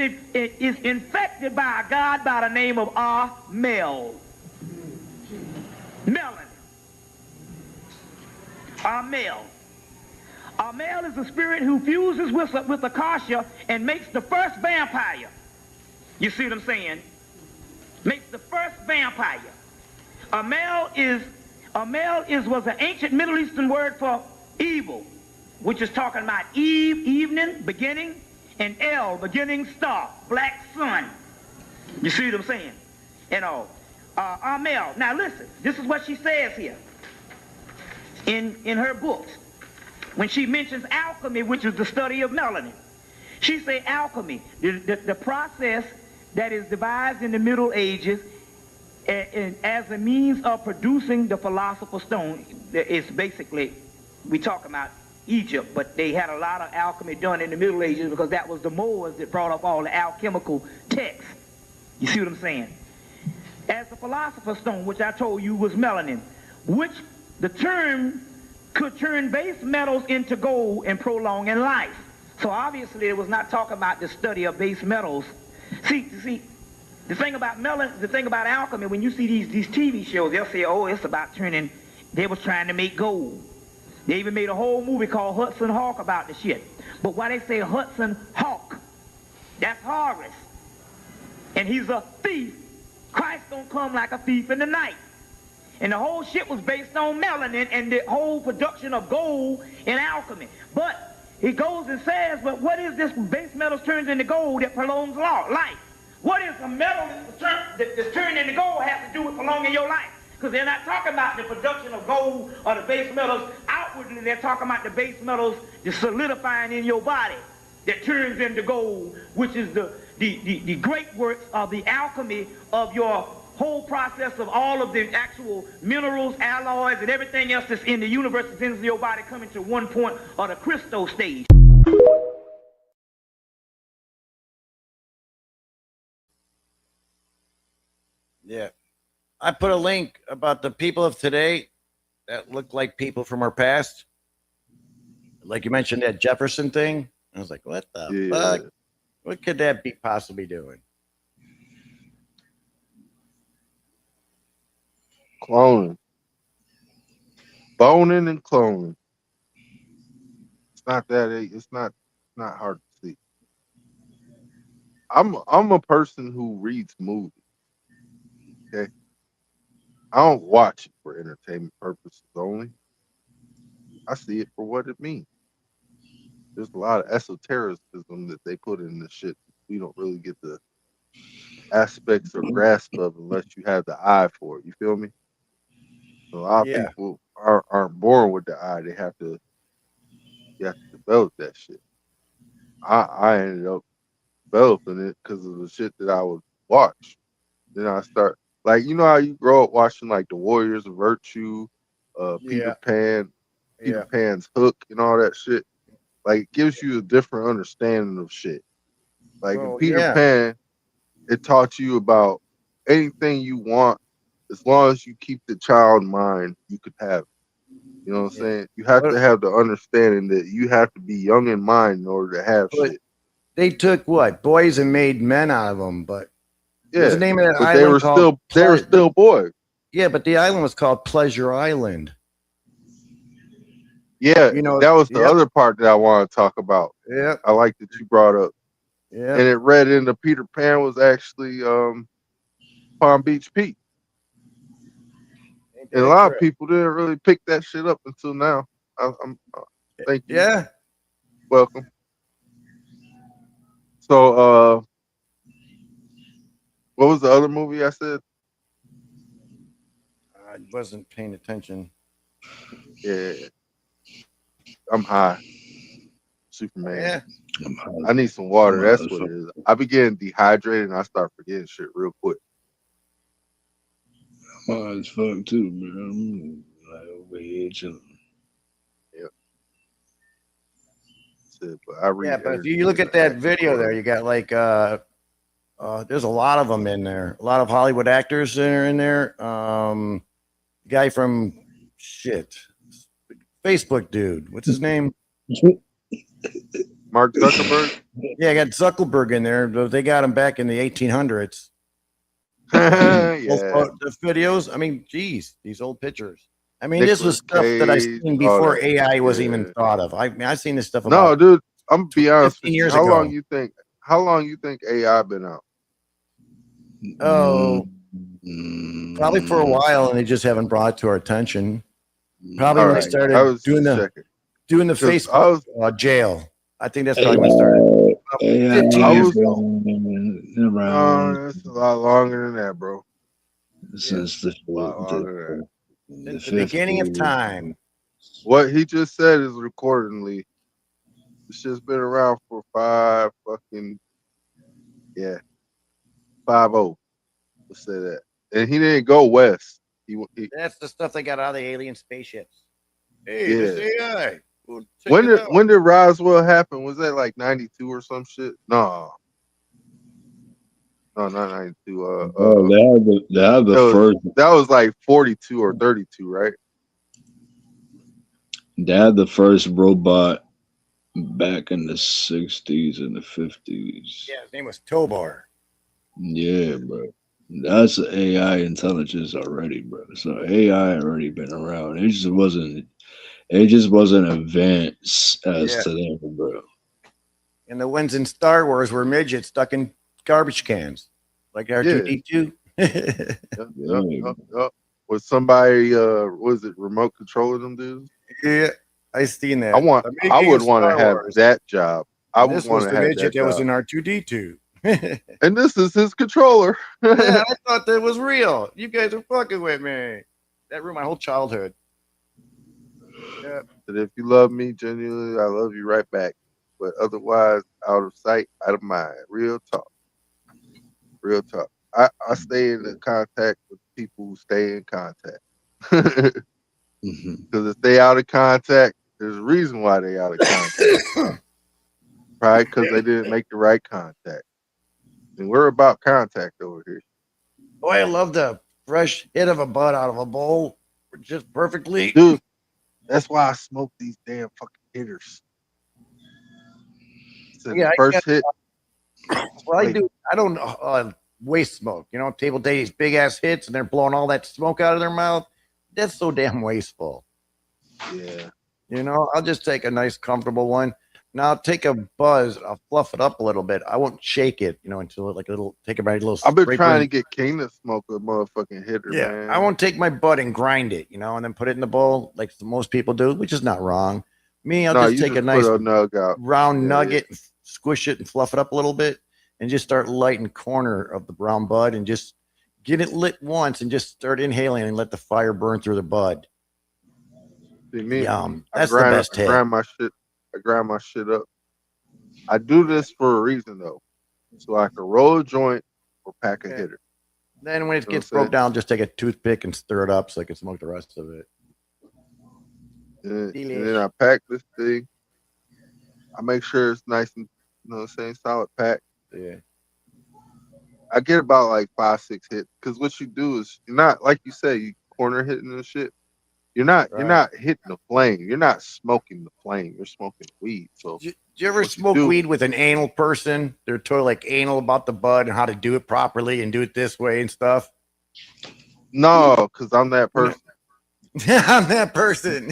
infected by a god by the name of Amel. Melanin. Amel. Amel is the spirit who fuses with Akasha and makes the first vampire. You see what I'm saying? Makes the first vampire. Amel was an ancient Middle Eastern word for evil, which is talking about Eve, evening, beginning, and El, beginning star, black sun. You see what I'm saying? Amel. Now listen, this is what she says here in her books. When she mentions alchemy, which is the study of melanin, she say alchemy, the process that is devised in the Middle Ages as a means of producing the philosopher's stone. It's basically, we talk about Egypt, but they had a lot of alchemy done in the Middle Ages because that was the Moors that brought up all the alchemical texts. You see what I'm saying? As the philosopher's stone, which I told you was melanin, which the term could turn base metals into gold and prolong in life. So obviously it was not talking about the study of base metals. See, the thing about alchemy, when you see these TV shows, they'll say, oh, it's about they was trying to make gold. They even made a whole movie called Hudson Hawk about the shit. But why they say Hudson Hawk? That's Horus. And he's a thief. Christ gonna come like a thief in the night. And the whole shit was based on melanin and the whole production of gold in alchemy. But he goes and says, but what is this base metals turns into gold that prolongs life? What is a metal that's turned into gold has to do with prolonging your life? Because they're not talking about the production of gold or the base metals outwardly. They're talking about the base metals just solidifying in your body that turns into gold, which is the great works of the alchemy of your whole process of all of the actual minerals, alloys, and everything else that's in the universe that's in your body coming to one point or the crystal stage. Yeah. I put a link about the people of today that look like people from our past. Like you mentioned that Jefferson thing. I was like, what the fuck? What could that be possibly doing? Cloning. Boning and cloning. It's not that it's not hard to see. I'm a person who reads movies. Okay. I don't watch it for entertainment purposes only. I see it for what it means. There's a lot of esotericism that they put in the shit. We don't really get the aspects or grasp of unless you have the eye for it. You feel me? So a lot of Yeah. people aren't born with the eye. You have to develop that shit. I ended up developing it because of the shit that I would watch. Then I start like how you grow up watching like the Warriors of Virtue, Peter Yeah. Pan's Hook, and all that shit. Like it gives you a different understanding of shit. Like in Well, Peter yeah. Pan, it taught you about anything you want as long as you keep the child in mind, you could have it. You know what I'm saying? You have to have the understanding that you have to be young in mind in order to have But shit. they took what boys and made men out of them. But what's the Yeah, name of that but they island were called? still boys. Yeah, but the island was called Pleasure Island. Yeah, You know. that was the Yep. other part that I want to talk about. Yep. I like that you brought up. Yeah. And it read into Peter Pan was actually Palm Beach Pete. And a lot of people didn't really pick that shit up until now. Thank you. Yeah. Welcome. So what was the other movie I said? I wasn't paying attention. Yeah. I'm high. Superman. Yeah. I need some water. That's what it is. I be getting dehydrated and I start forgetting shit real quick. I'm high as fuck too, man. I'm like over here chilling. Yep. That's it. But I read. Yeah, but if you look at that video there, you got like there's a lot of them in there. A lot of Hollywood actors that are in there. Guy from Facebook dude. What's his name? Mark Zuckerberg. Yeah, I got Zuckerberg in there. But they got him back in the 1800s. Yeah. The videos. I mean, geez, these old pictures. I mean, this was Nicolas stuff that I Cage, seen all before that. AI was even Yeah. thought of. I mean, I seen this stuff No, about dude. I'm gonna be honest 15 with you. years How ago. long you think AI been out? Oh, probably for a while, and they just haven't brought it to our attention. Probably when they I started was doing just the checking. Facebook jail. I think that's probably when it started. About 15 years ago. It's a lot longer than that, bro. Since a lot longer than that. Since the beginning of time. What he just said is recordingly. This shit's been around for 5 5-0. Let's say that. And he didn't go west. He That's the stuff they got out of the alien spaceships. Hey, Yeah. this AI. Well, check when it did out. when did Roswell happen? Was that like 92 or some shit? No, not 92. They have the first. That was like 42 or 32, right? They had the first robot back in the 60s and the 50s. Yeah, his name was Tobar. Yeah, bro. That's AI intelligence already, bro. So AI already been around. It just wasn't advanced as Yeah. today, bro. And the ones in Star Wars were midgets stuck in garbage cans, like R2D2. Yup. Was somebody was it remote controlling them dudes? Yeah, I seen that. I would want to have Wars. that job. I And would this want was to the have midget that that was job. in R2D2. And this is his controller. Yeah, I thought that was real. You guys are fucking with me. That ruined my whole childhood. Yeah. That if you love me genuinely, I love you right back. But otherwise, out of sight, out of mind. Real talk. Real talk. I stay in contact with people who stay in contact. Because if they out of contact, there's a reason why they out of contact. Right? Because they didn't make the right contact. And we're about contact over here. Oh, I love the fresh hit of a bud out of a bowl, just perfectly. Dude, that's why I smoke these damn fucking hitters. So Yeah, the I first get. hit, Well, I like, do. I don't waste smoke. You know, people take these big ass hits and they're blowing all that smoke out of their mouth. That's so damn wasteful. yeah. You know, I'll just take a nice, comfortable one. Now I'll take a buzz. I'll fluff it up a little bit. I won't shake it, you know, until like a little. Take a little I've been scraper. trying to get King to smoke a motherfucking hitter, Yeah, man. I won't take my bud and grind it, you know, and then put it in the bowl like most people do, which is not wrong. Me, I'll No, just you take a just put nice a nug out. round Yeah, nugget, squish it, and fluff it up a little bit, and just start lighting corner of the brown bud, and just get it lit once, and just start inhaling and let the fire burn through the bud. See, me, Yum. I That's the grind, best I hit. grind my shit. I grind my shit up. I do this for a reason though, so I can roll a joint or pack a Yeah. hitter. Then when it You know gets what I'm broke down, just take a toothpick and stir it up so I can smoke the rest of it. And then I pack this thing. I make sure it's nice and, you know what I'm saying, solid pack. Yeah. I get about like 5-6 hits because what you do is you're not, like you say, you corner hitting and shit. You're not hitting the flame. You're not smoking the flame. You're smoking weed. So Do you ever smoke weed with an anal person? They're totally like anal about the bud and how to do it properly and do it this way and stuff. No, because I'm that person. I'm that person.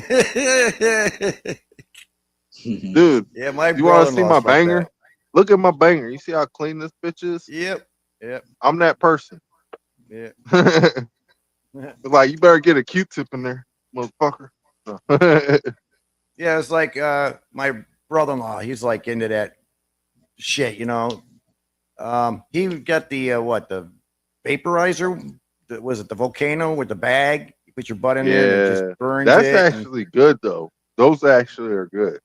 Dude, Yeah, my you want to see my brother-in-law's like banger? that. Look at my banger. You see how clean this bitch is? Yep. Yep. I'm that person. Yeah. Like, you better get a Q-tip in there, motherfucker. Yeah, it's like my brother-in-law. He's like into that shit, you know. He got the the vaporizer. Was it the volcano with the bag? You put your butt in there and it Yeah, just burns that's it. actually good though. Those actually are good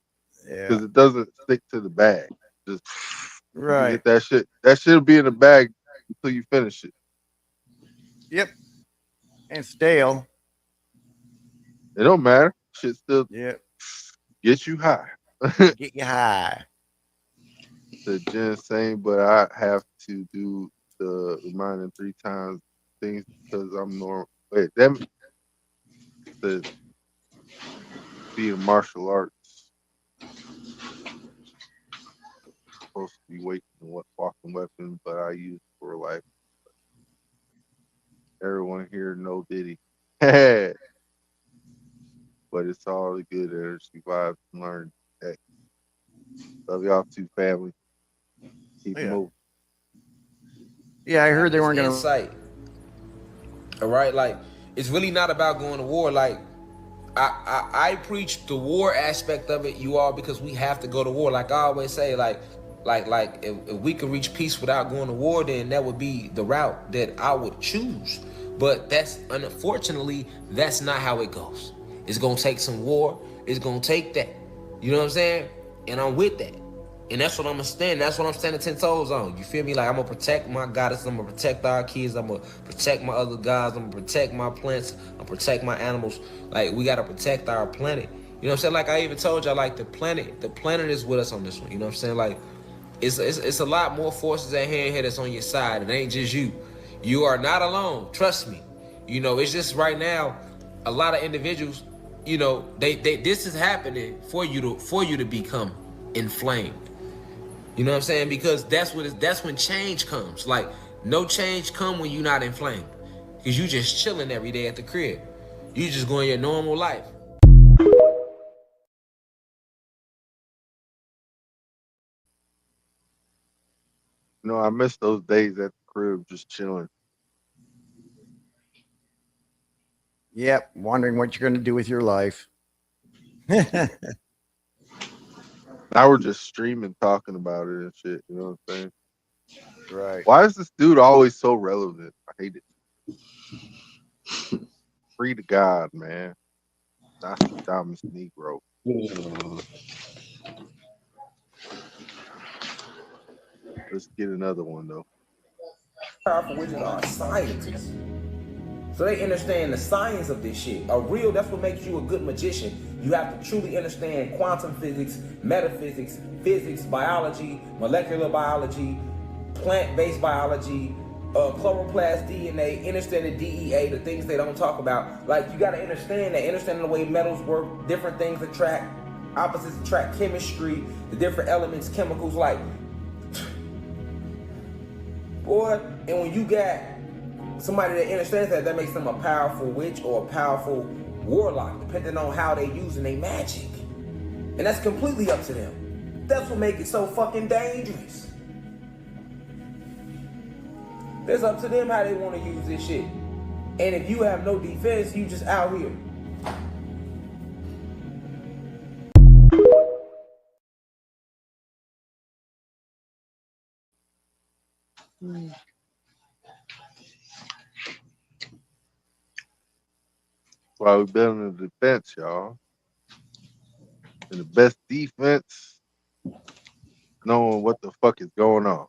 Yeah. because it doesn't stick to the bag. Just you Right. get that shit. That shit'll be in the bag until you finish it. Yep. And stale. It don't matter. Shit still gets you high. Get you high. The ginseng, but I have to do the reminding 3 times things because I'm normal. Wait, that the be in martial arts. Supposed to be waking what walking weapon, but I use for life. Everyone here know Diddy. But it's all the good energy vibes and learn. Hey, love y'all too, family. Keep moving. Yeah, I heard they weren't gonna. Insight. All right, like it's really not about going to war. Like I preach the war aspect of it, you all, because we have to go to war. Like I always say, like if we could reach peace without going to war, then that would be the route that I would choose. But that's unfortunately that's not how it goes. It's gonna take some war. It's gonna take that. You know what I'm saying? And I'm with that. And that's what I'm gonna stand. That's what I'm standing 10 toes on. You feel me? Like I'm gonna protect my goddess. I'm gonna protect our kids. I'm gonna protect my other gods. I'm gonna protect my plants. I'm gonna protect my animals. Like we gotta protect our planet. You know what I'm saying? Like I even told y'all, like the planet is with us on this one. You know what I'm saying? Like it's a lot more forces at hand here that's on your side. It ain't just you. You are not alone. Trust me. You know, it's just right now, a lot of individuals, you know, they this is happening for you to become inflamed. You know what I'm saying? Because that's when change comes. Like no change come when you're not inflamed. Because you just chilling every day at the crib. You just going your normal life. You know, I miss those days at the crib just chilling. Yep. Wondering what you're gonna do with your life. Now we're just streaming, talking about it and shit. You know what I'm saying? Right. Why is this dude always so relevant? I hate it. Free to God, man. Nostradamus Negro. Let's get another one though. Powerful wizards are scientists. So they understand the science of this shit. That's what makes you a good magician. You have to truly understand quantum physics, metaphysics, physics, biology, molecular biology, plant-based biology, chloroplast DNA, understanding DEA, the things they don't talk about. Like, you gotta understand that, understanding the way metals work, different things attract, opposites attract, chemistry, the different elements, chemicals, like, boy, and when you got somebody that understands that, that makes them a powerful witch or a powerful warlock, depending on how they using their magic. And that's completely up to them. That's what makes it so fucking dangerous. It's up to them how they want to use this shit. And if you have no defense, you just out here. Why we building the defense, y'all. And the best defense, knowing what the fuck is going on.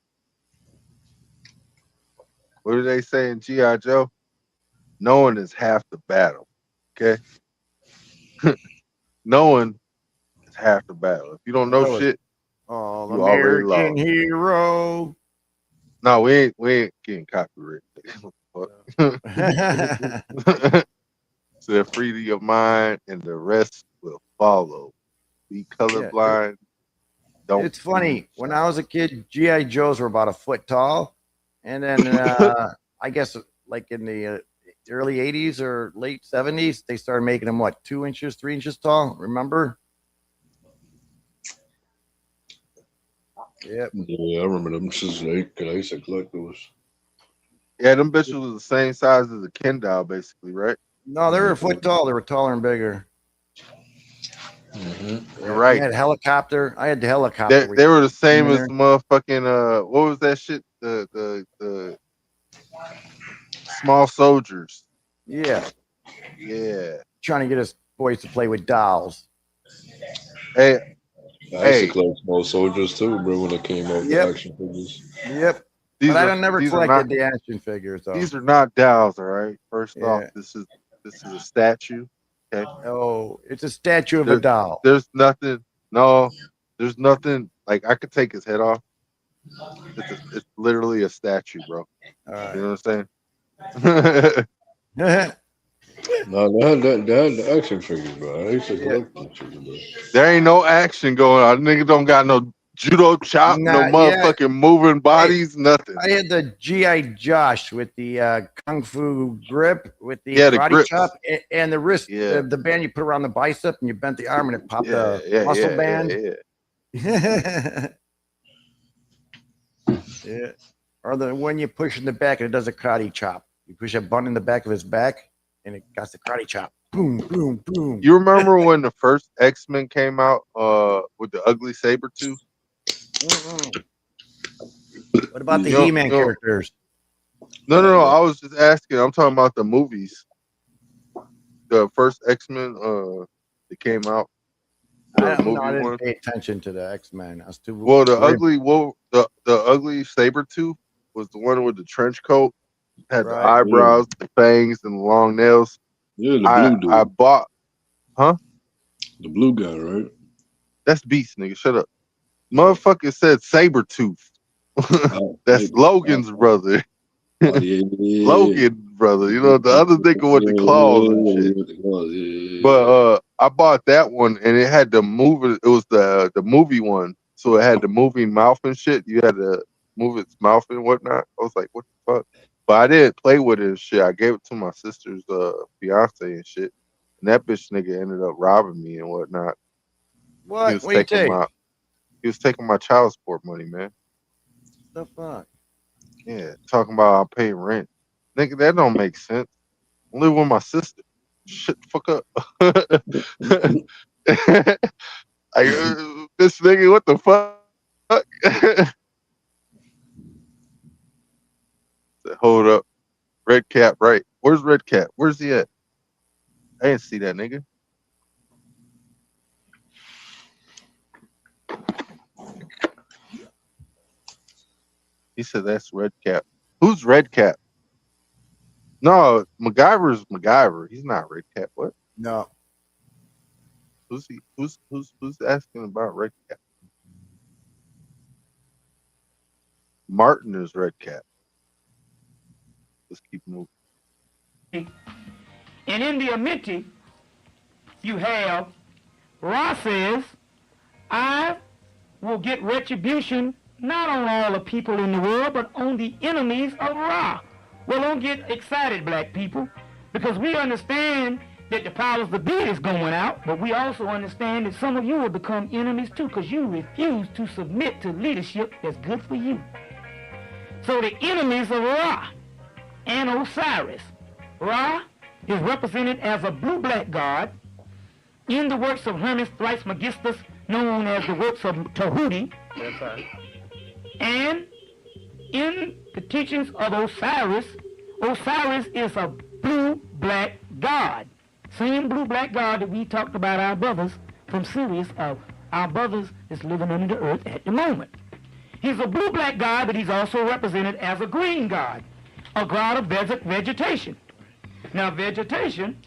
What do they say in G.I. Joe? Knowing is half the battle. Okay? Knowing is half the battle. If you don't know shit, All you already American lost. hero. No, we ain't getting copyrighted. What the fuck? So free to your mind and the rest will follow. Be colorblind. Don't. It's funny. When I was a kid, GI Joes were about a foot tall, and then I guess like in the early '80s or late '70s, they started making them what, 2 inches, 3 inches tall. Remember? Yep. Yeah, I remember them since I used to collect those. Yeah, them bitches was the same size as a Ken doll, basically, right? No, they were a foot tall. They were taller and bigger. You're right. I had helicopter. I had the helicopter. They were the same in as there. motherfucking what was that shit? The small soldiers. Yeah. Yeah. Trying to get us boys to play with dolls. Hey. I used to collect small soldiers too, bro, when it came out, the action figures. Yep. These But are- I never these are collected not- the action figures though. These are not dolls, all right. First off, Yeah. this is a statue. Okay. Oh, it's a statue of a doll. There's nothing. No, there's nothing. Like I could take his head off. It's literally a statue, bro. All You know what I'm saying? No, they had the action figures, bro. I used to collect them shit, bro. There ain't no action going on. Nigga don't got no judo chop, no Nah, yeah. motherfucking moving bodies, nothing. I had the GI Josh with the kung fu grip, with the Yeah, the karate grips. chop, and the wrist. Yeah. The band you put around the bicep, and you bent the arm, and it popped Yeah, the muscle band. Yeah. Yeah. Or the when you push in the back and it does a karate chop. You push a button in the back of his back and it got the karate chop. Boom, boom, boom. You remember when the first X-Men came out with the ugly saber tooth? What about the You know- He-Man you know- characters? No. I was just asking. I'm talking about the movies. The first X-Men that came out. I The movie didn't one. pay attention to the X-Men. I was too Well, the worried. ugly saber tooth was the one with the trench coat, had the Right. eyebrows, the fangs, and the long nails. Yeah, the blue dude. I bought, huh? The blue guy, right? That's Beast, nigga. Shut up. Motherfucker said saber tooth. That's Logan's brother. Logan, brother. You know, the other nigga with the claws and shit. But I bought that one and it had the movie. It was the movie one. So it had the moving mouth and shit. You had to move its mouth and whatnot. I was like, what the fuck? But I didn't play with it and shit. I gave it to my sister's fiance and shit. And that bitch nigga ended up robbing me and whatnot. What? He was What do you taking take? he was taking my child support money, man. The fuck? Yeah, talking about I'll pay rent. Nigga, that don't make sense. I live with my sister. Shut the fuck up. This nigga, what the fuck? Said, hold up. Red Cap, right. Where's Red Cap? Where's he at? I didn't see that nigga. He said that's Red Cap. Who's Red Cap? No, MacGyver's MacGyver. He's not Red Cap. What? No. Who's he? Who's asking about Red Cap? Martin is Red Cap. Let's keep moving. And in the Amenti, you have Ra says, I will get retribution not on all the people in the world, but on the enemies of Ra. Well, don't get excited, black people, because we understand that the powers that be is going out, but we also understand that some of you will become enemies too, because you refuse to submit to leadership that's good for you. So the enemies of Ra and Osiris. Ra is represented as a blue-black god in the works of Hermes Trismegistus, known as the works of Tahuti. That's right. And in the teachings of Osiris, Osiris is a blue-black god. Same blue-black god that we talked about our brothers from Sirius, our brothers is living under the earth at the moment. He's a blue-black god, but he's also represented as a green god, a god of vegetation. Now, vegetation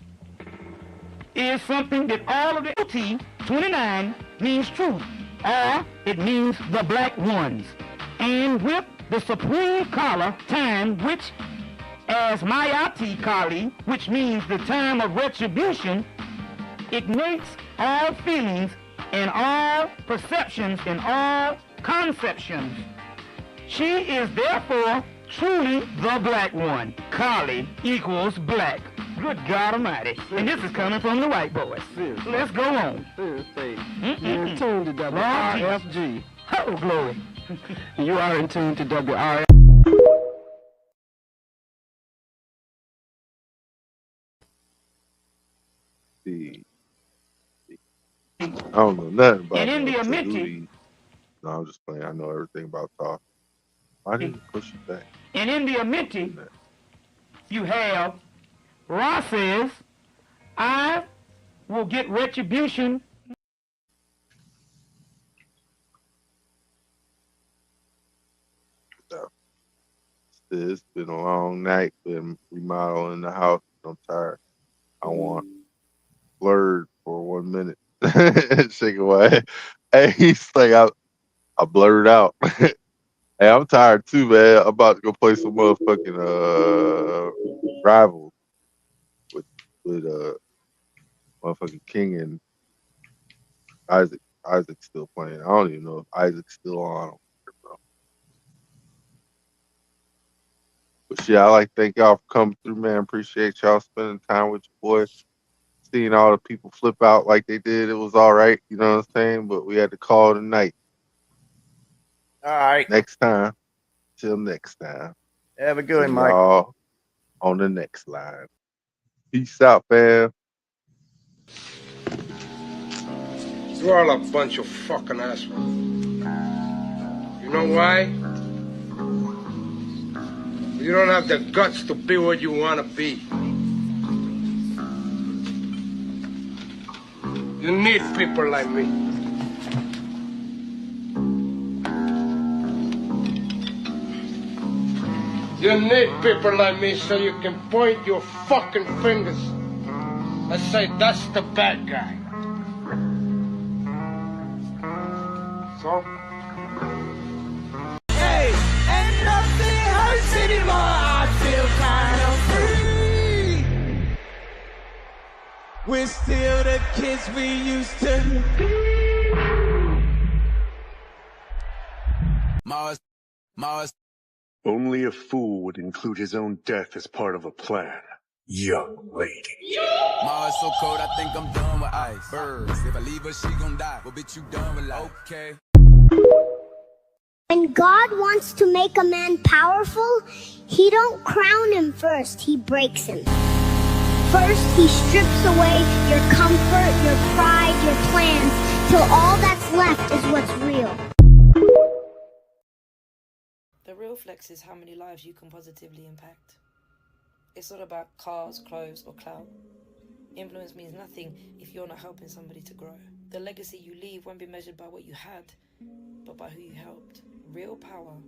is something that all of the T 29 means truth, or it means the black ones. And with the supreme color, time, which as Mayati Kali, which means the time of retribution, ignites all feelings and all perceptions and all conceptions. She is therefore truly the black one. Kali equals black. Good God Almighty. And this is coming from the white boys. Let's go on. You're in tune to WRFG. Oh, glory. You are in tune to WRFG. I don't know nothing about And in the no Amenti, Tahuti. No, I'm just playing. I know everything about Thoth. Why did you push it back? and in the Amenti, you have Ra says, I will get retribution. It's been a long night. Been remodeling the house. I'm tired. I want blurred for 1 minute. Shaking my head. Hey, he's like, I blurred out. Hey, I'm tired too, man. I'm about to go play some motherfucking Rivals with motherfucking King and Isaac. Isaac's still playing. I don't even know if Isaac's still on. But shit, I like to thank y'all for coming through, man. Appreciate y'all spending time with your boy. Seeing all the people flip out like they did, it was all right. You know what I'm saying? But we had to call it a night. All right. Next time. Till next time. Have a good one, See Mike. y'all on the next line. Peace out, fam. You're all a bunch of fucking assholes. You know why? You don't have the guts to be what you want to be. You need people like me. You need people like me so you can point your fucking fingers and say, that's the bad guy. So? Hey, and nothing hurts anymore. I feel kind of free. We're still the kids we used to be. Mars. Only a fool would include his own death as part of a plan. Young lady. Mars so cold, I think I'm done with ice. Birds, if I leave her, she gon' die. Well, bitch, you done with life. Okay. When God wants to make a man powerful, he don't crown him first, he breaks him. First, he strips away your comfort, your pride, your plans, till all that's left is what's real. The real flex is how many lives you can positively impact. It's not about cars, clothes, or clout. Influence means nothing if you're not helping somebody to grow. The legacy you leave won't be measured by what you had, but by who you helped. Real power